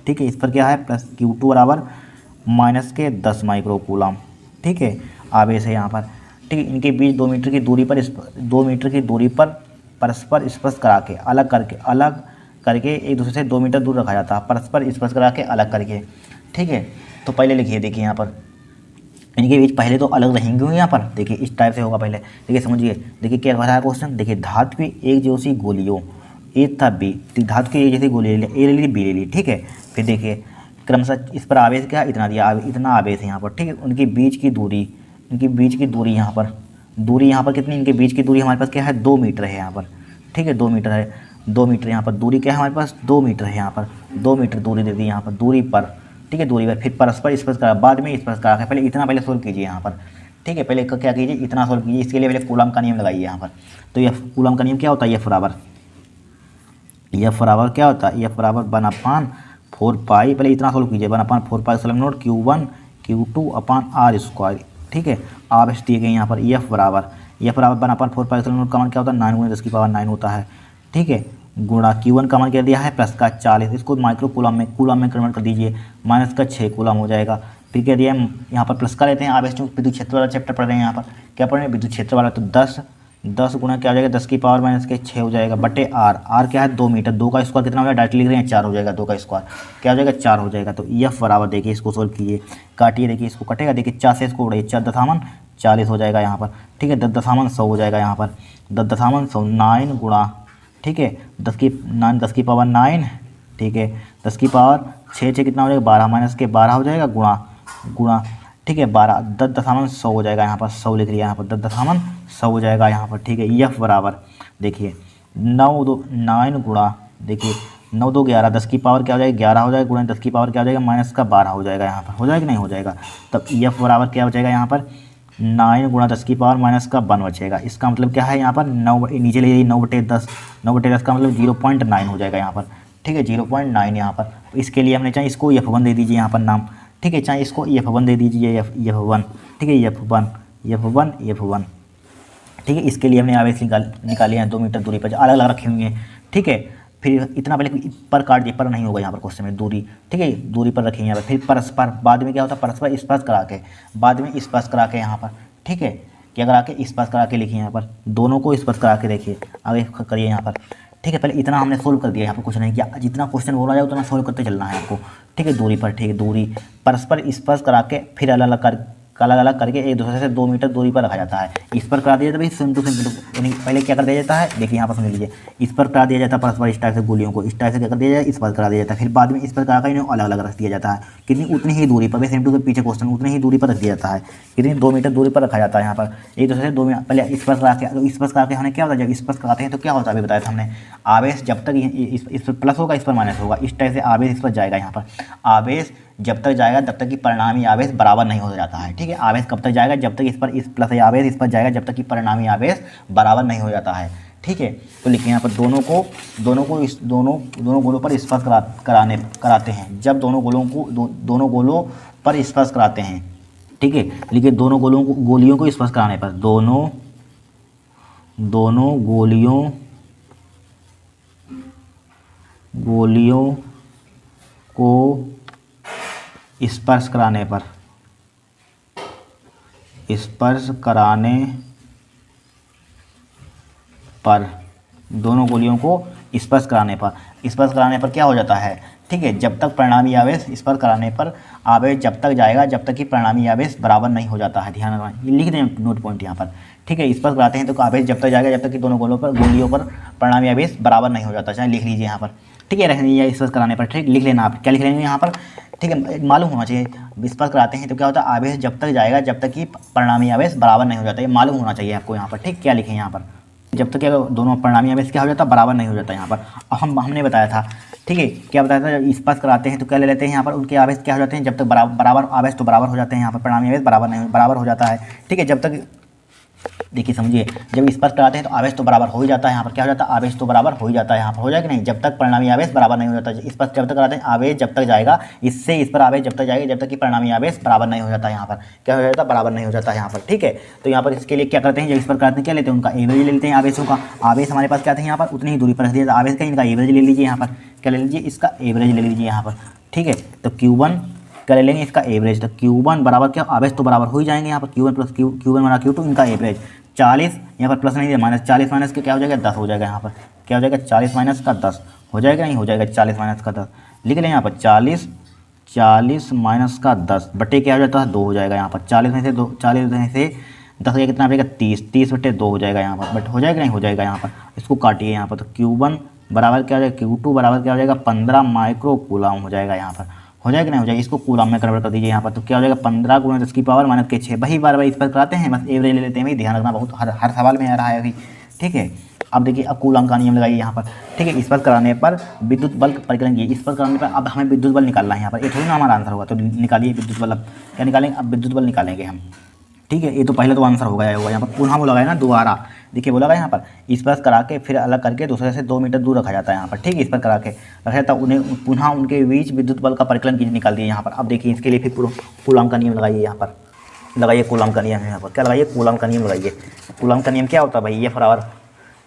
ठीक है, इस पर क्या है प्लस Q2 बराबर माइनस के 10 माइक्रोकूलम। ठीक है, आवेश है यहाँ पर। ठीक है, इनके बीच 2 मीटर की दूरी पर परस्पर स्पर्श करा के अलग करके एक दूसरे से 2 मीटर दूर रखा जाता है, परस्पर स्पर्श करा के अलग करके। ठीक है, तो पहले लिखिए, देखिए यहाँ पर इनके बीच पहले तो अलग रहेंगे यहाँ पर, देखिए इस टाइप से होगा पहले। देखिए समझिए, देखिए क्या रहा है क्वेश्चन, देखिए धातु की एक जैसी गोलियों, ए तथा बी, धातु की एक जैसी गोली ले ली, ए ले ली बी ले ली। ठीक है, फिर देखिए क्रमशः इस पर आवेश क्या इतना दिया, इतना आवेश है यहाँ पर। ठीक है, उनके बीच की दूरी, इनके बीच की दूरी यहाँ पर, दूरी यहाँ पर कितनी, इनके बीच की दूरी हमारे पास क्या है 2 मीटर है यहाँ पर। ठीक है, 2 मीटर है, 2 मीटर यहाँ पर दूरी क्या है हमारे पास, 2 मीटर है यहाँ पर, 2 मीटर दूरी दे दी यहाँ पर दूरी पर। ठीक है, दूरी पर, फिर परस्पर स्पर्श करा, बाद में स्पर्श करा के, पहले इतना पहले सोल्व कीजिए यहाँ पर। ठीक है, पहले क्या कीजिए, इतना सोल्व कीजिए, इसके लिए पहले कूलम का नियम लगाइए यहाँ पर। तो यह कूलम का नियम क्या होता है, एफ बराबर क्या होता है, एफ बराबर 1/4 पाई, पहले इतना सोल्व कीजिए, 1/4 पाई सलम नोट Q1 Q2 अपान R स्क्वायर। ठीक है, आवेश दिए गए यहाँ पर, एफ बराबर 1/4 पाई सलम नोट का मान क्या होता है 9 × 10⁹ होता है। ठीक है, गुणा Q1 का मान क्या दिया है प्लस का 40, इसको माइक्रो कूलम में कन्वर्ट कर दीजिए, माइनस का 6 कूलम हो जाएगा। फिर क्या दिया है यहाँ पर प्लस का लेते हैं, आवेश जो विद्युत क्षेत्र वाला चैप्टर पढ़ रहे हैं यहाँ पर, क्या पढ़ रहे हैं विद्युत क्षेत्र वाला, तो 10 गुणा क्या हो जाएगा 10⁻⁻6 हो जाएगा बटे R क्या है 2 मीटर, 2 का स्क्वायर कितना हो जाएगा, डायरेक्ट लिख रहे हैं 4 हो जाएगा, 2 का स्क्वायर क्या हो जाएगा 4 हो जाएगा। तो एफ बराबर देखिए, इसको सोल्व कीजिए, काटिए, देखिए इसको कटेगा, देखिए 4 से इसको उड़ाइए, 4×40 हो जाएगा यहाँ पर। ठीक है, 10×100 हो जाएगा यहाँ पर, 10×100 9 गुणा, ठीक है 10⁻9, ठीक है 10⁻6 कितना हो जाएगा 12 माइनस के 12 हो जाएगा, गुणा ठीक है 12, 10.100 हो जाएगा यहाँ पर, 100 लिख लिया यहाँ पर, 10.100 हो जाएगा यहाँ पर। ठीक है, एफ बराबर देखिए 9 गुणा, देखिए 9 2 11, 10 की पावर क्या हो जाएगा 11 हो जाएगा, गुणा 10 की पावर क्या हो जाएगा माइनस का 12 हो जाएगा यहाँ पर, हो जाएगा कि नहीं हो जाएगा। तब एफ बराबर क्या हो जाएगा यहाँ पर 9 गुणा 10 की पावर माइनस का 1 बचेगा। इसका मतलब क्या है यहाँ पर 9 नीचे ले जाइए, 9/10, 9/10 का मतलब 0.9 हो जाएगा यहाँ पर। ठीक है, 0.9 यहाँ पर। इसके लिए हमने चाहे इसको F1 दे दीजिए यहाँ पर नाम, ठीक है, चाहे इसको F1 दे दीजिए, F1, ठीक है F1। ठीक है, इसके लिए हमने आवेश निकाले हैं 2 मीटर दूरी पर, अलग अलग रखे हुए हैं। ठीक है, फिर इतना पहले पर काट दिए, पर नहीं होगा यहाँ पर क्वेश्चन में, दूरी, ठीक है दूरी पर रखेंगे यहाँ पर। फिर परस्पर, बाद में क्या होता है परस्पर स्पर्श करा के, बाद में स्पर्श करा के यहाँ पर, ठीक है क्या करा के स्पर्श करा के लिखिए यहाँ पर, दोनों को स्पर्श करा के देखिए, आगे करिए यहाँ पर। ठीक है, पहले इतना हमने सोल्व कर दिया, यहाँ पर कुछ नहीं किया, जितना क्वेश्चन बोला जाए उतना सोल्व करते चलना है आपको। ठीक है, दूरी पर, ठीक है दूरी परस्पर स्पर्श करा के, फिर अलग अलग करके एक दूसरे से 2 मीटर दूरी पर रखा जाता है। इस पर करा दिया जाता है सेम टू सेम, पहले क्या कर दिया जाता है, देखिए यहाँ पर समझ लीजिए, इस पर करा दिया जाता है परस्पर इस टाइप से गोलियों को, इस टाइप से क्या कर दिया जाए इस पर करा दिया जाता है, फिर बाद में इस पर करा कर इन्हें अलग अलग रख दिया जाता है, कितनी उतनी ही दूरी पर, सेम टू सेम पीछे क्वेश्चन उतनी ही दूरी पर रख दिया जाता है, कितनी 2 मीटर दूरी पर रखा जाता है यहाँ पर एक दूसरे से 2 मीटर। पहले इस पर करा के, तो इस पर करा के हमने क्या होता है, जब इस पर कराते हैं तो क्या होता है अभी बताया था हमने, आवेश जब तक इस पर प्लस होगा इस पर माइनस होगा, इस टाइप से आवेश इस पर जाएगा यहाँ पर, आवेश जब तक जाएगा तब तक कि परिणामी आवेश बराबर नहीं हो जाता है। ठीक है, आवेश कब तक जाएगा, जब तक इस प्लस आवेश इस पर जाएगा, जब तक कि परिणामी आवेश बराबर नहीं हो जाता है। ठीक है, तो लिखिए यहाँ पर दोनों गोलों पर स्पर्श कराते हैं, जब दोनों गोलों पर स्पर्श कराते हैं। ठीक है, लिखिए दोनों गोलियों को स्पर्श कराने पर, दोनों गोलियों को स्पर्श कराने पर, दोनों गोलियों को स्पर्श कराने पर क्या हो जाता है। ठीक है, जब तक परिणामी आवेश स्पर्श कराने पर आवेश जब तक जाएगा जब तक कि परिणामी आवेश बराबर नहीं हो जाता है। ध्यान रखना, ये लिख दें नोट पॉइंट यहाँ पर। ठीक है, स्पर्श कराते हैं तो आवेश जब तक जाएगा जब तक कि दोनों गोलियों पर परिणामी आवेश बराबर नहीं हो जाता। चाहे लिख लीजिए यहाँ पर, ठीक है, रखनी स्पर्श कराने पर, ठीक लिख लेना आप, क्या लिख लेंगे यहाँ पर, ठीक है मालूम होना चाहिए। स्पर्श कराते हैं तो क्या होता है, आवेश जब तक जाएगा जब तक कि परिणामी आवेश बराबर नहीं हो जाता, ये मालूम होना चाहिए आपको यहाँ पर। ठीक, क्या लिखें यहाँ पर, जब तक क्या दोनों परिणामी आवेश क्या हो जाता है बराबर नहीं हो जाता यहाँ पर। हमने बताया था, ठीक है क्या बताया था, जब स्पर्श कराते हैं तो क्या ले लेते हैं यहाँ पर, उनके आवेश क्या हो जाते हैं, जब तक बराबर आवेश तो बराबर हो जाते हैं यहाँ पर, परिणामी आवेश बराबर हो जाता है। ठीक है, जब तक देखिए समझिए, जब स्पर्श कराते हैं तो आवेश तो बराबर हो ही जाता है यहाँ पर, क्या हो जाता है आवेश तो बराबर हो ही जाता है यहाँ पर, हो जाएगा कि नहीं, जब तक परिणामी आवेश बराबर नहीं हो जाता। स्पर्श जब तक कराते हैं आवेश जब तक जाएगा, इससे इस पर आवेश जब तक जाएगा जब तक कि परिणामी आवेश बराबर नहीं हो जाता यहाँ पर, क्या हो जाता है बराबर नहीं हो जाता यहाँ पर। ठीक है, तो यहाँ पर इसके लिए क्या करते हैं, जब स्पर्श कराते हैं क्या लेते हैं, उनका एवरेज ले लेते हैं आवेशों का। आवेश हमारे पास क्या थे यहाँ पर, उतनी ही दूरी पर रख दिया, आवेश का इनका एवरेज ले लीजिए यहाँ पर, क्या ले लीजिए इसका एवरेज ले लीजिए यहाँ पर। ठीक है, तो Q1 क्या ले लेंगे इसका एवरेज, तो Q1 बराबर क्या, आवेश तो बराबर हो ही जाएंगे यहाँ पर, Q1 प्लस Q1 बना Q2 इनका एवरेज 40, यहाँ पर प्लस नहीं है माइनस, 40 माइनस के क्या हो जाएगा 10 हो जाएगा यहाँ पर, क्या हो जाएगा 40 माइनस का 10 हो जाएगा नहीं हो जाएगा, 40 माइनस का 10 लिख लें यहाँ पर, 40 माइनस का 10 बटे क्या हो जाता है 2 हो जाएगा यहाँ पर, 40 में से 2, 40 में से 10 का कितना बचेगा 30 बटे 2 हो जाएगा यहाँ पर, बट हो जाएगा नहीं हो जाएगा यहाँ पर। इसको काटिए यहाँ पर, तो Q1 बराबर क्या हो जाएगा, Q2 बराबर क्या हो जाएगा 15 माइक्रो कूलम हो जाएगा यहाँ पर, हो जाएगा नहीं हो जाएगा। इसको कूलम में कन्वर्ट कर दीजिए यहाँ पर, तो क्या हो जाएगा 15 × 10 की पावर माइनस के 6। वही बार इस पर कराते हैं, बस एवरेज ले लेते हैं भाई, ध्यान रखना बहुत हर सवाल में आ रहा है अभी, ठीक है। अब देखिए अब कूलम का नियम लगाइए यहाँ पर, ठीक है। इस पर कराने पर विद्युत बल परिकलन की, इस पर कराने पर अब हमें विद्युत बल निकालना है यहाँ पर, ये थोड़ी ना हमारा आंसर होगा, तो निकालिए विद्युत बल। अब क्या निकालेंगे, अब विद्युत बल निकालेंगे हम, ठीक है। ये तो पहले तो आंसर हो गया होगा, यहाँ पर पुनः वो लगाए ना दोबारा, देखिए वो लगा यहाँ पर, इस पर करा के फिर अलग करके दूसरे से 2 मीटर दूर रखा जाता है यहाँ पर, ठीक है। इस पर करा के रखा जाता है, उन्हें पुनः उनके बीच विद्युत बल का परिकलन की निकाल दिए यहाँ पर। अब देखिए इसके लिए फिर कूलम का नियम लगाइए यहाँ पर, लगाइए कूलम का नियम यहाँ पर, क्या लगाइए कूलम का नियम लगाइए। कूलम का नियम क्या होता है भाई, F बराबर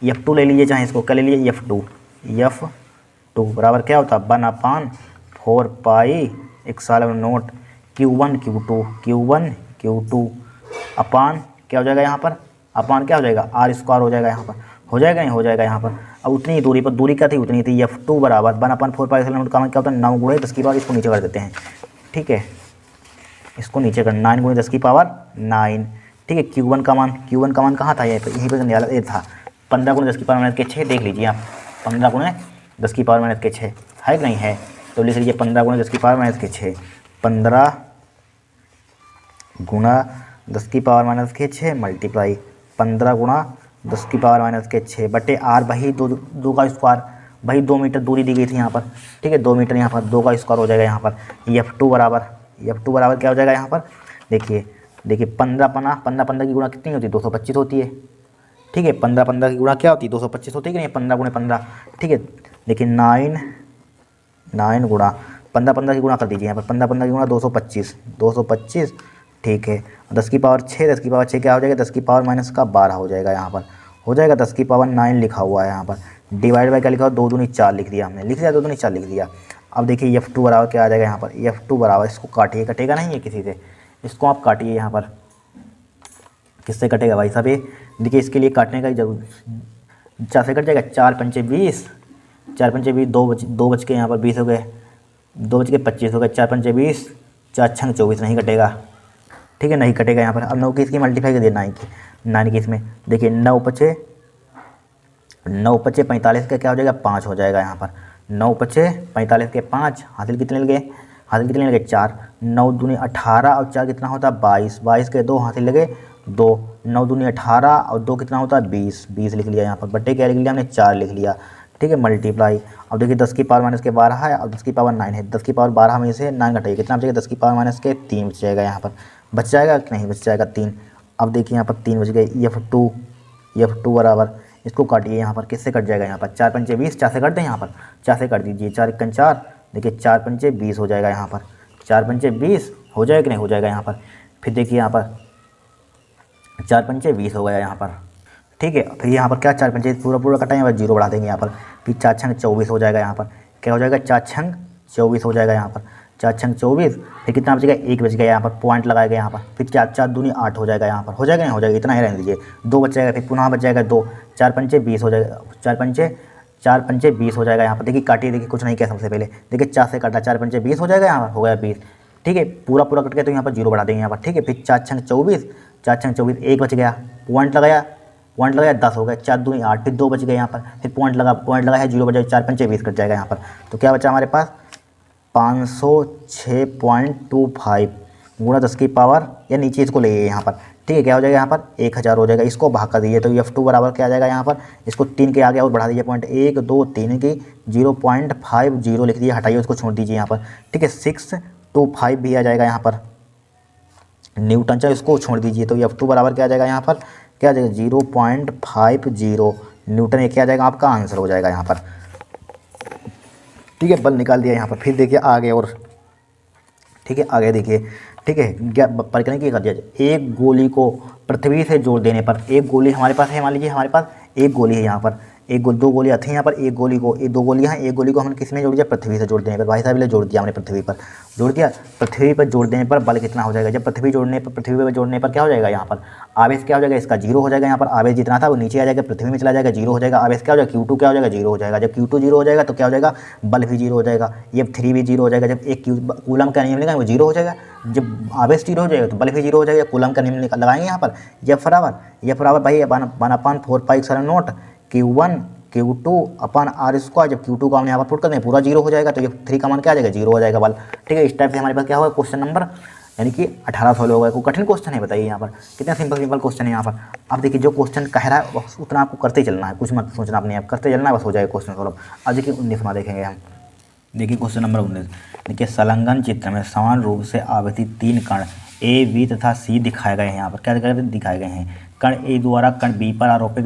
F2 ले लीजिए, चाहे इसको क्या ले लीजिए F2 बराबर क्या होता है 1/4 पाई epsilon0 Q1 Q2 अपान क्या हो जाएगा यहाँ पर, अपान क्या हो जाएगा R² हो जाएगा यहाँ पर, हो जाएगा नहीं हो जाएगा यहाँ पर। अब उतनी ही दूरी पर, दूरी क्या थी उतनी थी, F2 बराबर 1/4 पाई epsilon0 का क्या होता है 9 × 10 की पावर, इसको नीचे कर देते हैं, ठीक है। इसको नीचे कर 9 × 10 की पावर 9, ठीक है। Q1 का मान कहाँ था, यहीं पर निकाला ये था 15 × 10 की पावर माइनस के 6, देख लीजिए आप 15 × 10 की पावर माइनस के 6 है कि नहीं है, तो लिख लीजिए 15 × 10 की पावर माइनस के 6, 15 × 10 की पावर माइनस के 6 मल्टीप्लाई 15 × 10 की पावर माइनस के 6 बटे R, वही 2 का स्क्वायर, वही 2 मीटर दूरी दी गई थी यहाँ पर, ठीक है। 2 मीटर यहाँ पर 2 का स्क्वायर हो जाएगा यहाँ पर। F2 बराबर क्या हो जाएगा यहाँ पर, देखिए 15 की गुणा कितनी होती है 225 होती है, ठीक है। 15 की गुणा क्या होती है 225 होती है कि नहीं, 15 × 15, ठीक है। देखिए 9 गुणा 15 की गुणा कर दीजिए यहाँ पर, 15 की गुणा 225, ठीक है। 10 की पावर 6 क्या हो जाएगा 10 की पावर माइनस का 12 हो जाएगा यहाँ पर, हो जाएगा 10 की पावर 9 लिखा हुआ है यहाँ पर, डिवाइड बाय क्या लिखा हुआ 2 दूनी 4 लिख दिया हमने, लिख दिया 2 दूनी 4 लिख दिया। अब देखिए F2 बराबर क्या आ जाएगा यहाँ पर, F2 बराबर, इसको काटिए, कटेगा नहीं है किसी से, इसको आप काटिए यहाँ पर, किससे कटेगा भाई साहब, ये देखिए इसके लिए काटने का जरूर 4 से कट जाएगा, 4 × 5 = 20, 4 × 5 = 20, 2 बच के यहाँ पर 20 हो गए, 2 बच के 25 हो गए, 4 × 5 = 20, 4 × 6 = 24, नहीं कटेगा, ठीक है, नहीं कटेगा यहाँ पर। अब 9 की इसकी मल्टीप्लाई कर दिया 9 की इसमें, देखिए 9 × 5 = 45 का क्या हो जाएगा 5 हो जाएगा यहाँ पर, 9 × 5 = 45 के 5, हासिल कितने लगे 4, 9 दूनी 18 और 4 कितना होता है 22 के 2 हासिल लगे 2, 9 दूनी 18 और 2 कितना होता है 20 लिख लिया यहाँ पर, बटे क्या लिख लिया हमने 4 लिख लिया, ठीक है, मल्टीप्लाई। अब देखिए 10 की पावर माइनस के 12 है और 10 की पावर 9 है, 10 की पावर 12 में से 9 घटाइए कितना बचेगा 10 की पावर माइनस के 3 बच जाएगा यहाँ पर, बच जाएगा कि नहीं बच जाएगा 3। अब देखिए यहाँ पर 3 बच गए, F2 बराबर, इसको काटिए यहाँ पर, किससे कट जाएगा यहाँ पर 4 × 5 = 20, 4 से कट दें यहाँ पर, 4 से कट दीजिए, 4 × 4, देखिए 4 × 5 = 20 हो जाएगा यहाँ पर, 4 × 5 = 20 हो जाएगा कि नहीं हो जाएगा यहाँ पर। फिर देखिए यहाँ पर 4 × 5 = 20 हो गया यहाँ पर, ठीक है। फिर यहाँ पर क्या 4 × 5 पूरा कटाएंगे और 0 बढ़ा देंगे यहाँ पर, फिर 4 × 6 = 24 हो जाएगा यहाँ पर, क्या हो जाएगा 4 × 6 = 24 हो जाएगा यहाँ पर, 4 × 6 = 24, फिर कितना बचेगा 1 बच गया यहाँ पर, पॉइंट लगाएगा यहाँ पर, फिर 4 दूनी 8 हो जाएगा यहाँ पर, हो जाएगा नहीं हो जाएगा, इतना ही रहने दीजिए, 2 बच जाएगा, फिर पुनः बच जाएगा 2, 4 × 5 = 20 हो जाएगा, 4 × 5 = 20 हो जाएगा यहाँ पर। देखिए काटिए, देखिए कुछ नहीं किया सबसे पहले, देखिए 4 से काटा, 4 × 5 = 20 हो जाएगा यहाँ पर, हो गया 20, ठीक है। पूरा कट गया तो यहाँ पर 0 बढ़ा देंगे यहाँ पर, ठीक है। फिर 4 × 6 = 24, 4 × 6 = 24, 1 बच गया, पॉइंट लगाया 10 हो गए, 4 दूनी 8, फिर 2 बच गए यहाँ पर, फिर पॉइंट लगा है 0 बचा, 4 × 5 = 20 कट जाएगा यहाँ पर, तो क्या बचा हमारे पास 506.25 गुणा 10 की पावर, या नीचे इसको ले यहाँ पर, ठीक है। क्या हो जाएगा यहाँ पर 1000 हो जाएगा, इसको भाग कर दीजिए तो F2 बराबर क्या आ जाएगा यहाँ पर, इसको 3 के आगे और बढ़ा दीजिए पॉइंट, 1 2 3 की 0.50 लिख दीजिए, हटाइए उसको छोड़ दीजिए यहाँ पर, ठीक है। 625 भी आ जाएगा यहाँ पर न्यूटन, चाहे इसको छोड़ दीजिए तो F2 बराबर क्या आ जाएगा यहाँ पर, क्या आ जाएगा 0.50 न्यूटन, ये क्या आ जाएगा आपका आंसर हो जाएगा यहाँ पर, ठीक है। बल निकाल दिया यहाँ पर। फिर देखिए आगे, और ठीक है आगे देखिए, ठीक है, परिकलन की कर दिया जाए, एक गोली को पृथ्वी से जोड़ देने पर, एक गोली हमारे पास है, मान लीजिए हमारे पास एक गोली है यहाँ पर, दो गोलियाँ थी यहाँ पर, एक दो गोलियाँ हैं, एक गोली को हमने किस में जोड़ दिया, पृथ्वी से जोड़ देने पर, भाई साहब जोड़ दिया हमने पृथ्वी पर, जोड़ दिया। पृथ्वी पर जोड़ देने पर बल कितना हो जाएगा, जब पृथ्वी पर जोड़ने पर क्या हो जाएगा, यहाँ पर आवेश क्या हो जाएगा, इसका जीरो हो जाएगा। यहाँ पर आवेश जितना था वो नीचे आ जाएगा, पृथ्वी में चला जाएगा, जीरो हो जाएगा। आवेश क्या हो जाएगा, Q2 क्या हो जाएगा, जीरो हो जाएगा। जब Q2 जीरो हो जाएगा तो क्या हो जाएगा, बल भी जीरो हो जाएगा, F3 भी जीरो हो जाएगा। जब एक कूलम का नियम लगाएंगे वो जीरो हो जाएगा, जब आवेश जीरो हो जाएगा तो बल भी जीरो हो जाएगा। कूलम का नियम लगाएंगे यहाँ पर, F बराबर भाई 1/4πε0 Q1 Q2 अपन r²। जब Q2 का हमने यहाँ पर पुट कर दें पूरा जीरो हो जाएगा, तो F3 का मान क्या आ जाएगा, जीरो हो जाएगा बल। ठीक है, इस टाइप से हमारे पास क्या होगा, क्वेश्चन नंबर यानी कि 18 सॉल्व होगा। कोई कठिन क्वेश्चन है बताइए, यहाँ पर कितना सिंपल क्वेश्चन है यहाँ पर। अब देखिए जो क्वेश्चन कह रहा है उतना आपको करते चलना है, कुछ मत सोचना अपने आप, करते चलना है, बस हो जाएगा क्वेश्चन सॉल्व। अब देखिए 19वां देखेंगे हम। देखिए क्वेश्चन नंबर 19, देखिए संलग्न चित्र में समान रूप से आवर्तित 3 कण ए बी तथा सी दिखाए गए हैं। यहाँ पर क्या दिखाए गए हैं, कण ए द्वारा कण बी पर आरोपित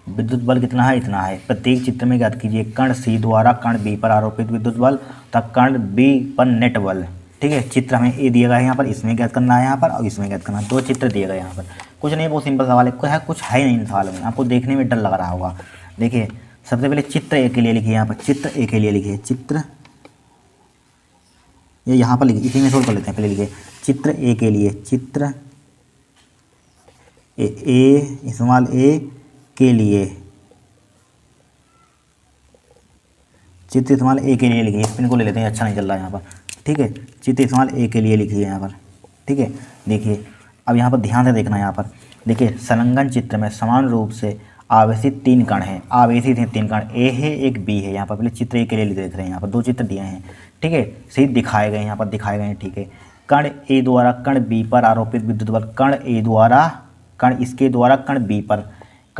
विद्युत बल कितना है, इतना है। प्रत्येक चित्र में ज्ञात कीजिए कण सी द्वारा कण बी पर आरोपित विद्युत बल तथा कण बी पर नेट बल। ठीक है, चित्र हमें ए दिया गया है यहाँ पर, इसमें ज्ञात करना है यहाँ पर, और इसमें ज्ञात करना है। 2 चित्र दिए गए यहाँ पर, कुछ नहीं, बहुत सिंपल सवाल है, कुछ है नहीं इन सवालों में, आपको देखने में डर लग रहा होगा। देखिए सबसे पहले चित्र ए के लिए लिखिए, यहाँ पर चित्र ए के लिए लिखिए, चित्र ये यहाँ पर लिखिए, इसी में सोल्व कर लेते हैं। पहले लिखिए चित्र ए के लिए, चित्र ए इस्तेमाल ए के लिए, चित्र इस्तेमाल ए के लिए लिखिए। स्पिन को ले लेते हैं, अच्छा नहीं चल रहा है यहाँ पर। ठीक है, चित्र इस्तेमाल ए के लिए लिखिए यहाँ पर। ठीक है, देखिए अब यहाँ पर ध्यान से देखना है। यहाँ पर देखिए संलग्न चित्र में समान रूप से आवेशित 3 कण हैं, आवेशित हैं 3 कण, ए है एक बी है। यहाँ पर पहले चित्र ए के लिए देख रहे हैं, यहाँ पर 2 चित्र दिए हैं। ठीक है, सही दिखाए गए यहाँ पर, दिखाए गए हैं। ठीक है, कण ए द्वारा कण बी पर आरोपित विद्युत बल, कण ए द्वारा इसके द्वारा कण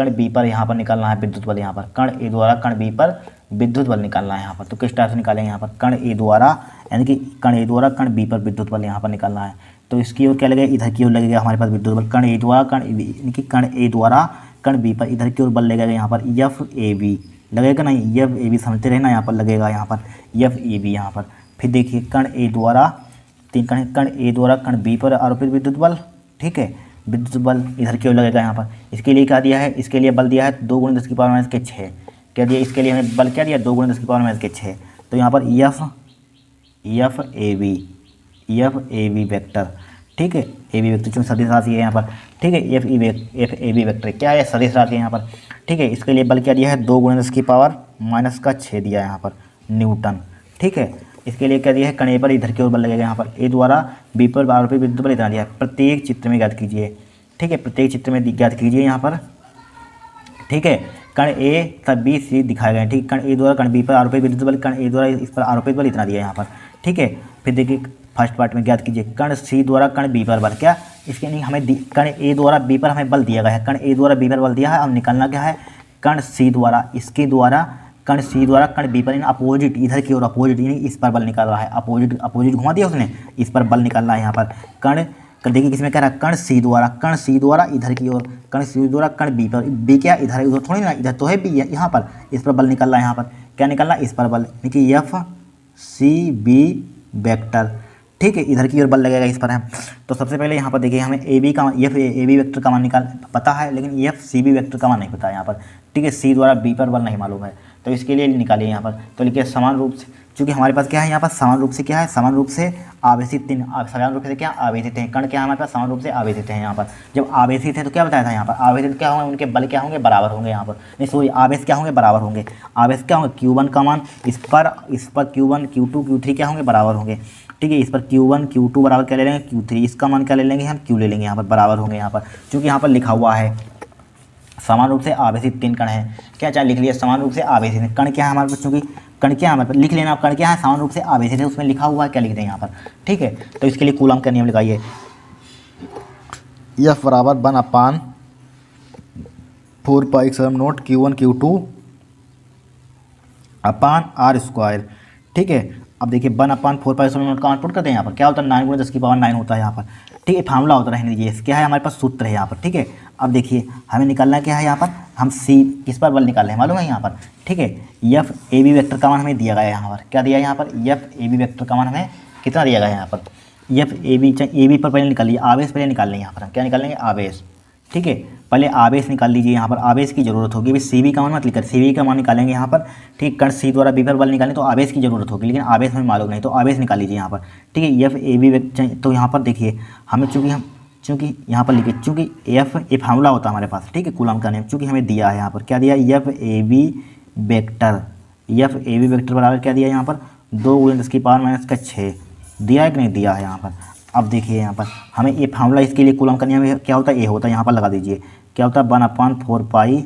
बी पर यहाँ पर निकालना है विद्युत बल। यहाँ पर कण ए द्वारा कण बी पर विद्युत बल निकालना है यहाँ पर। तो किस टाइप से निकालेंगे, यहाँ पर कण ए द्वारा यानी कि कण ए द्वारा कण बी पर विद्युत बल यहाँ पर निकालना है। तो इसकी ओर क्या लगेगा, इधर की ओर लगेगा हमारे पास विद्युत बल। कण ए द्वारा यानी कि कण ए द्वारा कण बी पर इधर की ओर बल लगेगा यहाँ पर FAB लगेगा, नहीं FAB समझते रहे ना, यहाँ पर लगेगा यहाँ पर FAB यहाँ पर। फिर देखिए कण ए द्वारा 3 कण ए द्वारा कण बी पर आरोपित विद्युत बल। ठीक है, विद्युत बल इधर की ओर लगेगा यहाँ पर। इसके लिए क्या दिया है, इसके लिए बल दिया है 2 × 10⁻⁶ क्या दिया, इसके लिए हमें बल क्या दिया 2 × 10⁻⁶। तो यहाँ पर FAB वेक्टर। ठीक है, AB वेक्टर चूँकि सदिश राशि है यहाँ पर। ठीक है, FAB वेक्टर क्या है, सदिश राशि है यहाँ पर। ठीक है, इसके लिए बल क्या दिया है 2 × 10⁻⁻⁶ दिया है यहाँ पर, न्यूटन। ठीक है, इसके लिए क्या दिया है, कण ए पर इधर की ओर बल लगेगा यहाँ पर, ए द्वारा बी पर आरोपित विद्युत बल इतना दिया है। प्रत्येक चित्र में ज्ञात कीजिए। ठीक है, प्रत्येक चित्र में ज्ञात कीजिए यहाँ पर। ठीक है, कण ए तथा बी सी दिखाए गए। ठीक, कण ए द्वारा कण बी पर आरोपित विद्युत बल, कण ए द्वारा इस पर आरोपित बल इतना दिया है यहाँ पर। ठीक है, फिर देखिए फर्स्ट पार्ट में ज्ञात कीजिए कण सी द्वारा कण बी पर बल। क्या, इसके नहीं हमें कण ए द्वारा बी पर हमें बल दिया गया है, कण ए द्वारा बी पर बल दिया है। अब निकालना क्या है, कण सी द्वारा इसके द्वारा कण सी द्वारा कण बी पर अपोजिट, इधर की ओर अपोजिट यानी इस पर बल निकाल रहा है, अपोजिट घुमा दिया उसने, इस पर बल निकालना है यहाँ पर। कण देखिए किसमें कह रहा है, कण सी द्वारा इधर की ओर, कण सी द्वारा कण बी पर, बी क्या इधर, उधर थोड़ी ना, इधर तो है बी यहाँ पर, इस पर बल निकालना है यहाँ पर। क्या निकालना, इस पर बल, देखिए FCB वेक्टर। ठीक है, इधर की ओर बल लगेगा इस पर है। तो सबसे पहले यहाँ पर देखिए हमें AB का FAB वेक्टर का मान निकाल पता है, लेकिन FCB वेक्टर का मान नहीं पता है यहाँ पर। ठीक है, सी द्वारा बी पर बल नहीं मालूम है, तो इसके लिए निकालिए यहाँ पर। तो लिखिए समान रूप से, चूँकि हमारे पास क्या है यहाँ पर, समान रूप से क्या है, समान रूप से आवेशित 3, समान रूप से क्या आवेशित हैं कण, क्या हमारे पास समान रूप से आवेशित हैं यहाँ पर। जब आवेशित है तो क्या बताया था यहाँ पर, आवेशित क्या होंगे, उनके बल क्या होंगे, बराबर होंगे यहाँ पर, नहीं सॉरी आवेश क्या होंगे, बराबर होंगे। आवेश क्या होंगे, Q1 का मान इस पर Q1 Q2 Q3 क्या होंगे, बराबर होंगे। ठीक है, इस पर Q1 Q2 बराबर क्या ले लेंगे, Q3, इसका मान क्या ले लेंगे हम, Q ले लेंगे यहाँ पर, बराबर होंगे यहाँ पर। चूँकि यहाँ पर लिखा हुआ है समान रूप से आवेशित 3 कण हैं, क्या चाहे लिख लिया, समान रूप से आवेशित है। कण क्या है हमारे पास, चूँकि कण क्या है हमारे पास, लिख लेना कण क्या है, समान रूप से आवेशित है, उसमें लिखा हुआ है क्या लिख दें यहाँ पर। ठीक है, तो इसके लिए कूलम का नियम लगाइए, F बराबर 1/4πε0 Q1 Q2 अपान r²। ठीक है, अब देखिए 1/4πε0 का आउटपुट करते हैं यहाँ पर, क्या होता है 9 × 10⁻⁹ होता है यहाँ पर। ठीक है, फार्मूला होता रहने दीजिए, क्या है हमारे पास सूत्र है यहाँ पर। ठीक है, अब देखिए हमें निकालना क्या है यहाँ पर, हम सी किस पर बल निकाल रहे हैं मालूम है यहाँ पर। ठीक है, FAB वेक्टर का मान हमें दिया गया है यहाँ पर, क्या दिया है यहाँ पर, FAB वेक्टर का मान हमें कितना दिया गया है यहाँ पर, FAB पर पहले निकालिए, आवेश पहले निकाल लें यहाँ पर, क्या निकाल लेंगे, आवेश। ठीक है, पहले आवेश निकाल लीजिए, यहाँ पर आवेश की जरूरत होगी। अभी CV का मान मत लिखकर, CV का मान निकालेंगे यहाँ पर, ठीक है। कण C द्वारा B पर बल निकालें तो आवेश की जरूरत होगी, लेकिन आवेश हमें मालूम नहीं, तो आवेश निकाल लीजिए यहाँ पर, ठीक है। FAB, तो यहाँ पर देखिए हमें चूँकि यहाँ पर लिखिए, चूँकि F ये फार्मूला होता है हमारे पास, ठीक है, कूलम का नियम, चूँकि हमें दिया है यहाँ पर, क्या दिया, FAB वेक्टर बराबर क्या दिया यहाँ पर, 2 × 10⁻⁻6 दिया है कि नहीं दिया है यहाँ पर। अब देखिए यहाँ पर हमें ये फार्मूला, इसके लिए कूलम का नियम क्या होता है, ये होता है, यहाँ पर लगा दीजिए, क्या होता है, 1/4 पाई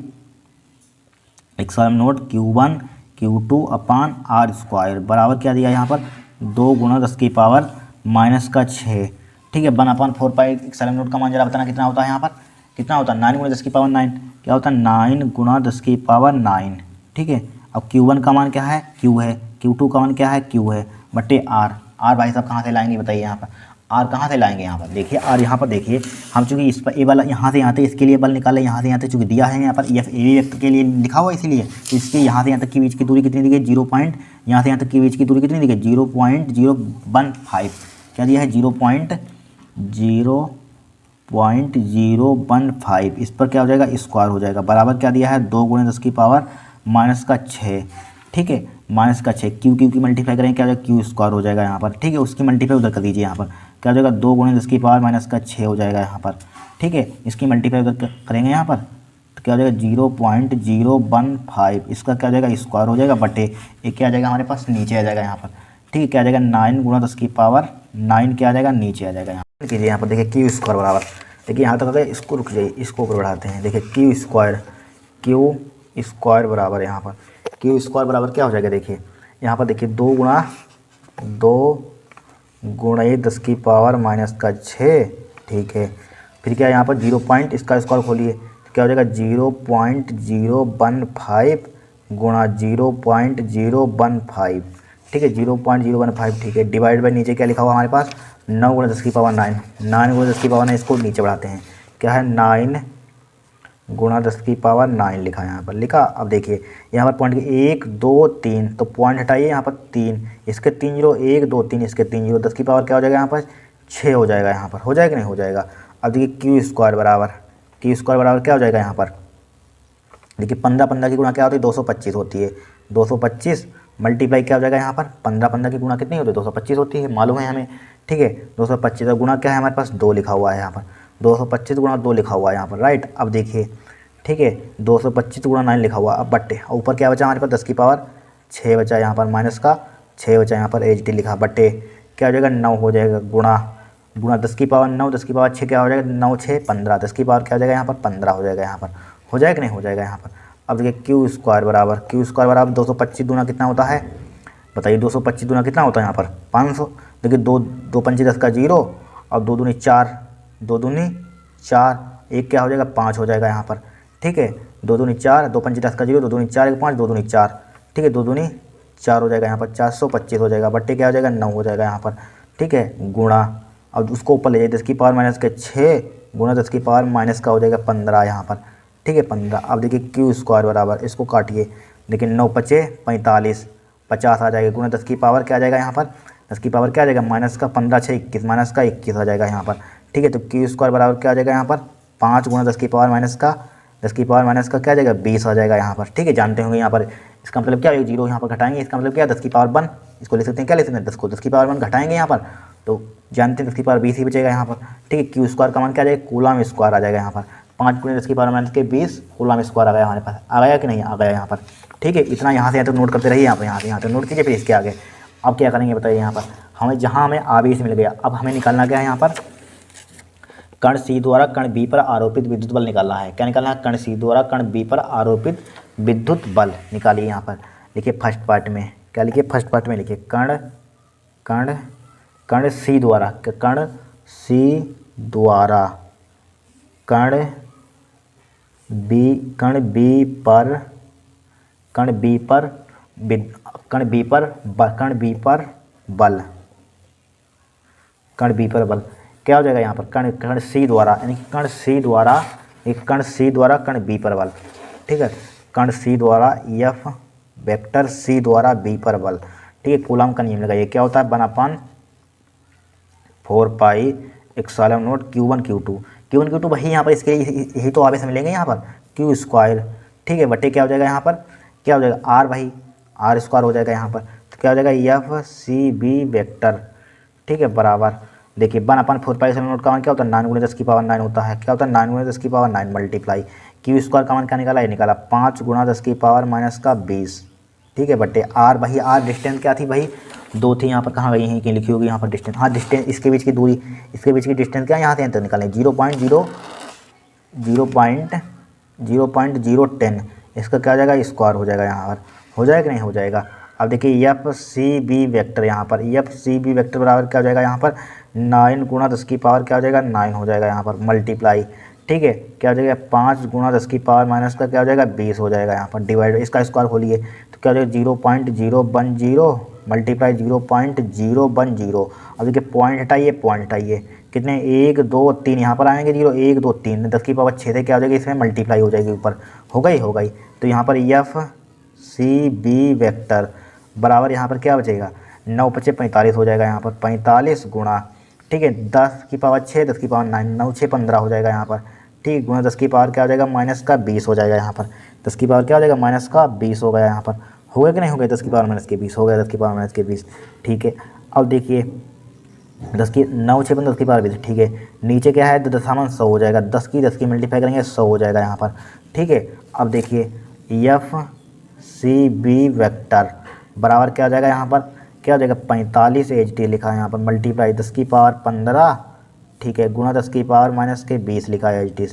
Q1 Q2 अपान r² बराबर क्या दिया है यहाँ पर, 2 × 10⁻⁻6, ठीक है। 1/4 पाई ε0 का मान जरा बताना कितना होता है यहाँ पर, कितना होता है, 9 × 10⁻9, क्या होता है, 9 × 10⁻9, ठीक है। अब Q1 का मान क्या है, Q है, Q2 का मान क्या है, Q है, बटे R भाई साहब कहाँ से लाएंगे बताइए यहाँ पर, R कहाँ से लाएंगे यहाँ पर, देखिए R यहाँ पर देखिए, हम चूँकि इस पर ये बल यहाँ से यहाँ तक, इसके लिए बल निकाले यहाँ से यहाँ तक, चूँकि दिया है यहाँ पर FAB वेक्टर के लिए लिखा हुआ, इसीलिए तो इसके यहाँ से यहाँ तक की बीच की दूरी कितनी दी गई, 0 पॉइंट, यहाँ से यहाँ तक की बीच की दूरी कितनी दी गई, 0.015, क्या दिया है, 0.015, इस पर क्या हो जाएगा, स्क्वायर हो जाएगा, बराबर क्या दिया है, 2 × 10⁻⁻6, ठीक है, -6, क्यू की मल्टीप्लाई करेंगे क्या हो जाएगा, Q² हो जाएगा यहाँ पर, ठीक है। उसकी मल्टीप्लाई उधर कर दीजिए, यहाँ पर क्या हो जाएगा, 2 × 10⁻�6 हो जाएगा यहाँ पर, ठीक है। इसकी मल्टीप्लाई उधर करेंगे यहाँ पर, तो क्या हो जाएगा, 0.015, इसका क्या हो जाएगा, स्क्वायर हो जाएगा, बटे एक क्या आ जाएगा हमारे पास, नीचे आ जाएगा यहाँ पर, ठीक है। क्या आ जाएगा, 9 × 10�9 क्या आ जाएगा, नीचे आ जाएगा यहाँ पर। कीजिए यहाँ पर देखिए Q² बराबर, देखिए यहाँ तक अगर इसको रुक जाइए, इसको ऊपर बढ़ाते हैं, देखिए Q² बराबर यहाँ पर, Q² बराबर क्या हो जाएगा, देखिए यहाँ पर देखिए 2 × 10⁻⁻6, ठीक है। फिर क्या यहाँ पर 0 पॉइंट, इसका स्क्वायर खोलिए तो क्या हो जाएगा, 0.015 × 0.015, ठीक है, 0.015, ठीक है। डिवाइड बाई नीचे क्या लिखा हुआ हमारे पास, 9 × 10⁹ 9 × 10⁹ इसको नीचे बढ़ाते हैं, क्या है, 9 × 10⁹ लिखा है यहाँ पर, लिखा। अब देखिए यहाँ पर पॉइंट 1 2 3, तो पॉइंट हटाइए यहाँ पर 3, इसके 3 0, 1 2 3, इसके 3 0, 10 की पावर क्या हो जाएगा यहाँ पर, 6 हो जाएगा यहाँ पर, हो जाएगा नहीं हो जाएगा। अब देखिए Q² बराबर क्या हो जाएगा यहाँ पर, देखिए 15 की गुणा क्या होती है, 225 होती है, 225 मल्टीप्लाई क्या हो जाएगा यहाँ पर, 15 की गुणा कितनी होती है, 225 होती है, मालूम है हमें, ठीक है। 225 का गुणा क्या है हमारे पास, 2 लिखा हुआ है यहाँ पर, 225 × 2 लिखा हुआ है यहाँ पर, राइट। अब देखिए, ठीक है, 225 × 9 लिखा हुआ, अब बट्टे ऊपर क्या बचा हमारे पास, 10⁻6 बचा यहाँ पर, माइनस का 6 बचा यहाँ पर, HT लिखा, बट्टे क्या हो जाएगा, 9 हो जाएगा, गुणा 10⁻9, 10⁻6 क्या हो जाएगा, 9 6 15, 10 की पावर क्या हो जाएगा यहाँ पर, 15 हो जाएगा यहाँ पर, हो जाएगा नहीं हो जाएगा यहाँ पर। अब देखिए Q² बराबर 225 दूना कितना होता है बताइए, 225 दूना कितना होता है यहाँ पर, 500। देखिए 2 पंचे 10 का 0 और 2 दूनी 4, 2 दूनी 4, एक क्या हो जाएगा, 5 हो जाएगा यहाँ पर, ठीक है। 2 दूनी 4, 2 पंचे 10 का 0, 2 दूनी 4 1 5, 2 दूनी 4, ठीक है, 2 दूनी 4 हो जाएगा यहाँ पर, 425 हो जाएगा, बट्टे क्या हो जाएगा, 9 हो जाएगा यहाँ पर, ठीक है, गुणा। अब उसको ऊपर ले जाइए, 10 की पावर माइनस के 6 गुणा 10 की पावर माइनस का हो जाएगा 15 यहाँ पर, ठीक है, 15। अब देखिए Q² बराबर, इसको काटिए, देखिए 9 पचे 45, 50 आ जाएगा, गुणा 10 की पावर क्या आ जाएगा यहाँ पर, 10 की पावर क्या आ जाएगा, माइनस का 15 6 21, माइनस का 21 आ जाएगा यहाँ पर, ठीक है। तो Q² बराबर क्या आ जाएगा यहाँ पर, 5 गुणा 10 की पावर माइनस का क्या आ जाएगा, 20 आ जाएगा यहाँ पर, ठीक है। जानते होंगे यहाँ पर इसका मतलब क्या है, 0 यहाँ पर घटाएंगे, इसका मतलब क्या है, 10 की पावर 1, इसको ले सकते हैं, क्या ले सकते हैं, 10 को 10 की पावर 1 घटाएंगे यहाँ पर, तो जानते हैं 10 की पावर 20 ही बचेगा यहाँ पर, ठीक है। Q² का मान क्या आ जाएगा, कूलम स्क्वायर आ जाएगा यहाँ पर, 5 × 10 की पावर माइनस के 20 कूलम स्क्वायर आ गया हमारे पास, आ गया कि नहीं आ गया यहाँ पर, ठीक है। इतना यहाँ से नोट करते रहिए, यहाँ पे नोट कीजिए, फिर इसके आगे अब क्या करेंगे बताइए। यहाँ पर हमें जहाँ हमें आवेश मिल गया, अब हमें निकालना क्या है यहाँ पर, कण C द्वारा कण B पर आरोपित विद्युत बल निकालना है। क्या निकालना है, कण C द्वारा कण B पर आरोपित विद्युत बल निकालिए। यहाँ पर लिखिए फर्स्ट पार्ट में, क्या लिखिए, फर्स्ट पार्ट में लिखिए कण C द्वारा कण B पर बल क्या हो जाएगा यहाँ पर, कण C द्वारा, यानी कि कण C द्वारा कण B पर बल, ठीक है। कण C द्वारा F वेक्टर C द्वारा B पर बल, ठीक है। कूलम का नियम लगाइए, क्या होता है, 1/4 पाई ε0 Q1 Q2 Q1 Q2 वही यहाँ पर इसके यही तो आवेश मिलेंगे यहाँ पर क्यू स्क्वायर, ठीक है, बटे क्या हो जाएगा यहाँ पर, क्या हो जाएगा आर, भाई आर स्क्वायर हो जाएगा यहाँ पर, तो क्या हो जाएगा एफ सी बी वेक्टर, ठीक है, बराबर देखिए 1/4 का मान क्या होता है 9 × 10⁻9 होता है, क्या होता है 9 × 10⁻9 मल्टीप्लाई क्यू स्क्वायर का मान क्या निकाला, ये निकाला 5 × 10⁻⁻20, ठीक है, बटे आर, भाई आर डिस्टेंस क्या थी भाई 2 थी, यहाँ पर कहाँ गई यहीं कहीं लिखी होगी यहाँ पर डिस्टेंस, हाँ डिस्टेंस इसके बीच की दूरी, इसके बीच की डिस्टेंस क्या यहाँ से अंतर निकालें 0.010, इसका क्या हो जाएगा स्क्वायर हो जाएगा यहाँ पर, हो जाएगा कि नहीं हो जाएगा। अब देखिए एफ सी बी वेक्टर यहाँ पर, एफ सी बी वेक्टर बराबर क्या हो जाएगा यहाँ पर 9 × 10⁻, क्या हो जाएगा 9 हो जाएगा यहाँ पर मल्टीप्लाई, ठीक है, क्या हो जाएगा 5 × 10⁻- का क्या हो जाएगा 20 हो जाएगा यहाँ पर डिवाइड, इसका स्क्वायर खोलिए तो क्या हो जाएगा 0.010 मल्टीप्लाई 0.010। अब देखिए पॉइंट हटाइए कितने 1 2 3 यहाँ पर आएंगे 0 1 2 3 10⁻6 से क्या हो जाएगी इसमें मल्टीप्लाई हो जाएगी ऊपर, हो गई तो यहाँ पर एफ सी बी वेक्टर बराबर यहाँ पर क्या बचेगा 9 × 5 = 45 हो जाएगा यहाँ पर 45 गुणा, ठीक है 10⁻6 10⁻9 9 6 15 हो जाएगा यहाँ पर, ठीक गुणा 10⁻ क्या हो जाएगा -20 हो जाएगा यहाँ पर, 10⁻ क्या हो जाएगा -20 हो गया यहाँ पर, हो गया कि नहीं हो गया 10⁻-20 हो गया 10⁻-20, ठीक है। अब देखिए 9 6 10⁻20, ठीक है, नीचे क्या है 10 100 हो जाएगा, 10 की मल्टीप्लाई करेंगे 100 हो जाएगा यहाँ पर, ठीक है। अब देखिए एफ सी बी वेक्टर बराबर क्या हो जाएगा यहाँ पर, क्या हो जाएगा 45 HT लिखा है यहाँ पर मल्टीप्लाई 10⁻15, ठीक है, गुणा 10⁻-20 लिखा है HT,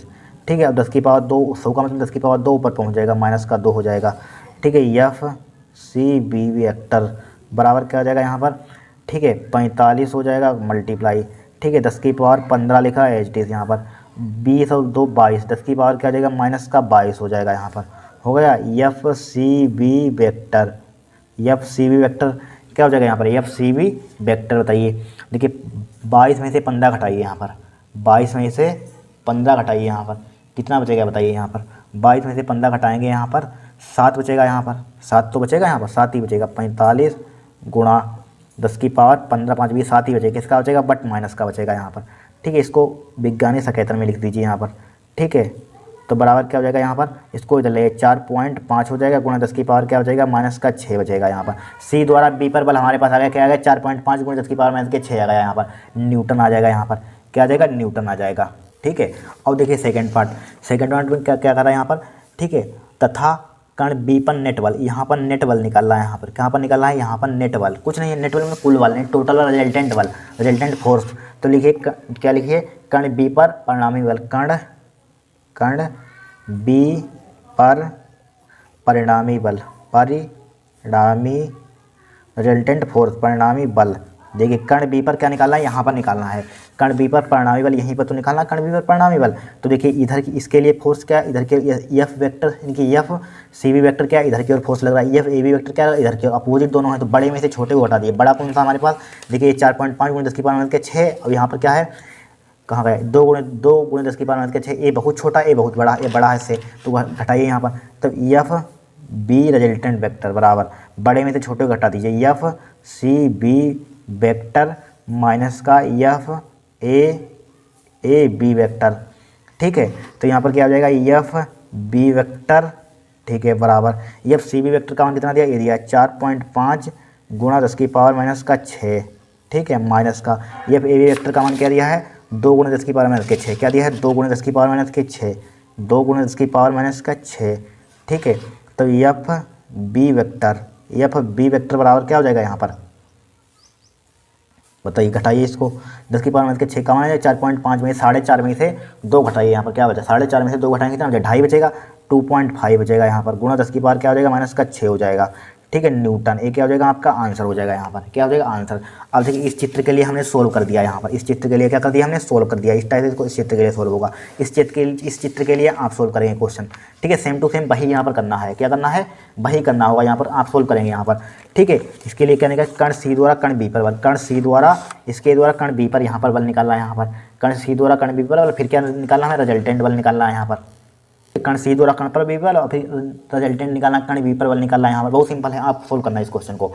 ठीक है। अब 10⁻2 100 का मतलब 10⁻2 ऊपर पहुँच जाएगा -2 हो जाएगा, ठीक है। एफ सी बी वेक्टर बराबर क्या हो जाएगा यहाँ पर, ठीक है 45 हो जाएगा मल्टीप्लाई, ठीक है 10⁻15 लिखा है HT यहाँ पर 20 और 2 22, 10⁻ क्या हो जाएगा -22 हो जाएगा यहाँ पर, हो गया। F C B vector, F C B vector क्या हो जाएगा यहाँ पर, एफ सी बी वेक्टर बताइए, देखिए 22 में से 15 घटाइए यहाँ पर, 22 में से 15 घटाइए यहाँ पर कितना बचेगा बताइए, यहाँ पर 22 में से 15 घटाएंगे यहाँ पर 7 बचेगा यहाँ पर, 7 तो बचेगा यहाँ पर, 7 ही बचेगा 45 गुणा 10⁻15 5 20 7 ही बचेगा, किसका बचेगा बट माइनस का बचेगा यहाँ पर, ठीक है। इसको विज्ञानी संकेतन में लिख दीजिए यहाँ पर, ठीक है। तो बराबर क्या हो जाएगा यहाँ पर, इसको इधर ले 4.5 हो जाएगा गुणा 10⁻ क्या हो जाएगा -6 बचेगा यहाँ पर। सी द्वारा बी पर बल हमारे पास आ गया, क्या आ गया 4.5 गुणा 10⁻6 आ गया यहाँ पर, न्यूटन आ जाएगा यहाँ पर, क्या आ जाएगा न्यूटन आ जाएगा, ठीक है। अब देखिए सेकंड पार्ट में क्या क्या कर रहा है यहाँ पर, ठीक है, तथा कण बी पर नेट बल, यहाँ पर नेट बल निकल रहा है, यहाँ पर कहाँ पर निकल रहा है, यहाँ पर नेट बल, कुछ नहीं है नेट बल में कुल बल नहीं, टोटल रिजल्टेंट बल, रिजल्टेंट फोर्स। तो लिखिए क्या लिखिए कण बी पर परिणामी बल, कण बी पर परिणामी बल, रिजल्टेंट फोर्स परिणामी बल। देखिए कण बी पर क्या निकालना है, यहाँ पर निकालना है, कण बी पर परिणामी बल यहीं पर तो निकालना, कण बी पर परिणामी बल। तो देखिए इधर की इसके लिए फोर्स क्या है, इधर के एफ वेक्टर यानी कि एफ सी बी वेक्टर क्या है, इधर की ओर फोर्स लग रहा है, एफ ए बी वेक्टर क्या है, इधर के अपोजिट दोनों है, तो बड़े में से छोटे को हटा दिए, बड़ा कौन सा हमारे पास, देखिए 4.5 गुणा 10⁻6, और यहाँ पर क्या है कहाँ गए 2 गुणा 10⁻6, ए बहुत छोटा ए बहुत बड़ा, ए बड़ा है इससे, तो घटाइए यहाँ पर, तब एफ बी रिजल्टेंट वेक्टर बराबर बड़े में से छोटे को घटा दीजिए, F C B vector minus का एफ ए बी वेक्टर, ठीक है। तो यहाँ पर क्या हो जाएगा एफ बी वेक्टर, ठीक है, बराबर एफ सी बी वेक्टर का मान कितना दिया, ये दिया 4.5 गुणा 10⁻6, ठीक है, माइनस का एफ ए बी वेक्टर का मान क्या दिया है 2 गुणा 10⁻6, क्या दिया है 2 गुणा 10⁻6, 2 गुणा 10⁻6, ठीक है। तो एफ बी वेक्टर बराबर क्या हो जाएगा यहाँ पर बताइए, घटाइए इसको 10⁻6 का मान है 4.5 में 4.5 में से 2 घटाइए, यहाँ पर क्या बचा 4.5 में से 2 घटाएंगे कितना बचा 2.5 बचेगा, 2.5 बचेगा यहाँ पर, गुणा 10⁻ क्या हो जाएगा -6 हो जाएगा, ठीक है, न्यूटन। ये क्या हो जाएगा आपका आंसर हो जाएगा यहाँ पर, क्या हो जाएगा आंसर। अब देखिए इस चित्र के लिए हमने सोल्व कर दिया, यहाँ पर इस चित्र के लिए क्या कर दिया हमने सोल्व कर दिया, इस टाइप से इसको इस चित्र के लिए सोल्व होगा, इस चित्र के लिए आप सोल्व करेंगे क्वेश्चन, ठीक है, सेम टू सेम वही यहाँ पर करना है, क्या करना है वही करना होगा, यहाँ पर आप सोल्व करेंगे यहाँ पर, ठीक है। इसके लिए क्या निकला कण सी द्वारा कण बी पर बल, कण सी द्वारा इसके द्वारा कण बी पर यहाँ पर बल निकालना है, यहाँ पर कण सी द्वारा कण बी पर बल, फिर क्या निकालना है रिजल्टेंट बल निकालना है यहाँ पर, कण सी द्वारा कण पर बी बल और फिर रिजल्टेंट निकालना कण बी पर बल निकालना है यहाँ पर, बहुत सिंपल है, आप सोल्व करना है इस क्वेश्चन को।